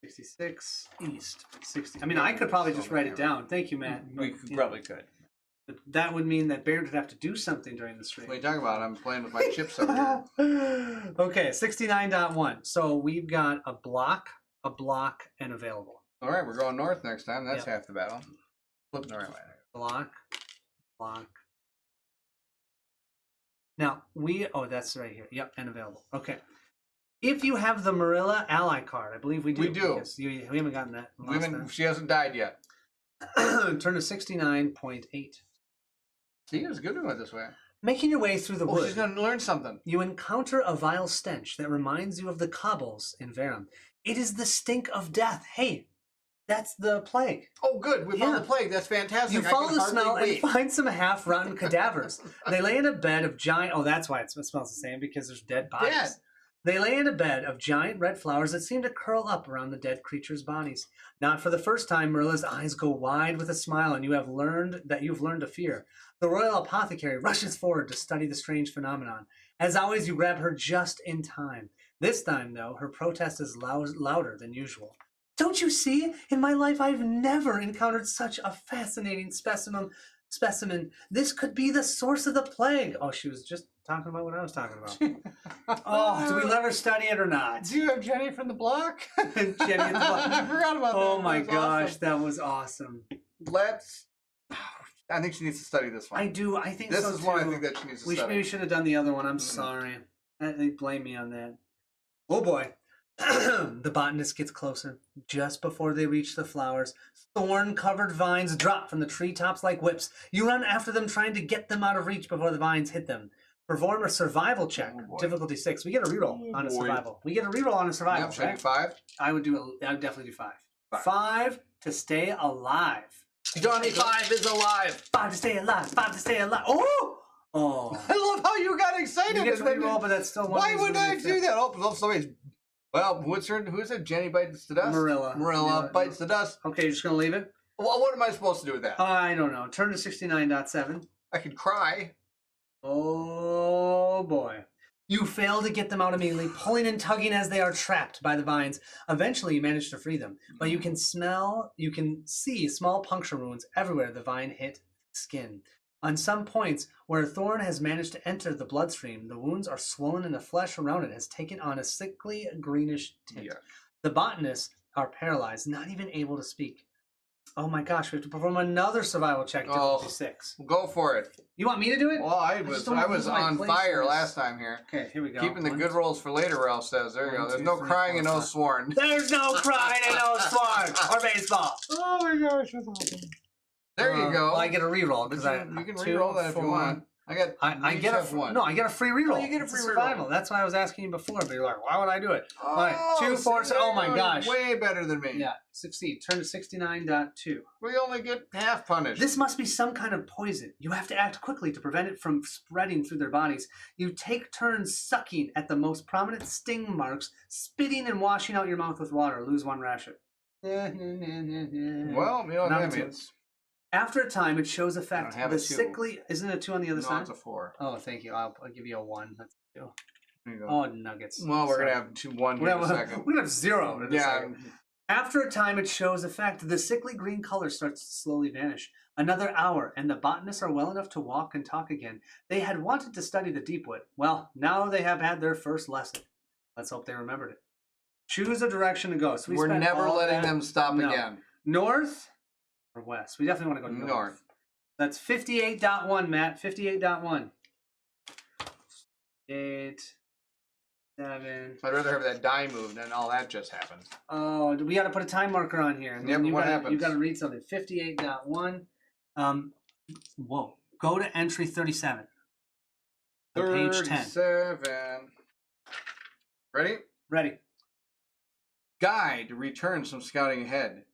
66 east. 60. I mean, I could probably just write it down. Thank you, Matt. We probably could. But that would mean that Barrett would have to do something during the stream. What are you talking about? I'm playing with my chips over here. Okay, 69.1. So we've got a block, and available. All right, we're going north next time. That's Yep. half the battle. Flipping the right way. Block. Now, that's right here. Yep, and available. Okay. If you have the Marilla ally card, I believe we do. We do. Yes, we haven't gotten that. She hasn't died yet. Turn to 69.8. See, it was a good one this way. Making your way through the Oh, wood, she's going to learn something. you encounter a vile stench that reminds you of the cobbles in Verum. It is the stink of death. Hey, that's the plague. Oh, good. We found Yeah. the plague. That's fantastic. You follow the smell and wait. find some half-rotten cadavers. They lay in a bed of giant... Oh, that's why it smells the same, because there's dead bodies. Dead. They lay in a bed of giant red flowers that seem to curl up around the dead creatures' bodies. Not for the first time, Marilla's eyes go wide with a smile, and you've learned to fear. The royal apothecary rushes forward to study the strange phenomenon. As always, you grab her just in time. This time, though, her protest is louder than usual. Don't you see? In my life, I've never encountered such a fascinating specimen. This could be the source of the plague. Oh, she was just talking about what I was talking about. Oh, do we let her study it or not? Do you have Jenny from the block? Jenny at the block. I forgot about that. Oh my That was gosh, awesome. that was awesome. I think she needs to study this one. I do. I think This so is too. one I think that she needs to We study. maybe should have done the other one. I'm sorry. They blame me on that. Oh boy. The botanist gets closer. Just before they reach the flowers, thorn-covered vines drop from the treetops like whips. You run after them, trying to get them out of reach before the vines hit them. Perform a survival check. Oh, boy. Difficulty 6. We get a reroll on a boy. survival. We get a reroll on a survival. Yep, should I do Right? 5? I would definitely do 5. 5 to stay alive. Johnny 5 is alive. 5 to stay alive. 5 to stay alive. Oh! Oh. I love how you got excited. You get to and then- reroll, but that's still one. Why of would these I really do that? Oh, somebody's. Well, who is it? Jenny bites the dust? Marilla. Marilla Yeah. bites the dust. Okay, you're just going to leave it? Well, what am I supposed to do with that? I don't know. Turn to 69.7. I could cry. Oh boy. You fail to get them out immediately, pulling and tugging as they are trapped by the vines. Eventually, you manage to free them, but you can see small puncture wounds everywhere the vine hit skin. On some points where a thorn has managed to enter the bloodstream, the wounds are swollen and the flesh around it has taken on a sickly greenish tint. Yeah. The botanists are paralyzed, not even able to speak. Oh my gosh, we have to perform another survival check, difficulty 6. Go for it. You want me to do it? Well, I just was don't wanna lose my on place fire in this. last time here. Okay, here we go. Keeping the One, good rolls for later, Ralph says. There you go. One, There's two, no three, crying four, and no five. sworn. There's no crying and no sworn or baseball. Oh my gosh, that's awesome. There you go. Well, I get a reroll because You can re-roll that if you want. I I get a one. No, I get a free reroll. Oh, you get a It's free reroll. survival. That's why I was asking you before, but you're like, why would I do it? Oh, All right, 2, 4, see, oh my there you go. gosh. Way better than me. Yeah, succeed. Turn to 69.2. We only get half punished. This must be some kind of poison. You have to act quickly to prevent it from spreading through their bodies. You take turns sucking at the most prominent sting marks, spitting and washing out your mouth with water. Lose 1 ration. Well, you know what Not that two. means. After a time, it shows effect. I don't have The a 2. sickly... Isn't it a 2 on the other No, side? it's a 4. Oh, thank you. I'll give you a 1. That's 2. There you go. Oh, nuggets. Well, we're Sorry. going to have 1 We're here in a gonna second. have 0 in a Yeah. second. After a time, it shows effect. The sickly green color starts to slowly vanish. Another hour, and the botanists are well enough to walk and talk again. They had wanted to study the Deepwood. Well, now they have had their first lesson. Let's hope they remembered it. Choose a direction to go. So We're spent never all letting that- them stop No. again. North or west? We definitely want to go north. That's 58.1, Matt. 58.1. 8, 7. I'd rather have that die move than all that just happened. Oh, we got to put a time marker on here. Yeah, but what You happens? got to read something. 58.1. Whoa. Go to entry 37. On page 10. 37. Ready? Ready. Guide returns from scouting ahead.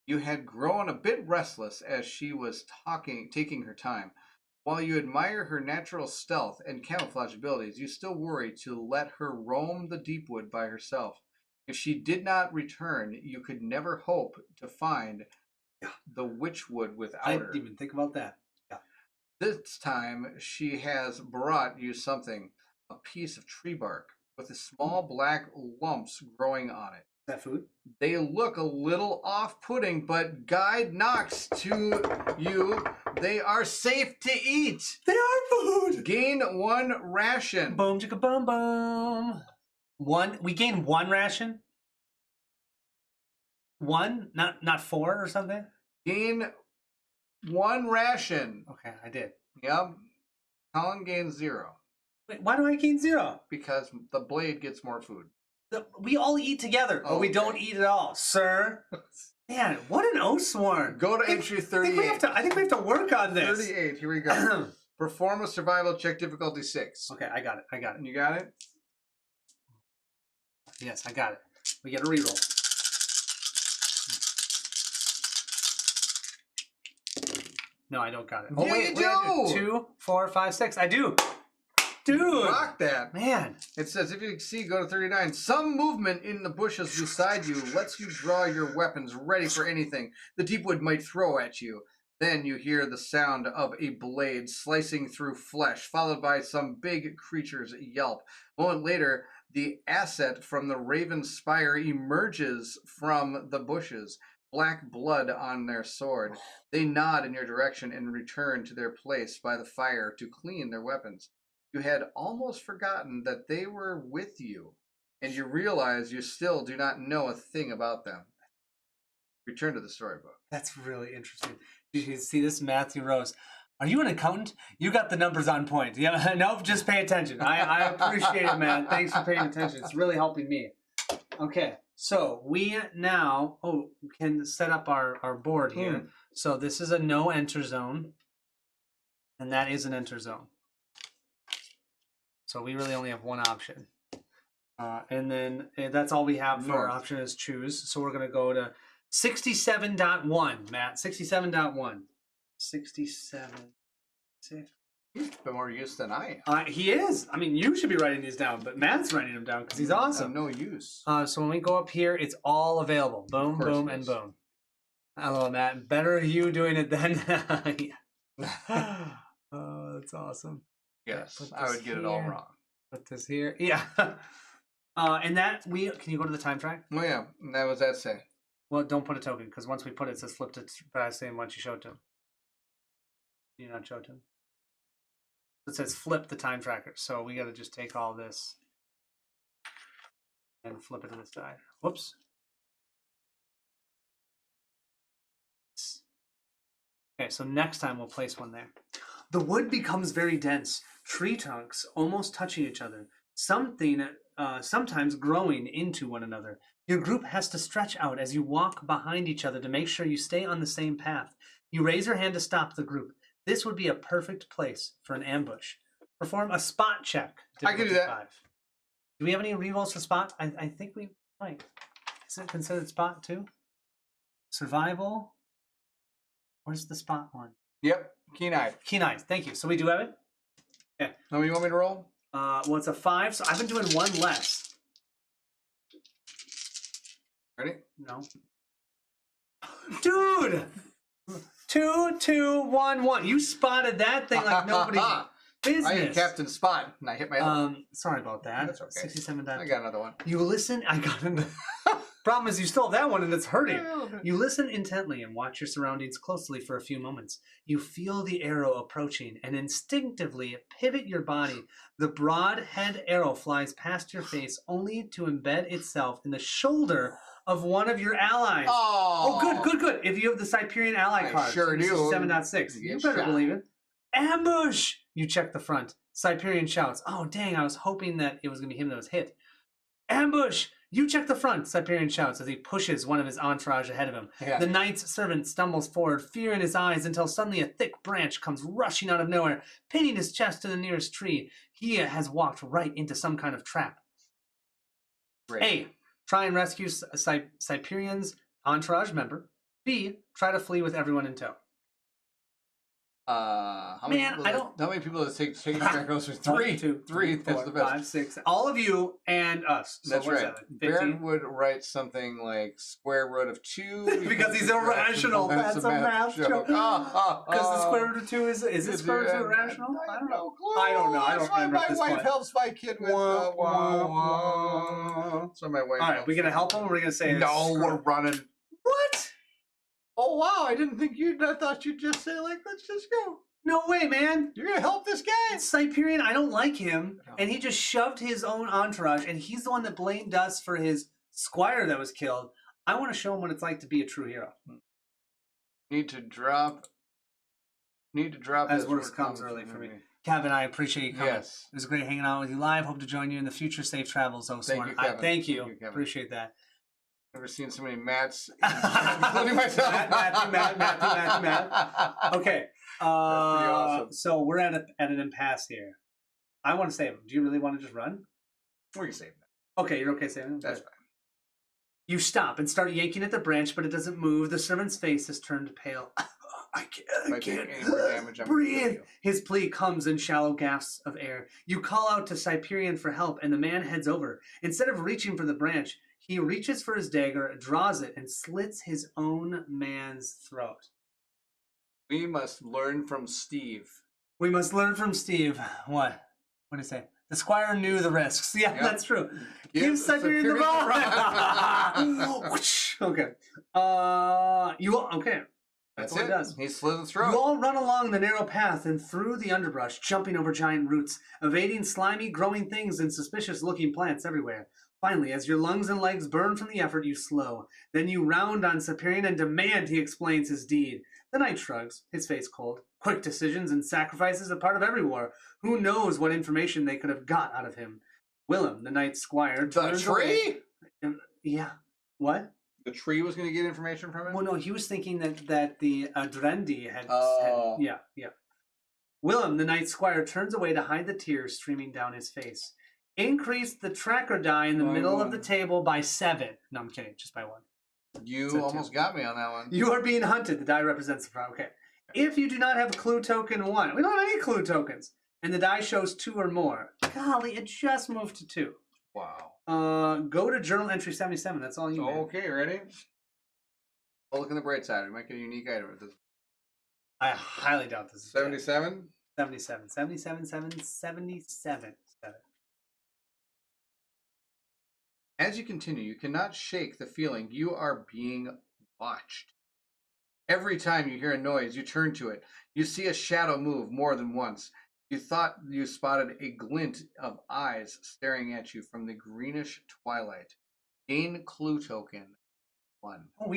You had grown a bit restless as she was taking her time. While you admire her natural stealth and camouflage abilities, you still worry to let her roam the Deepwood by herself. If she did not return, you could never hope to find the Witchwood without I her. didn't even think about that. Yeah. This time, she has brought you something, a piece of tree bark with the small black lumps growing on it. Is that food? They look a little off-putting, but guide knocks to you. They are safe to eat. They are food. Gain 1 ration. Boom, chicka, boom, boom. We gain 1 ration. 1, not 4 or something. Gain 1 ration. Okay, I did. Yep. Colin gains 0 Wait, why do I gain 0? because the blade gets more food. We all eat together, but we Okay. don't eat at all, sir. Man, what an Oathsworn. Go to entry 38. I think we have to work on this. 38. Here we go. Perform a survival check, difficulty 6. Okay, I got it. You got it? Yes, I got it. We get a reroll. No, I don't got it. Yeah, you do. 2, 4, 5, 6. I do. Dude. Rock that. Man. It says if you exceed, go to 39. Some movement in the bushes beside you lets you draw your weapons ready for anything the Deepwood might throw at you. Then you hear the sound of a blade slicing through flesh, followed by some big creature's yelp. A moment later, the asset from the Raven Spire emerges from the bushes, black blood on their sword. They nod in your direction and return to their place by the fire to clean their weapons. You had almost forgotten that they were with you, and you realize you still do not know a thing about them. Return to the storybook. That's really interesting. Did you see this? Matthew Rose. Are you an accountant? You got the numbers on point. Yeah, nope, just pay attention. I appreciate it, man. Thanks for paying attention. It's really helping me. Okay, so we now can set up our board here. So this is a no enter zone, and that is an enter zone. So we really only have one option. And then that's all we have for our option is choose. So we're going to go to 67.1, Matt. 67.1. 67. He's a bit more use than I am. He is. I mean, you should be writing these down, but Matt's writing them down because he's awesome. No use. So when we go up here, it's all available. Boom, boom, and boom. Hello, Matt. Better you doing it than oh, that's awesome. Yes, Put I this would get it all here. wrong. Put this here. Yeah. And that can you go to the time track? Oh yeah, and that was that say. Well, don't put a token because once we put it, it says flip to past and once you show it to him. You not show it to him. It says flip the time tracker. So we got to just take all this and flip it to the side. Whoops. Okay, so next time we'll place one there. The wood becomes very dense, tree trunks almost touching each other, sometimes growing into one another. Your group has to stretch out as you walk behind each other to make sure you stay on the same path. You raise your hand to stop the group. This would be a perfect place for an ambush. Perform a spot check. I can do that. 5. Do we have any rerolls for spot? I think we might. Is it considered spot too? Survival? Where's the spot one? Yep, keen-eyed. Keen-eyed. Thank you. So we do have it? Okay. How many you want me to roll? Well, it's a 5, so I've been doing one less. Ready? No. Dude! 2, 2, 1, 1. You spotted that thing like nobody. business. I am Captain Spot, and I hit my. Sorry about that. That's okay. 67 I got another one. You listen. I got another. Problem is, you still have that one, and it's hurting. You listen intently and watch your surroundings closely for a few moments. You feel the arrow approaching, and instinctively pivot your body. The broad-head arrow flies past your face, only to embed itself in the shoulder of one of your allies. Oh, Good. If you have the Siberian ally I card, sure do. 7.6. You better believe it. Ambush! You check the front. Siberian shouts. Oh, dang, I was hoping that it was going to be him that was hit. Ambush! You check the front, Siberian shouts as he pushes one of his entourage ahead of him. Yeah. The knight's servant stumbles forward, fear in his eyes, until suddenly a thick branch comes rushing out of nowhere, pinning his chest to the nearest tree. He has walked right into some kind of trap. Great. A. Try and rescue Siberian's entourage member. B. Try to flee with everyone in tow. How Man, many I don't- How many people does it take track goes through? Three. 1, 2, Three. That's 4, the best. 5, 6. All of you and us. So That's what is right. that, 15? Baron would write something like square root of 2 Because he's irrational. That's a math joke. Because the square root of 2 is it square root of 2 irrational? I don't know. I don't know. I don't That's why remember at my this wife point. helps my kid with. That's why my wife. All right, we gonna help him, or we're gonna say No, screw we're it? running. What? Oh wow! I didn't think you'd. I thought you'd just say like, let's just go. No way, man. You're gonna help this guy. It's Siberian. I don't like him, No. and he just shoved his own entourage, and he's the one that blamed us for his squire that was killed. I want to show him what it's like to be a true hero. Need to drop. As this worse word comes early for me. Kevin, I appreciate you coming. Yes. It was great hanging out with you live. Hope to join you in the future. Safe travels, Oathsworn. Thank you, Kevin. Thank you. Kevin. Appreciate that. Never seen so many Matts, including myself. Matt. Okay. That's pretty awesome. So we're at an impasse here. I want to save him. Do you really want to just run? We can save that. Okay, you're okay saving him? That's Good. fine. You stop and start yanking at the branch, but it doesn't move. The servant's face has turned pale. I If I can't take any more damage, I'm gonna breathe. kill you. His plea comes in shallow gasps of air. You call out to Siberian for help, and the man heads over. Instead of reaching for the branch, he reaches for his dagger, draws it, and slits his own man's throat. We must learn from Steve. We must learn from Steve. What? What did he say? The squire knew the risks. Yeah, Yep. that's true. Give Give Siberian the Siberian ball. Whoosh. Okay. You all, okay. That's what it. he does. He slit his You throat. all run along the narrow path and through the underbrush, jumping over giant roots, evading slimy, growing things and suspicious-looking plants everywhere. Finally, as your lungs and legs burn from the effort, you slow. Then you round on Siberian and demand he explains his deed. The knight shrugs, his face cold. Quick decisions and sacrifices are part of every war. Who knows what information they could have got out of him? Willem, the knight squire, The turns away. tree? Yeah. What? The tree was going to get information from it? Well, no, he was thinking that the Drendi had, Oh. Yeah. Willem, the knight squire, turns away to hide the tears streaming down his face. Increase the tracker die in the By middle of one. the table by 7. No, I'm kidding, just by 1. You It's a almost got me on that one. You are being hunted. The die represents the problem. Okay. If you do not have clue token 1, we don't have any clue tokens, and the die shows 2 or more. Golly, it just moved to 2. Wow. Go to journal entry 77. That's all you need. Okay, ready? Well, look on the bright side. We might get a unique item with this. I highly doubt this is 77? 77. 77. As you continue, you cannot shake the feeling you are being watched. Every time you hear a noise, you turn to it. You see a shadow move more than once. You thought you spotted a glint of eyes staring at you from the greenish twilight. Gain clue token 1. Oh,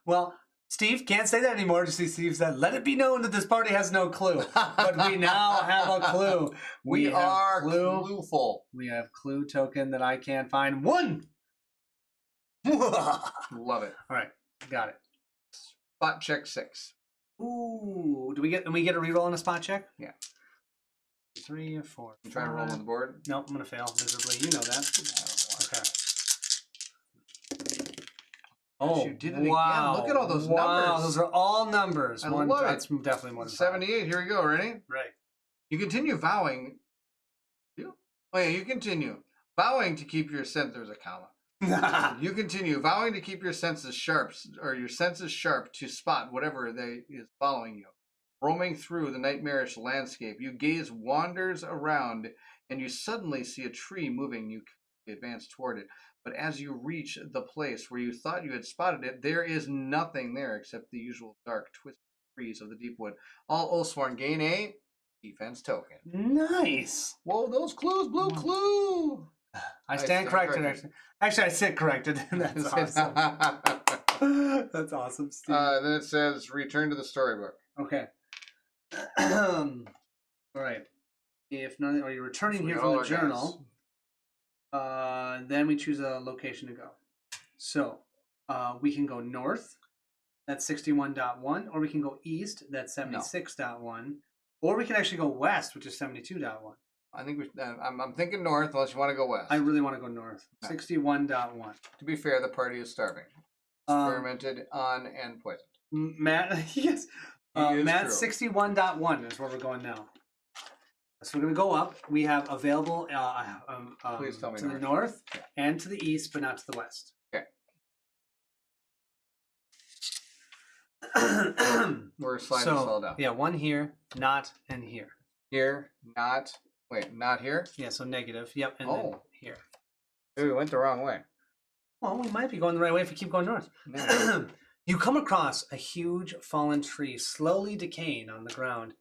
well, Steve can't say that anymore. Just see Steve said, let it be known that this party has no clue. But we now have a clue. We have are clueful. We have clue token that I can't find. 1! Love it. All right, got it. Spot check 6. Ooh, do we get a reroll on a spot check? Yeah. 3 or 4. You trying to roll on the board? Nope, I'm gonna fail miserably. You know that. Okay. Oh, you did it again. wow! Look at all those wow, numbers. those are all numbers. I love it. That's definitely more than 5. 78. Here we go. Ready? Right. You continue vowing. Oh yeah, you continue vowing to keep your sense. There's a comma. You continue vowing to keep your senses sharp, or your senses sharp to spot whatever they is following you. Roaming through the nightmarish landscape, you gaze wanders around, and you suddenly see a tree moving. You advance toward it. But as you reach the place where you thought you had spotted it, there is nothing there except the usual dark, twisted trees of the Deepwood. All Oathsworn gain a defense token. Nice. Whoa, those clues, blue clue. I stand corrected. Actually, I sit corrected. That's awesome. That's awesome, Steve. Then it says return to the storybook. Okay. All right. If nothing, are you returning here from the journal? Then we choose a location to go. So we can go north. That's 61.1, or we can go east. That's 76.1, or we can actually go west, which is 72.1. I think I'm thinking north, unless you want to go west. I really want to go north. 61.1. To be fair, the party is starving. Experimented on and poisoned. Matt, yes. Matt, 61.1 is where we're going now. So we're going to go up. We have available Please tell me to the north and to the east, but not to the west. Okay. We're sliding this all down. Yeah, one here, not, and here. Here, not. Wait, not here? Yeah, so negative. Yep, and then here. Maybe we went the wrong way. Well, we might be going the right way if we keep going north. No. You come across a huge fallen tree slowly decaying on the ground.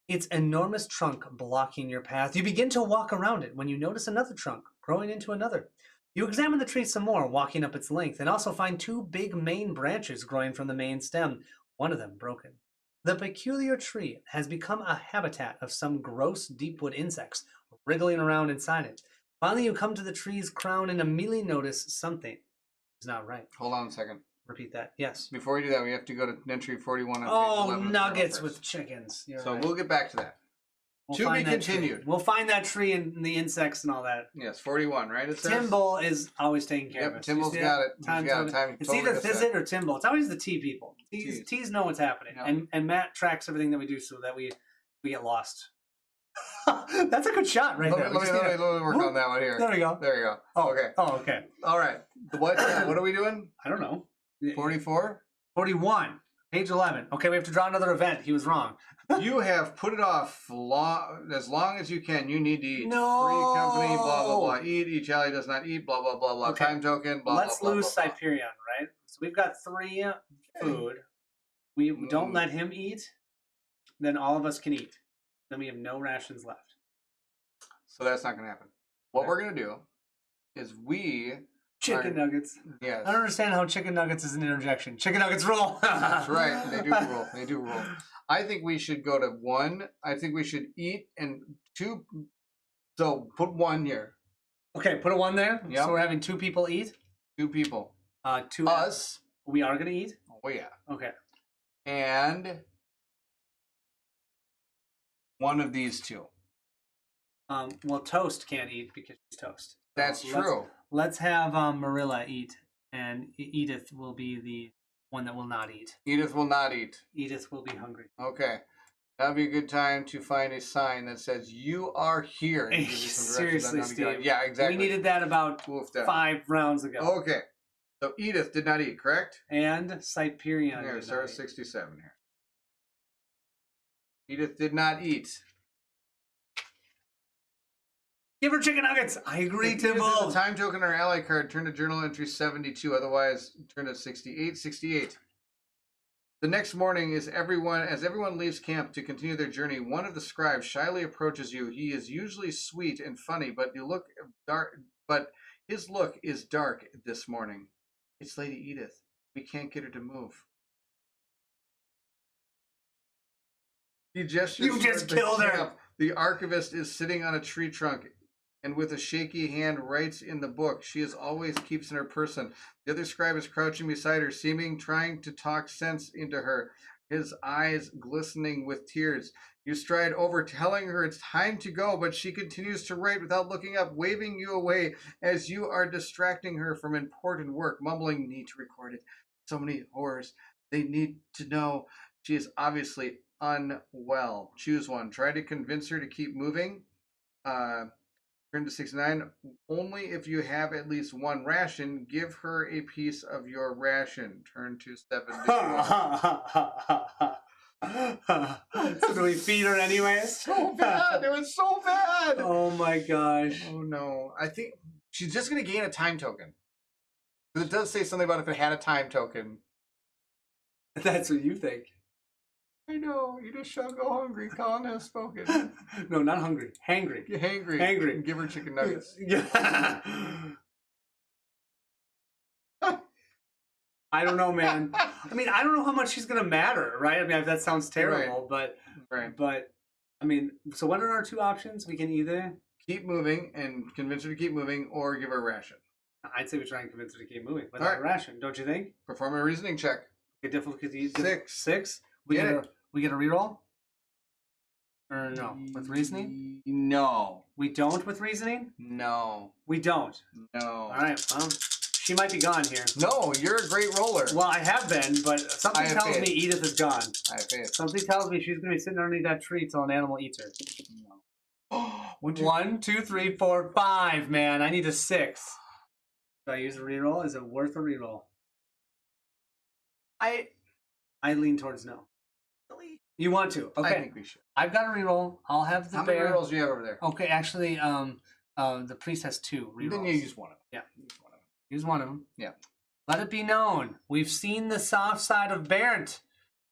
Its enormous trunk blocking your path. You begin to walk around it when you notice another trunk growing into another. You examine the tree some more, walking up its length, and also find two big main branches growing from the main stem, one of them broken. The peculiar tree has become a habitat of some gross deepwood insects, wriggling around inside it. Finally, you come to the tree's crown and immediately notice something is not right. Hold on a second. Repeat that. Yes. Before we do that, we have to go to entry 41 on page 11. Nuggets with chickens. So we'll get back to that. To be continued. We'll find that tree and the insects and all that. Yes, 41, right? It says? Timble is always taking care of us. Timble's got it. It's either Thizzit or Timble. It's always the T people. T's know what's happening. Yep. And Matt tracks everything that we do so that we get lost. That's a good shot right there. Let me work on that one here. There we go. There you go. Oh, okay. Oh, okay. All right. What are we doing? I don't know. 44? 41. Page 11. Okay, we have to draw another event. He was wrong. You have put it off as long as you can. You need to eat. No. Free company, blah, blah, blah. Eat. Each ally does not eat, blah, blah, blah, blah. Okay. Time token, blah, Let's blah, blah. lose blah, blah. Siberian, right? So we've got 3 food. We don't let him eat. Then all of us can eat. Then we have no rations left. So that's not going to happen. What we're going to do is Chicken nuggets. Yes. I don't understand how chicken nuggets is an interjection. Chicken nuggets rule. That's right. They do rule. They do rule. I think we should go to 1. I think we should eat and 2. So put 1 here. Okay, put a 1 there. Yep. So we're having 2 people eat. 2 people. 2 us. We are gonna eat. Oh yeah. Okay. And 1 of these 2. Well, Toast can't eat because she's toast. That's true. Let's have Marilla eat, and Edith will be the one that will not eat. Edith will not eat. Edith will be hungry. Okay. That'd be a good time to find a sign that says "You are here." And give you some Seriously, on how to get Steve. Yeah, exactly. We needed that about 5 rounds ago. Okay. So Edith did not eat, correct? And Siberian. Here, start at 67 here. Edith did not eat. Give her chicken nuggets. I agree, If Edith Timble. has a time token or ally card, turn to journal entry 72. Otherwise, turn to 68. 68. The next morning, as everyone leaves camp to continue their journey, one of the scribes shyly approaches you. He is usually sweet and funny, but his look is dark this morning. It's Lady Edith. We can't get her to move. He gestures. You just killed her. The archivist is sitting on a tree trunk and with a shaky hand writes in the book she always keeps in her person. The other scribe is crouching beside her, trying to talk sense into her, his eyes glistening with tears. You stride over, telling her it's time to go, but she continues to write without looking up, waving you away as you are distracting her from important work, mumbling, "Need to record it. So many horrors. They need to know." She is obviously unwell. Choose one. Try to convince her to keep moving. Turn to 69. Only if you have at least 1 ration, give her a piece of your ration. Turn to 70. So do we feed her anyways? So bad. It was so bad. Oh my gosh. Oh no. I think she's just gonna gain a time token. But it does say something about if it had a time token. That's what you think. I know. You just shall go hungry. Colin has spoken. No, not hungry. Hangry. Get hangry. Hangry. Give her chicken nuggets. Yeah. I don't know, man. I mean, I don't know how much she's gonna matter, right? I mean, that sounds terrible, Right. but I mean, so what are our two options? We can either, Keep moving and convince her to keep moving, or give her a ration. I'd say we try and convince her to keep moving without Alright. a ration, don't you think? Perform a reasoning check. Okay, difficulty 6. 6. Get it. We get a reroll. Or no, with reasoning? No. We don't with reasoning. No. We don't. No. All right. Well, she might be gone here. No, you're a great roller. Well, I have been, but something I have tells faith. me Edith is gone. I have faith. Something tells me she's going to be sitting underneath that tree till an animal eats her. One, two, 1, 2, 3, 4, 5, man. I need a 6. Do I use a reroll? Is it worth a reroll? I lean towards no. Really? You want to? Okay. I think we should. I've got a reroll. I'll have the How many bear. rolls do you have over there? Okay, actually, the priest has 2 rerolls. Then you use one of them. Yeah. Use one of them. Use one of them. Yeah. Let it be known, we've seen the soft side of Barrett.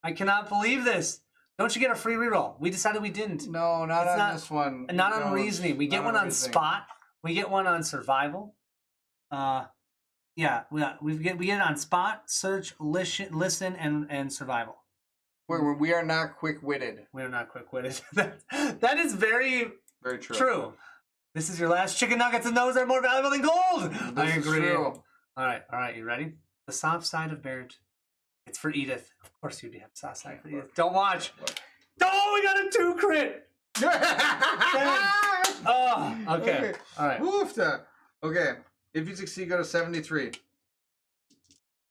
I cannot believe this. Don't you get a free reroll? We decided we didn't. No, not It's on not- this one. And not on No, reasoning. We get not one on reasoning. spot. We get one on survival. Yeah, we get it on spot, search, listen, and survival. We are not quick-witted. We are not quick-witted. That is very Very true. true. This is your last chicken nuggets, and those are more valuable than gold. This I is agree. true. All right, you ready? The soft side of Barrett. It's for Edith. Of course you'd have soft side for Edith. Don't watch. Oh, we got a 2 crit. Oh, okay. All right. Woofta. Okay. If you succeed, go to 73.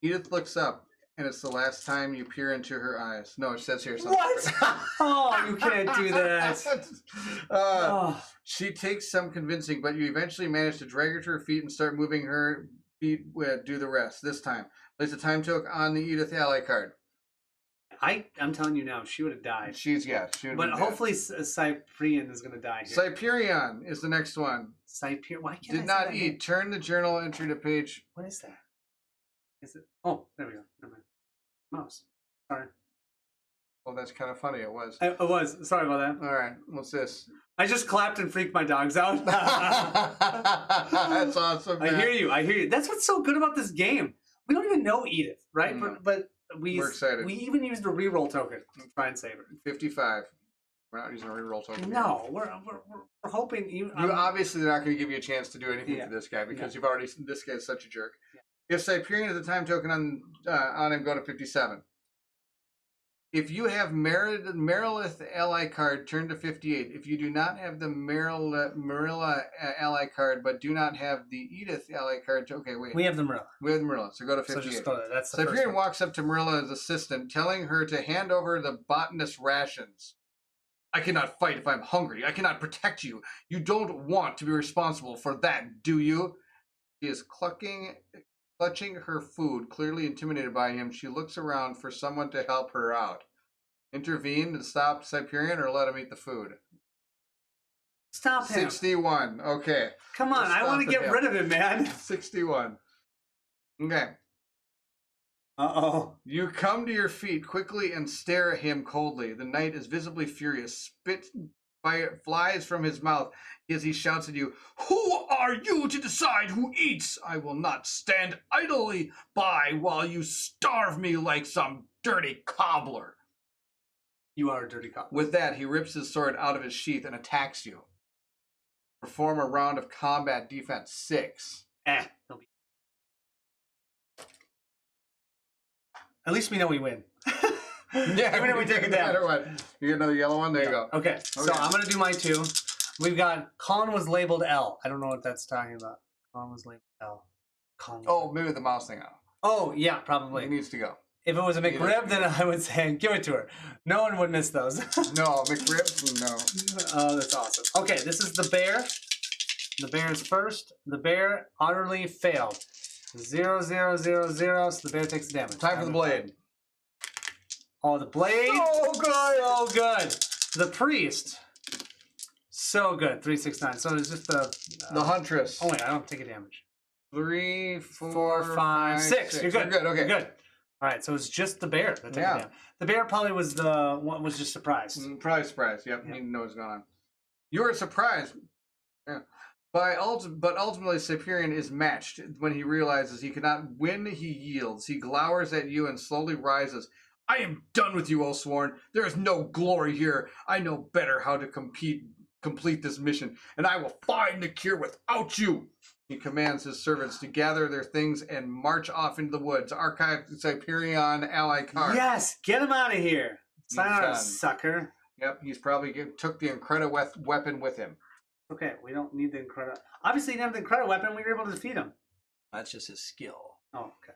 Edith looks up, and it's the last time you peer into her eyes. No, it says here something. What? Oh, you can't do that. Oh. She takes some convincing, but you eventually manage to drag her to her feet and start moving her feet. Do the rest. This time, place a time token on the Edith ally card. I'm telling you now, she would have died. She would But be dead. hopefully Cyprian is going to die here. Siberian is the next one. Cyprian? Why can't I Did say not that eat. name? Turn the journal entry to page. What is that? Is it? Oh, there we go. Never mind. Mouse. Sorry. Well, that's kind of funny. It was. It was. Sorry about that. All right. What's this? I just clapped and freaked my dogs out. That's awesome. I man. hear you. That's what's so good about this game. We don't even know Edith, right? No. But We're excited. We even used a reroll token to try and save her. 55. We're not using a reroll token. No, we're hoping you. You obviously they're not going to give you a chance to do anything Yeah. for this guy because Yeah. you've already. This guy's such a jerk. If Cyprian is the time token on him, go to 57. If you have Merilith ally card, turn to 58. If you do not have the Marilla ally card, but do not have the Edith ally card, okay, wait. We have the Marilla. We have the Marilla, so go to 58. So just go there. That's the first Siberian one. walks up to Marilla's assistant, telling her to hand over the botanist rations. I cannot fight if I'm hungry. I cannot protect you. You don't want to be responsible for that, do you? She is clutching her food, clearly intimidated by him. She looks around for someone to help her out. Intervene and stop Siberian or let him eat the food. Stop him. 61. Okay. Come on, I want to Stop get him. rid of him, man. 61. Okay. Uh-oh. You come to your feet quickly and stare at him coldly. The knight is visibly furious. Spit fire flies from his mouth as he shouts at you, "Who are you to decide who eats? I will not stand idly by while you starve me like some dirty cobbler." You are a dirty cop. With that, he rips his sword out of his sheath and attacks you. Perform a round of combat defense 6. He'll be... At least we know we win. Yeah, Even if we take it no down. matter what. You get another yellow one? There you go. Okay, so Okay. I'm going to do my 2. We've got Colin was labeled L. I don't know what that's talking about. Colin was labeled L. Colin. Oh, maybe the mouse thing on. Oh, yeah, He probably. needs to go. If it was a Either. McRib, then I would say give it to her. No one would miss those. No, McRib? No. Oh, that's awesome. Okay, this is the bear. The bear is first. The bear utterly failed. 0, 0, 0, 0. So the bear takes damage. Time for the blade. Oh, the blade. So good. So good. The priest. So good. 3, 6, 9. So it's just The huntress. Oh wait, I don't take a damage. 3, 4, 4, 5, 6. You're good. You're good. Okay. You're good. All right. So it's just the bear that took Yeah. it down. The bear probably was the one was just surprised. Probably surprised. Yep. Yeah. He didn't know what's going on. You were surprised. Yeah. But ultimately, Siberian is matched when he realizes he cannot win. He yields. He glowers at you and slowly rises. I am done with you, Oathsworn. There is no glory here. I know better how to complete this mission, and I will find the cure without you. He commands his servants to gather their things and march off into the woods. Archive Siberian ally card. Yes, get him out of here. Sign He's out, done. sucker. Yep, he's probably took the Incredible weapon with him. Okay, we don't need the incredible. Obviously, he didn't have the incredible weapon. We were able to defeat him. That's just his skill. Oh, okay.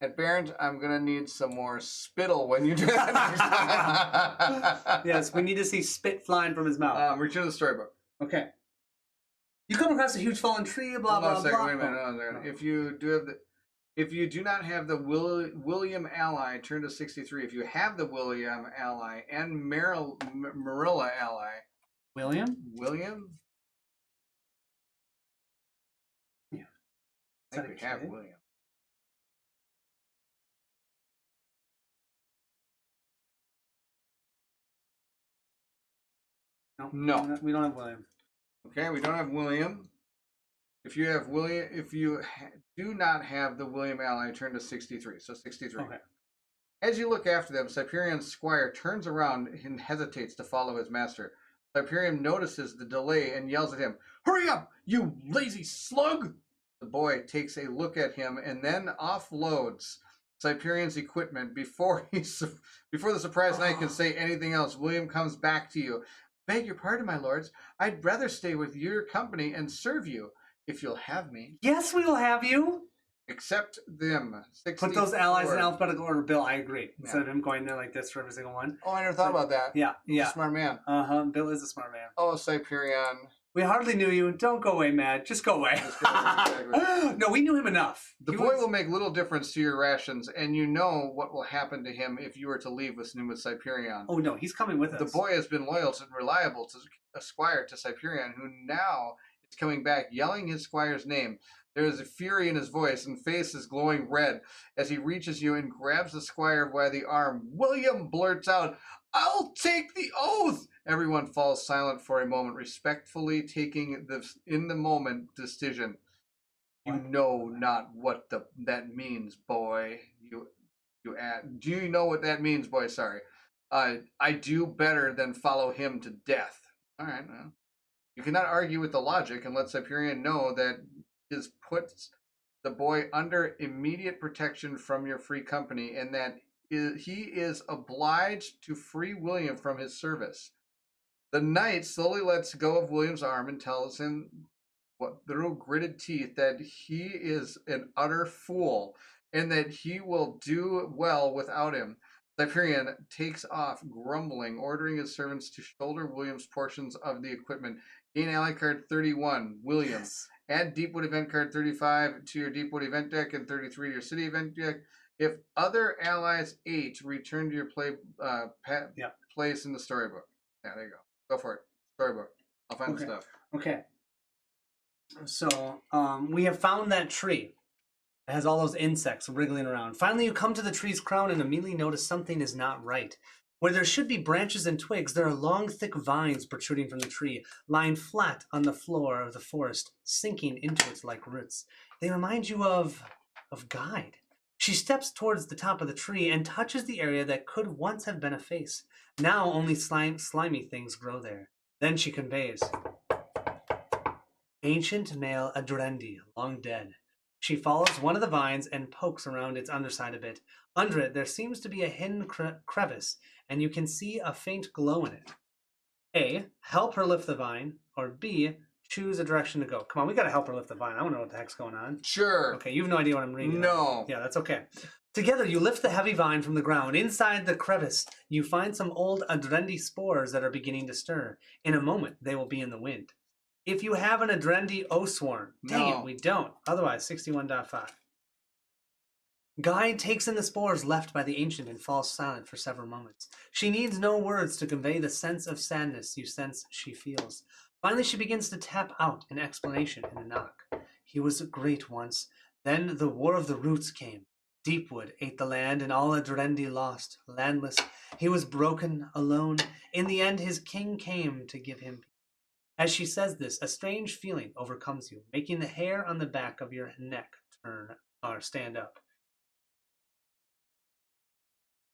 At Barrent, I'm gonna need some more spittle when you do that next time. Yes, we need to see spit flying from his mouth. Return to the storybook. Okay. You come across a huge fallen tree, blah, Hold on blah, a second, blah. wait a minute. Hold on a second. If you do not have the William ally, turn to 63. If you have the William ally and Marilla ally, William? William? Yeah. I think we have William. No. We don't have William. Okay, we don't have William. If you have William, do not have the William ally, turn to 63. So 63. Okay. As you look after them, Siberian's squire turns around and hesitates to follow his master. Siberian notices the delay and yells at him, "Hurry up, you lazy slug!" The boy takes a look at him and then offloads Siberian's equipment before the surprised knight can say anything else. William comes back to you. "Beg your pardon, my lords. I'd rather stay with your company and serve you, if you'll have me." Yes, we will have you. Accept them. Put those allies in 64. alphabetical order, Bill. I agree. Yeah. Instead of him going there like this for every single one. Oh, I never thought about that. Yeah, He's a yeah. smart man. Bill is a smart man. Oh, Siberian. We hardly knew you. Don't go away, Matt. Just go away. Just go away, exactly. No, we knew him enough. The boy will make little difference to your rations, and you know what will happen to him if you were to leave with Siberian. Oh no, he's coming with us. The boy has been loyal and reliable to a squire to Siberian, who now is coming back, yelling his squire's name. There is a fury in his voice, and face is glowing red as he reaches you and grabs the squire by the arm. William blurts out, "I'll take the oath!" Everyone falls silent for a moment, respectfully taking in the moment decision. "You know not what that means, boy." You add. "Do you know what that means, boy?" Sorry. I do better than follow him to death. All right. Well, you cannot argue with the logic and let Siberian know that this puts the boy under immediate protection from your free company, and that he is obliged to free William from his service. The knight slowly lets go of William's arm and tells him, through gritted teeth, that he is an utter fool and that he will do well without him. Siberian takes off, grumbling, ordering his servants to shoulder William's portions of the equipment. Gain ally card 31, William. Yes. Add Deepwood event card 35 to your Deepwood event deck and 33 to your city event deck. If other allies 8, return to your place in the storybook. Yeah, there you go. Go for it. Storybook. I'll find the stuff. Okay. So we have found that tree. It has all those insects wriggling around. Finally, you come to the tree's crown and immediately notice something is not right. Where there should be branches and twigs, there are long, thick vines protruding from the tree, lying flat on the floor of the forest, sinking into its like roots. They remind you of Guide. She steps towards the top of the tree and touches the area that could once have been a face. Now only slimy things grow there. Then she conveys. Ancient male Adrendi, long dead. She follows one of the vines and pokes around its underside a bit. Under it, there seems to be a hidden crevice, and you can see a faint glow in it. A, help her lift the vine, or B, choose a direction to go. Come on, we gotta help her lift the vine. I don't know what the heck's going on. Sure. Okay, you have no idea what I'm reading. No. Yeah, that's okay. Together, you lift the heavy vine from the ground. Inside the crevice, you find some old Adrendi spores that are beginning to stir. In a moment, they will be in the wind. If you have an Adrendi Oathsworn, dang it, we don't. Otherwise, 61.5. Guy takes in the spores left by the ancient and falls silent for several moments. She needs no words to convey the sense of sadness you sense she feels. Finally, she begins to tap out an explanation in the knock. He was great once. Then the War of the Roots came. Deepwood ate the land, and all Adrendi lost. Landless, he was broken, alone. In the end, his king came to give him peace. As she says this, a strange feeling overcomes you, making the hair on the back of your neck turn or stand up.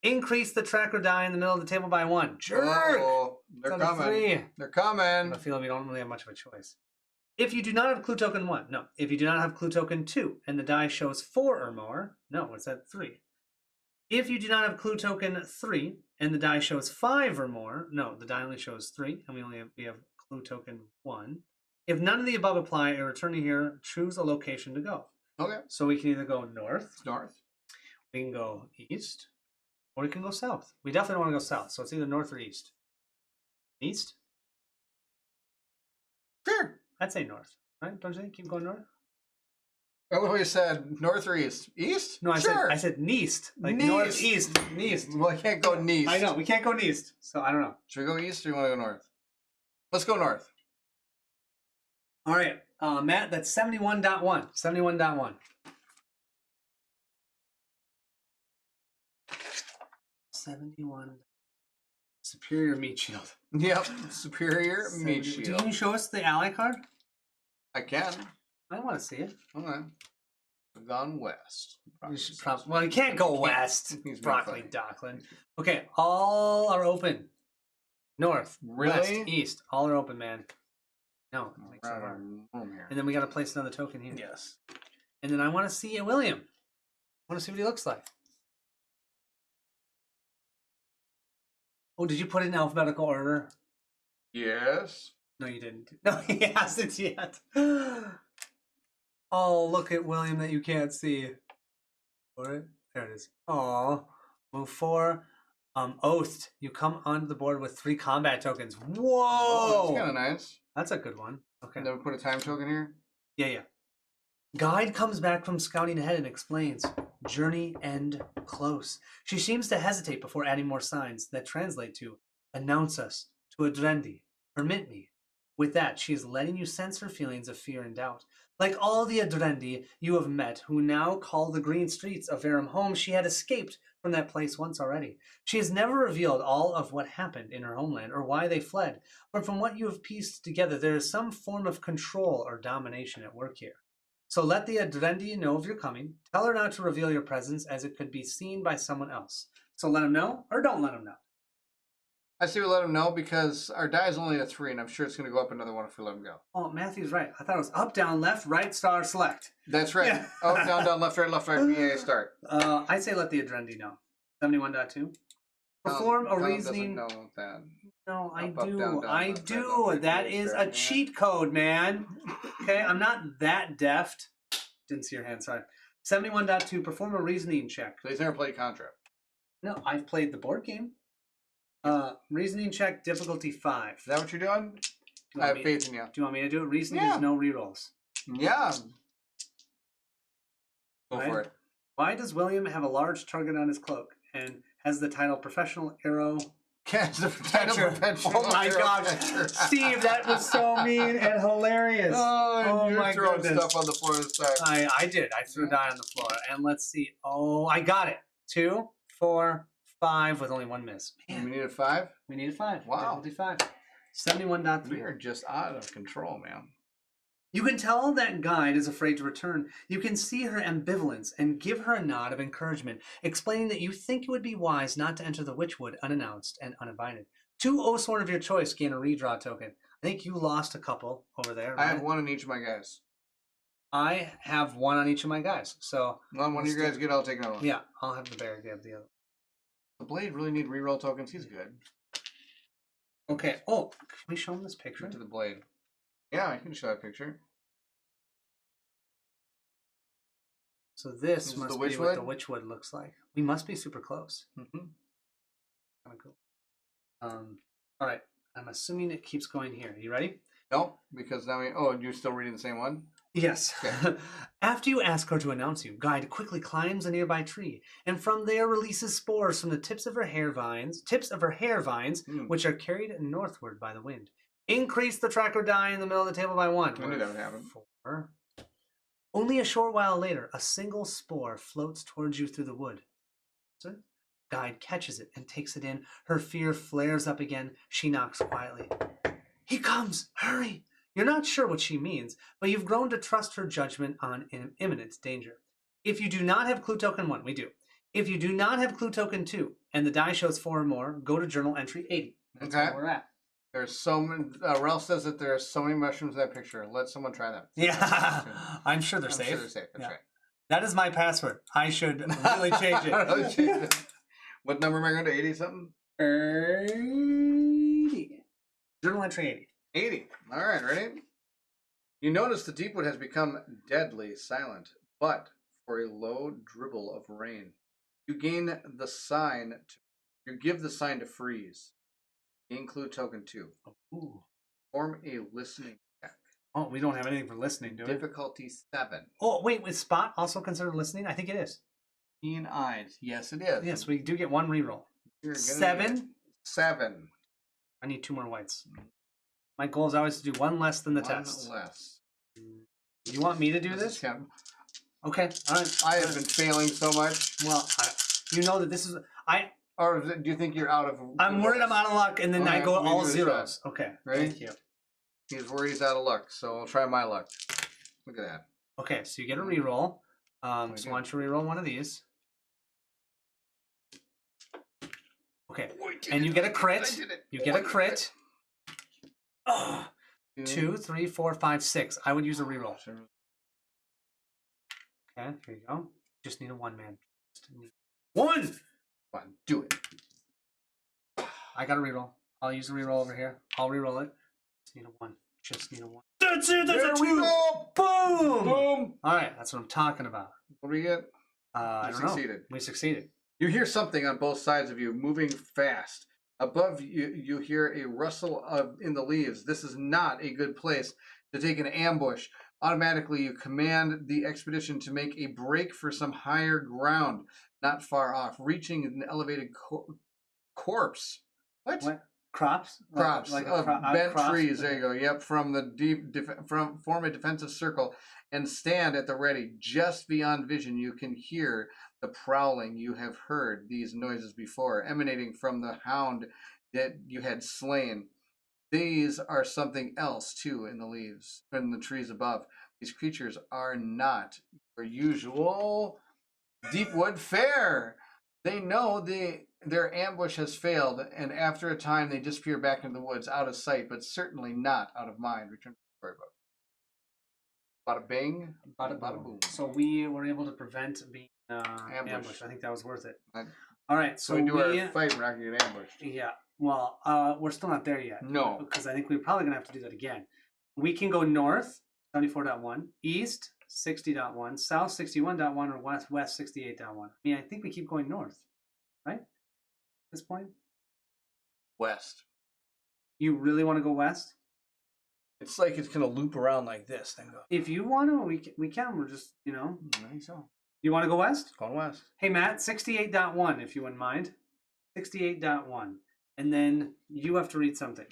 Increase the tracker die in the middle of the table by 1. Jerk! Uh-oh. They're It's on a coming. 3. They're I coming. have a feeling we don't really have much of a choice. If you do not have clue token 1, no. If you do not have clue token 2, and the die shows 4 or more, no, it's at 3. If you do not have clue token 3, and the die shows 5 or more, no, the die only shows 3, and we have clue token 1. If none of the above apply, a returning here, choose a location to go. Okay. So we can either go north, North. we can go east, or we can go south. We definitely want to go south, so it's either north or east. East? Sure. I'd say north, right? Don't you think? Keep going north? What we said, north or east? East? No, sure. I said neast. Like Neast. northeast. Neast. Well, I can't go east. I know, we can't go east, so I don't know. Should we go east or you want to go north? Let's go north. All right, Matt, that's 71.1. 71.1. 71. Superior meat shield. Yep. Superior meat Can shield. you show us the ally card? I can. I want to see it. Okay. We've gone west. Well, you can't go west. He's Broccoli funny. Dockland. Okay, all are open. North, Really? west, east. All are open, man. No, it makes it Right hard. on room here. And then we got to place another token here. Yes. And then I want to see a William. I want to see what he looks like. Oh, did you put it in alphabetical order? Yes. No, you didn't. No, he hasn't yet. Oh, look at William that you can't see. All right, there it is. Oh, move 4. Oathed. You come onto the board with 3 combat tokens. Whoa! Oh, that's kind of nice. That's a good one. Okay. And then we put a time token here. Yeah. Guide comes back from scouting ahead and explains, journey end close. She seems to hesitate before adding more signs that translate to, announce us, to Adrendi, permit me. With that, she is letting you sense her feelings of fear and doubt. Like all the Adrendi you have met, who now call the green streets of Verum home, she had escaped from that place once already. She has never revealed all of what happened in her homeland or why they fled, but from what you have pieced together, there is some form of control or domination at work here. So let the Adrendi know of your coming. Tell her not to reveal your presence, as it could be seen by someone else. So let him know, or don't let him know. I say we let him know because our die is only a 3, and I'm sure it's going to go up another 1 if we let him go. Oh, Matthew's right. I thought it was up, down, left, right, star, select. That's right. Yeah. Up, down, left, right, BA, start. I say let the Adrendi know. 71.2. Perform a Colin reasoning. doesn't know that. No, I Up, do. down, I left, do. right, left, That right, is start, a yeah. cheat code, man. Okay, I'm not that deft. Didn't see your hand, sorry. 71.2. Perform a reasoning check. So he's never played Contra. No, I've played the board game. Reasoning check, difficulty 5. Is that what you're doing? Do you I want have me- faith in you. Do you want me to do it? Reasoning Yeah. is no rerolls. Yeah. Go Right. for it. Why does William have a large target on his cloak and has the title Professional Arrow Catch the Catcher? Oh my gosh. Steve, that was so mean and hilarious. Oh, you're my throwing goodness. stuff on the floor this time. I did. I threw a die on the floor. And let's see. Oh, I got it. 2, 4, 5 with only 1 miss. We Man, need a 5? we need a 5. Wow. Difficulty 5. 71.3. We are just out of control, man. You can tell that guide is afraid to return. You can see her ambivalence and give her a nod of encouragement, explaining that you think it would be wise not to enter the Witchwood unannounced and uninvited. 2 Oathsworn of your choice gain a redraw token. I think you lost a couple over there. I have right? 1 on each of my guys. I have 1 on each of my guys. So One of you guys get, I'll take another one. yeah, I'll have the bear give the other. The Blade really need reroll tokens. He's good. Okay. Oh, can we show him this picture? To the Blade. Yeah, I can show that picture. So this is must the be what the Witchwood? Witchwood looks like. We must be super close. Mm-hmm. Kind of cool. All right. I'm assuming it keeps going here. You ready? Nope, because now you're still reading the same one? Yes. Okay. After you ask her to announce you, Guide quickly climbs a nearby tree, and from there releases spores from the tips of her hair vines, which are carried northward by the wind. Increase the tracker die in the middle of the table by 1. I knew that would happen. 4. Only a short while later, a single spore floats towards you through the wood. So, Guide catches it and takes it in. Her fear flares up again. She knocks quietly. He comes! Hurry! You're not sure what she means, but you've grown to trust her judgment on imminent danger. If you do not have clue token 1, we do. If you do not have clue token 2, and the die shows 4 or more, go to journal entry 80. That's where we're at. There's so many. Ralph says that there are so many mushrooms in that picture. Let someone try them. Yeah, I'm sure they're safe. Sure they're safe. That's right. That is my password. I should really change it. What number am I going to? 80 something? 80. Journal entry 80. 80. All right, ready? You notice the Deepwood has become deadly silent, but for a low dribble of rain, you give the sign to freeze. Gain clue token 2. Ooh. Form a listening check. Oh, we don't have anything for listening, do we? Difficulty 7. Oh, wait, is spot also considered listening? I think it is. Keen eyes. Yes, it is. Yes, we do get 1 reroll. 7. 7. I need 2 more whites. My goal is always to do 1 less than the test. 1 less. You want me to do this? Okay. All right. I have been failing so much. Well, you know that this is... Or do you think you're out of... I'm worried I'm out of luck, and then Okay, I go we all do a zeros. Okay, Ready? thank you. He's worried he's out of luck, so I'll try my luck. Look at that. Okay, so you get a reroll. So why don't you reroll one of these? Okay, and you get a crit. You get a crit. Oh, 2, 3, 4, 5, 6. I would use a reroll. Okay, here you go. Just need a 1, man. Just need 1! Come on, do it. I got a reroll. I'll use a reroll over here. I'll reroll it. Just need a 1. Just need a 1. That's it! That's a 2! Boom! Boom! Alright, that's what I'm talking about. What do we get? I don't succeeded. know. We succeeded. You hear something on both sides of you, moving fast. Above you, you hear a rustle in the leaves. This is not a good place to take an ambush. Automatically, you command the expedition to make a break for some higher ground, not far off, reaching an elevated corpse. What? Crops? Crops like of bent crops? trees. There you go. Yep, from the form a defensive circle and stand at the ready. Just beyond vision, you can hear the prowling. You have heard these noises before, emanating from the hound that you had slain. These are something else too in the leaves, in the trees above. These creatures are not your usual Deepwood fare. They know their ambush has failed, and after a time they disappear back into the woods, out of sight, but certainly not out of mind. Return to the storybook. Bada bing, bada boom. So we were able to prevent being ambushed. I think that was worth it. All right, so we do our fight, we're not going to get ambushed. Yeah, well, we're still not there yet. No. Because I think we're probably going to have to do that again. We can go north, 74.1, east, 60.1, south, 61.1, or west, 68.1. I mean, I think we keep going north, right? At this point? West. You really want to go west? It's like it's going to loop around like this. Then go. If you want to, we can. We're just, I think so. You want to go west? Going west. Hey, Matt, 68.1, if you wouldn't mind. 68.1. And then you have to read something.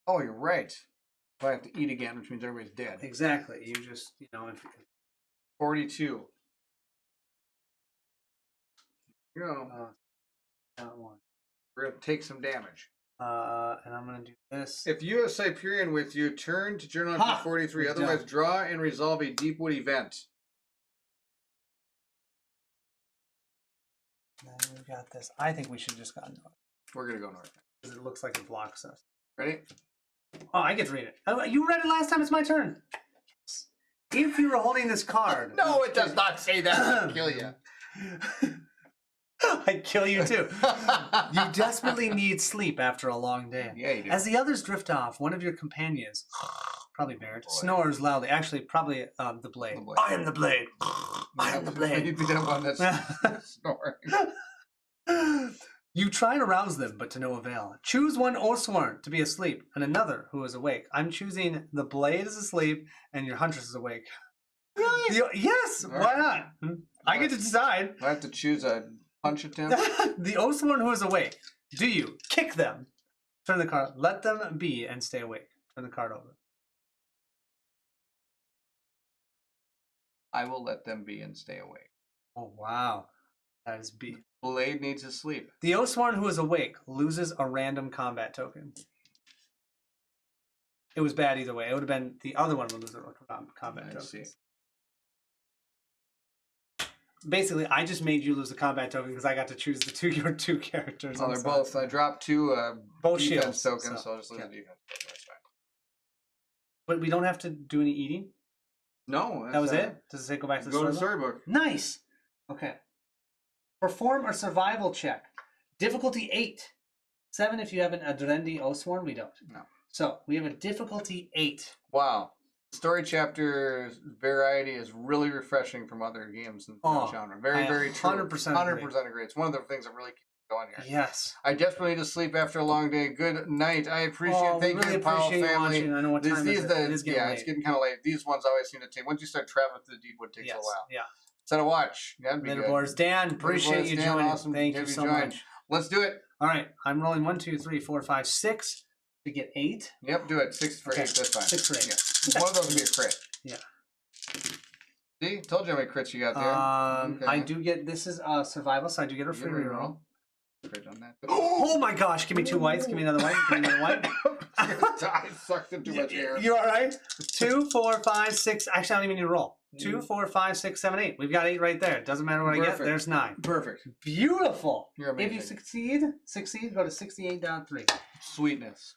Oh, you're right. I have to eat again, which means everybody's dead. Exactly. You just, if 42. You know, one. we're going to take some damage. And I'm going to do this. If you have Siberian with you, turn to journal entry 43. Otherwise, draw and resolve a Deepwood event. And we've got this. I think we should just go north. We're going to go north. Because it looks like it blocks us. Ready? Oh, I get to read it. Oh, you read it last time. It's my turn. Yes. If you were holding this card. No, it does not say that. I'll kill you. I'd kill you too. You desperately need sleep after a long day. Yeah, you do. As the others drift off, one of your companions, probably Barrett, snores loudly. Actually, probably the blade. I am the blade. I am the blade. You'd be that one that's snoring. You try to rouse them, but to no avail. Choose one Oathsworn to be asleep, and another who is awake. I'm choosing the Blade is asleep, and your Huntress is awake. Really? Yes, why not? I get to decide. I have to choose a punch attempt. The Oathsworn who is awake. Do you kick them? Turn the card. Let them be and stay awake. Turn the card over. I will let them be and stay awake. Oh, wow. That is B. Blade needs to sleep. The Oathsworn who is awake loses a random combat token. It was bad either way. It would have been the other one would lose a combat token. See. Basically, I just made you lose a combat token because I got to choose your two characters. Oh, they're both. I dropped two both defense shields, tokens, so I'll just lose the defense token. That's fine. But we don't have to do any eating? No. That was it? Does it say go back to the Go to the storybook? storybook. Nice. Okay. Perform a survival check. Difficulty 8. 7 if you have an Adrendi Oathsworn. We don't. No. So we have a difficulty 8. Wow. Story chapter variety is really refreshing from other games in the genre. Very, very true. 100% 100% agree. It's one of the things that really keeps going here. Yes. I desperately need to sleep after a long day. Good night. I appreciate Thank really you, Powell appreciate you family. watching. I know what time it is. It is getting late. It's getting kind of late. These ones always seem to take. Once you start traveling to the Deepwood, it takes a while. Yeah. Set a watch. That'd be Later, good. boys. Dan, appreciate you joining. Awesome. Thank you so much. Let's do it. All right. I'm rolling 1, 2, 3, 4, 5, 6 to get 8. Yep, do it. 6 for 8. That's fine. 6 for 8. Yeah. One of those would be a crit. Yeah. See? Told you how many crits you got there. Okay. I do get, this is survival, so I do get a free reroll. Crit on that. Oh my gosh, give me 2 whites, give me another white, give me another white. I sucked in too much air. You alright? 2, 4, 5, 6, actually I don't even need to roll. 2, 4, 5, 6, 7, 8. We've got 8 right there. Doesn't matter what I get, there's 9. Perfect. Beautiful. You're amazing. If you succeed, go to 68.3. Sweetness.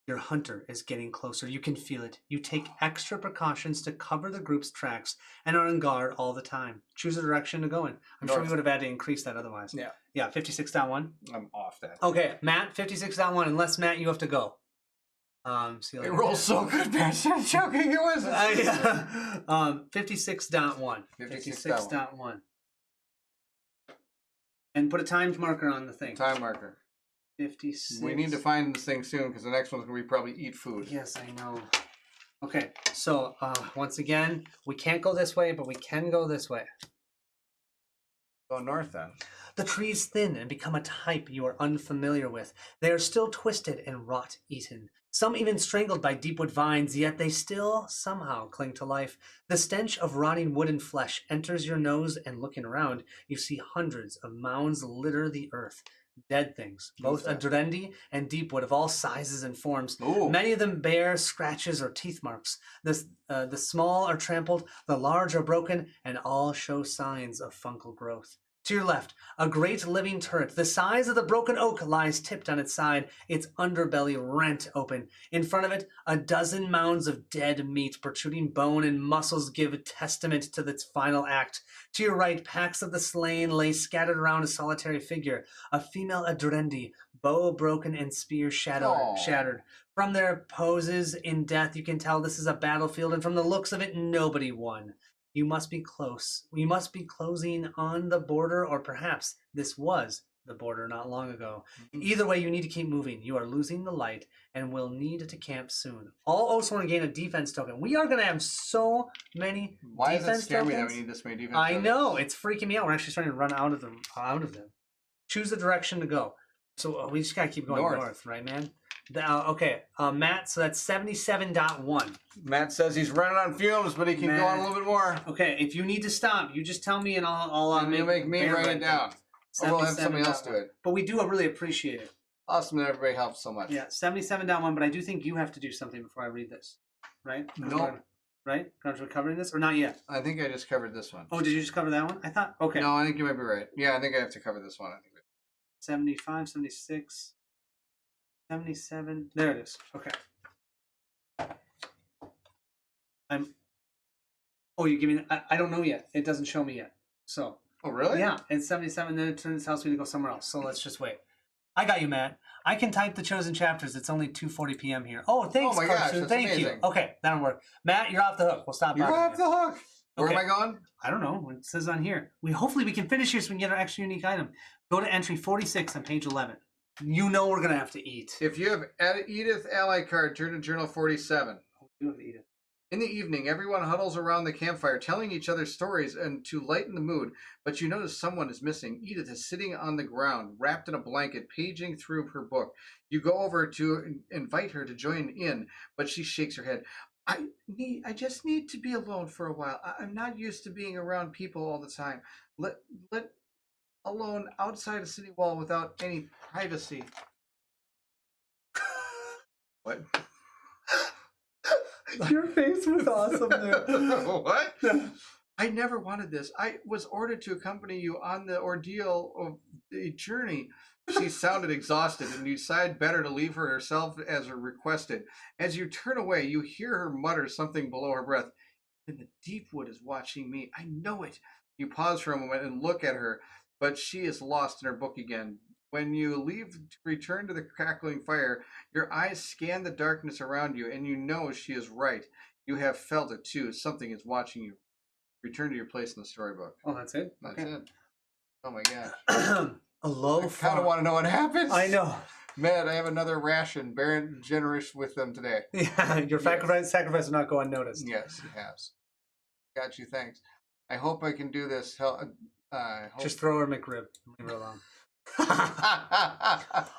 Your hunter is getting closer. You can feel it. You take extra precautions to cover the group's tracks and are on guard all the time. Choose a direction to go in. I'm sure we would have had to increase that otherwise. Yeah. Yeah, 56.1. I'm off that. Okay, Matt, 56.1. Unless, Matt, you have to go. See you later. It rolls so good, man. I'm joking. It was. 56.1. 56.1. And put a timed marker on the thing. Time marker. 56. We need to find this thing soon because the next one's going to be probably eat food. Yes, I know. Okay, so once again, we can't go this way, but we can go this way. Go north then. The trees thin and become a type you are unfamiliar with. They are still twisted and rot-eaten. Some even strangled by deepwood vines, yet they still somehow cling to life. The stench of rotting wood and flesh enters your nose, and looking around, you see hundreds of mounds litter the earth. Dead things, both Adrendi and Deepwood of all sizes and forms. Ooh. Many of them bear scratches or teeth marks. The small are trampled, the large are broken, and all show signs of fungal growth. To your left, a great living turret, the size of the broken oak, lies tipped on its side, its underbelly rent open. In front of it, a dozen mounds of dead meat, protruding bone and muscles give testament to its final act. To your right, packs of the slain lay scattered around a solitary figure, a female Adrendi, bow broken and spear shattered. From their poses in death, you can tell this is a battlefield, and from the looks of it, nobody won. You must be close. We must be closing on the border, or perhaps this was the border not long ago. Either way, you need to keep moving. You are losing the light and will need to camp soon. All Oathsworn gain a defense token. We are going to have so many Why defense does it scare me that tokens. we need this many defense I tokens? know. It's freaking me out. We're actually starting to run out of them. Choose the direction to go. So we just got to keep going north, right, man? Okay, Matt, so that's 77.1. Matt says he's running on fumes, but he can go on a little bit more. Okay, if you need to stop, you just tell me and I'll make me write it down. Or we'll have somebody else do it. But we do really appreciate it. Awesome that everybody helps so much. Yeah, 77.1, but I do think you have to do something before I read this. Right? No. Right? Are we covering this or not yet? I think I just covered this one. Oh, did you just cover that one? I thought, okay. No, I think you might be right. Yeah, I think I have to cover this one. I think 75, 76, 77. There it is. Okay. Oh, you give me. I don't know yet. It doesn't show me yet. So. Oh, really? Yeah, it's 77. Then it tells me to go somewhere else. So let's just wait. I got you, Matt. I can type the chosen chapters. It's only 2:40 p.m. here. Oh, thanks, Oh my gosh, Carson. that's Thank you. amazing. Okay, that'll work. Matt, you're off the hook. We'll stop. You're off the hook. Where Okay. am I going? I don't know. It says on here. Hopefully we can finish here so we can get our extra unique item. Go to entry 46 on page 11. You know we're gonna have to eat. If you have Edith ally card, turn to journal 47. We have to eat it. In the evening, everyone huddles around the campfire, telling each other stories and to lighten the mood. But you notice someone is missing. Edith is sitting on the ground, wrapped in a blanket, paging through her book. You go over to invite her to join in, but she shakes her head. I just need to be alone for a while. I'm not used to being around people all the time. Let alone outside a city wall without any privacy. What? Your face was awesome there. What? I never wanted this. I was ordered to accompany you on the ordeal of the journey. She sounded exhausted, and you decide better to leave her herself as requested. As you turn away, you hear her mutter something below her breath. And the Deepwood is watching me. I know it. You pause for a moment and look at her, but she is lost in her book again. When you leave to return to the crackling fire, your eyes scan the darkness around you, and you know she is right. You have felt it too. Something is watching you. Return to your place in the storybook. Oh, that's it? That's Okay. it. Oh my gosh. A low I kind of want to know what happens. I know. Man, I have another ration. Baron generous with them today. Yeah, your sacrifice will not go unnoticed. Yes, it has. Got you. Thanks. I hope I can do this. Just throw her McRib. Leave her alone.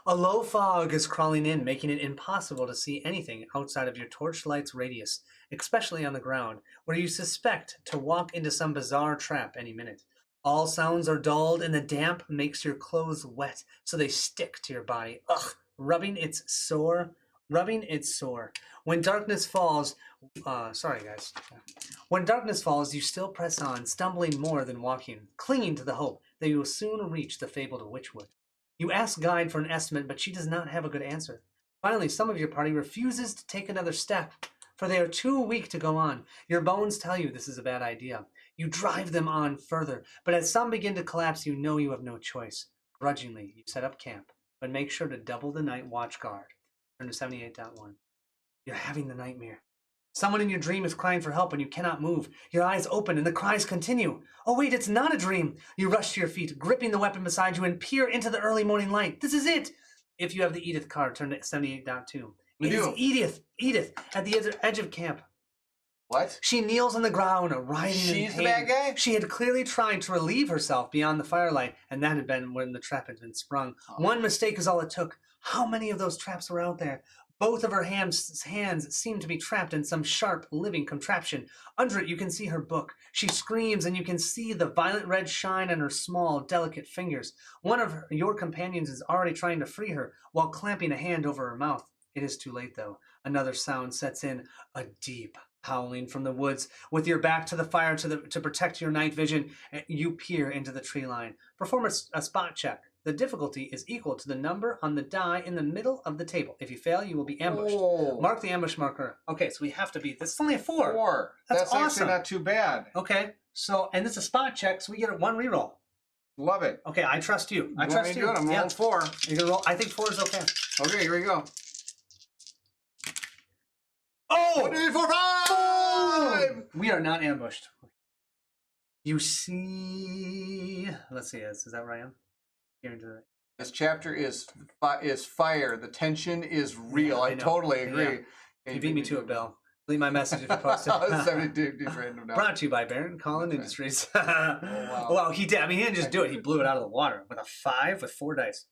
A low fog is crawling in, making it impossible to see anything outside of your torchlight's radius, especially on the ground, where you suspect to walk into some bizarre trap any minute. All sounds are dulled, and the damp makes your clothes wet, so they stick to your body. Ugh, rubbing it's sore. When darkness falls, sorry guys. When darkness falls, you still press on, stumbling more than walking, clinging to the hope that you will soon reach the fabled Witchwood. You ask Guide for an estimate, but she does not have a good answer. Finally, some of your party refuses to take another step, for they are too weak to go on. Your bones tell you this is a bad idea. You drive them on further, but as some begin to collapse, you know you have no choice. Grudgingly, you set up camp, but make sure to double the night watch guard. Turn to 78.1. You're having the nightmare. Someone in your dream is crying for help and you cannot move. Your eyes open and the cries continue. Oh wait, it's not a dream. You rush to your feet, gripping the weapon beside you and peer into the early morning light. This is it. If you have the Edith card, turn to 78.2. It is Edith, at the edge of camp. What? She kneels on the ground, writhing in pain. She's the bad guy? She had clearly tried to relieve herself beyond the firelight, and that had been when the trap had been sprung. One mistake is all it took. How many of those traps were out there? Both of her hands seem to be trapped in some sharp, living contraption. Under it, you can see her book. She screams, and you can see the violet red shine on her small, delicate fingers. One of your companions is already trying to free her while clamping a hand over her mouth. It is too late, though. Another sound sets in, a deep howling from the woods. With your back to the fire to protect your night vision, you peer into the tree line. Perform a spot check. The difficulty is equal to the number on the die in the middle of the table. If you fail, you will be ambushed. Oh. Mark the ambush marker. Okay, so we have to beat this. It's only a 4. 4. That's Actually awesome. not too bad. Okay, so, and this is a spot check, so we get a 1 reroll. Love it. Okay, I trust you. I You want trust me to you. do it? I'm rolling 4. You're gonna roll. I think 4 is okay. Okay, here we go. Oh! 1, 2, 3, 4, 5! We are not ambushed. You see... Let's see, is that where I am? Here into the... This chapter is fire. The tension is real. Yeah, I I know. totally agree. You beat me to it, Bill. Leave my message if you post it. 72 random now. Brought to you by Baron Colin Okay. Industries. wow. Well, he did. I mean, he didn't just do it. He blew it out of the water with a 5 with 4 dice.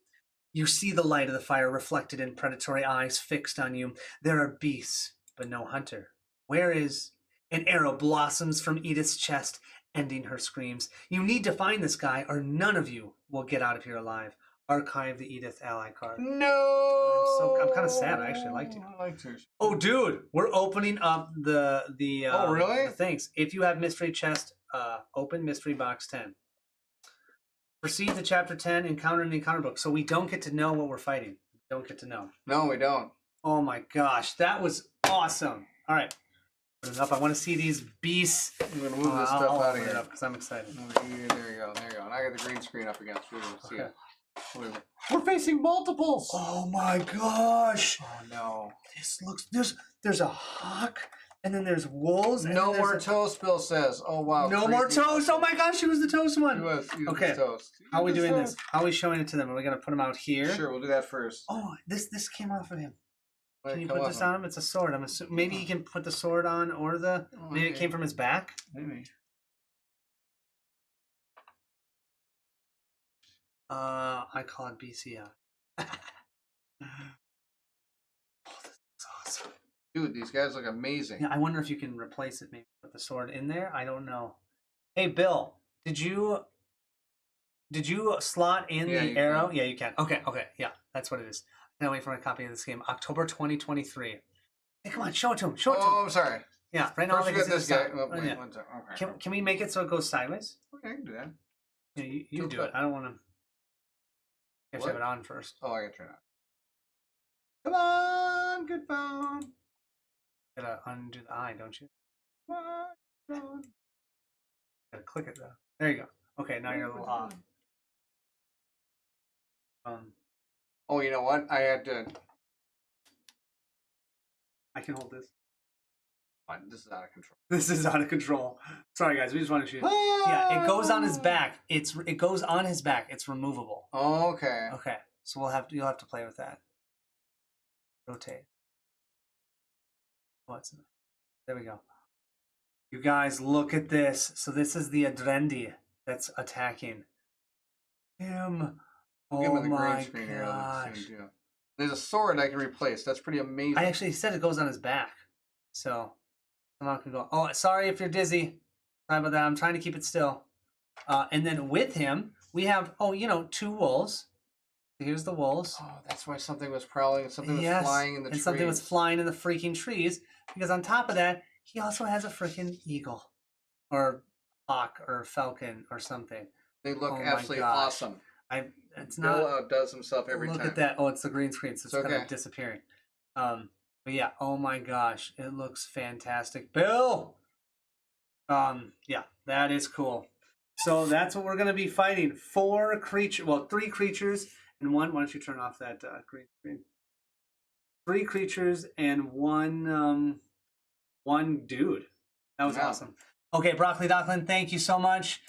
You see the light of the fire reflected in predatory eyes fixed on you. There are beasts, but no hunter. Where is... An arrow blossoms from Edith's chest, ending her screams. You need to find this guy, or none of you will get out of here alive. Archive the Edith ally card. No! I'm kind of sad. I actually liked you. I liked her. Oh, dude, we're opening up the Oh, really? the things. If you have mystery chest, open mystery box 10. Proceed to chapter 10, encounter in the encounter book. So we don't get to know what we're fighting. Don't get to know. No, we don't. Oh my gosh, that was awesome. All right, put it up. I want to see these beasts. I'm going to move this stuff I'll out open of it here. up because I'm excited. There you go. There you go. And I got the green screen up against. We're going to see Okay. it. We're facing multiples. Oh my gosh. Oh no. This looks there's a hawk, And then there's wolves. And No then more there's toast, Bill says. Oh, wow. no more toast. Oh my gosh, she was the toast one. He was Okay. toast. How are we doing this? How are we showing it to them? Are we going to put them out here? Sure, we'll do that first. Oh, this came off of him. Let Can it you come put off this him. on him? It's a sword. I'm assuming maybe you can put the sword on, or the maybe it okay. came from his back. Maybe. I call it BCI. Oh, this is awesome. Dude, these guys look amazing. Yeah, I wonder if you can replace it. Maybe put the sword in there. I don't know. Hey, Bill, did you slot in Yeah, the you arrow? can. Yeah, you can. Okay, yeah, that's what it is. I can't wait for a copy of this game. October 2023. Hey, come on, show it to him. Show it to him. Oh, I'm sorry. Yeah, right now First they we can got see this the guy. stop. Oh, wait, Yeah. one second. Okay. Can we make it so it goes sideways? Okay, I can do that. Yeah, you Tilt do it. it. I don't want to. You have to have What? it on first. Oh, I gotta turn it on. Come on, good phone. Gotta undo the eye, don't you? Come on, good phone. Gotta click it though. There you go. Okay, now you're a little off. Oh, you know what? I had to. I can hold this. This is out of control. This is out of control. Sorry, guys. We just want to shoot. Yeah, it goes on his back. It goes on his back. It's removable. Okay. Okay, so you'll have to play with that. Rotate. What's there we go. You guys, look at this. So this is the Adrendi that's attacking him. I'll give Oh him the green my screen here. I'll gosh! see too. There's a sword I can replace. That's pretty amazing. I actually said it goes on his back, so someone can go. Oh, sorry if you're dizzy. Sorry about that. I'm trying to keep it still. And then with him, we have 2 wolves. Here's the wolves. Oh, that's why something was prowling. Something was Yes, flying in the and trees. something was flying in the freaking trees. Because on top of that, he also has a freaking eagle, or hawk, or falcon, or something. They look Oh my absolutely gosh. awesome. It's Bill not. outdoes himself every Look time. at that. Oh, it's the green screen, so it's It's kind okay. of disappearing. But yeah, oh my gosh, it looks fantastic. Bill! Yeah, that is cool. So that's what we're going to be fighting. 3 creatures and one. Why don't you turn off that green screen? 3 creatures and one dude. That was Yeah. awesome. Okay, Broccoli Docklin, thank you so much.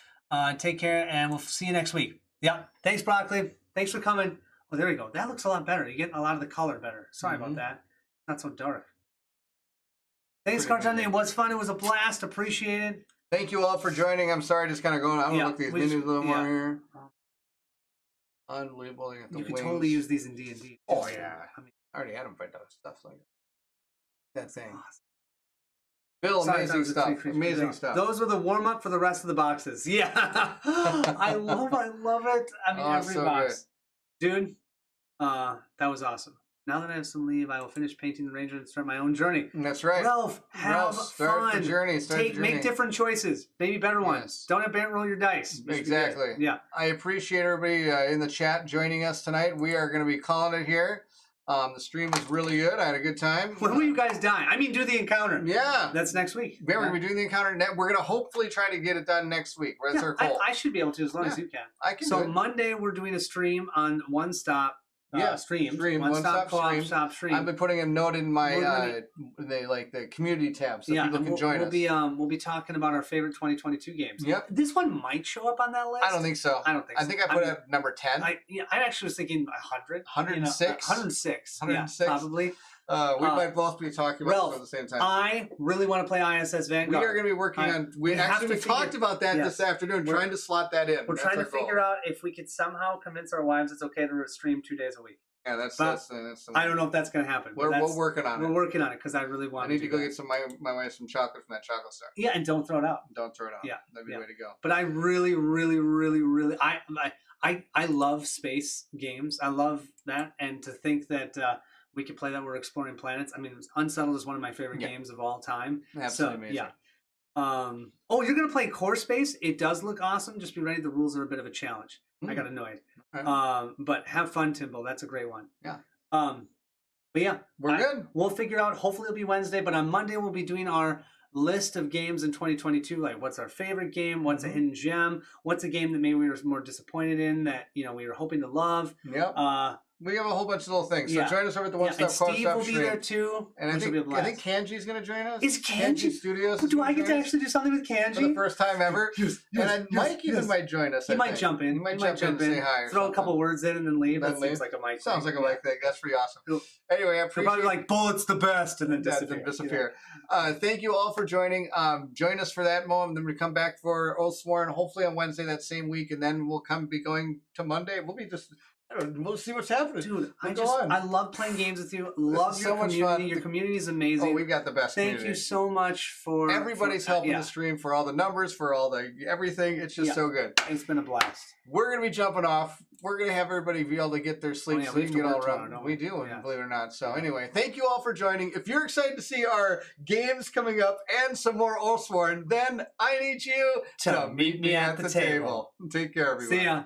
Take care, and we'll see you next week. Yeah, thanks, Broccoli. Thanks for coming. Oh, there we go. That looks a lot better. You're getting a lot of the color better. Sorry about that. Not so dark. Thanks, Pretty Cartoni. good. It was fun. It was a blast. Appreciate it. Thank you all for joining. I'm sorry, just kind of going. I'm Yeah, gonna look these we menus just- a little more yeah. here. Unbelievable. They got the You could wings. totally use these in D&D. Oh yeah. I mean, I already had them fight other stuff like that thing. awesome. Bill, Sorry, amazing those are 3 stuff. creatures. Amazing Yeah. stuff. Those were the warm up for the rest of the boxes. Yeah, I love it. I mean, Oh, every so box, dude. That was awesome. Now that I have some leave, I will finish painting the ranger and start my own journey. That's right. Ralph, have start fun. the journey. Make different choices. Maybe better ones. Yes. Don't have roll your dice. It should be good. Exactly. Yeah. I appreciate everybody in the chat joining us tonight. We are going to be calling it here. The stream was really good. I had a good time. When will you guys die? I mean, do the encounter. Yeah. That's next week. We're going to be doing the encounter. We're going to hopefully try to get it done next week. That's Yeah, our goal. I should be able to as long as Yeah. you can. I can So do it. Monday we're doing a stream on One Stop streams. Stream, One One Stop Co-op Stream. Shop stream. I've been putting a note in my We're the community tab so people and can join us. We'll be talking about our favorite 2022 games. Yep. This one might show up on that list. I don't think so. I don't think so. I think I put mean, it at number 10. I actually was thinking 100. 106? 106. 106? Yeah, probably. We might both be talking about Ralph, this at the same time. I really want to play ISS We Vanguard. are going to be working on. We have actually to we figure- talked about that Yes. this afternoon, We're- trying to slot that in. We're trying to figure out if we could somehow convince our wives it's okay to stream 2 days a week. Yeah, that's but that's I don't know if that's going to happen. but We're working on We're it. working on it because I really want I need to do go that. get my wife some chocolate from that chocolate store. Yeah, and don't throw it out. Don't throw it out. Yeah, That'd be yeah. the way to go. But I really, I love space games. I love that, and to think that we could play that we're exploring planets. I mean, Unsettled is one of my favorite Yeah. games of all time. Absolutely So, amazing. yeah. Oh, you're gonna play Core Space? It does look awesome. Just be ready. The rules are a bit of a challenge. I got annoyed. Okay. But have fun, Timbo. That's a great one. Yeah. But yeah, We're good. We'll figure out. Hopefully, it'll be Wednesday. But on Monday, we'll be doing our list of games in 2022. Like, what's our favorite game? What's a hidden gem? What's a game that maybe we were more disappointed in that we were hoping to love? Yep. We have a whole bunch of little things. So Yeah. join us over at the One And Stop Coffee Steve Shop will be stream. there too. And I which will be a think blast. Kanji's going to join us. Is Kanji? Studios? Do I get to actually do something with for the Kanji? first time ever? Yes, And Mike even might join us. He I might think. jump in. He might jump in and say hi or Throw a something. couple words in and then leave. Then That leave. seems like a Mike. Sounds like a Mike thing. That's pretty awesome. Cool. Anyway, I They're appreciate probably like bullets the best and then that disappear. then disappear. Thank you all for joining. Join us for that moment. Then we come back for Oathsworn, hopefully on Wednesday that same week, and then we'll be going to Monday. We'll be just. I don't know, we'll see what's happening. Dude, Go on. I love playing games with you. Love is your so much community. fun. Your community is amazing. Oh, we've got the best Thank community. you so much for Everybody's helping the stream, for all the numbers, for all the everything. It's just so good. It's been a blast. We're going to be jumping off. We're going to have everybody be able to get their sleep Oh, yeah, so we you have can to get all work around. tomorrow, don't We we? do, Yeah. believe it or not. So anyway, thank you all for joining. If you're excited to see our games coming up and some more Oathsworn, then I need you To meet me at the table. Take care, everyone. See ya.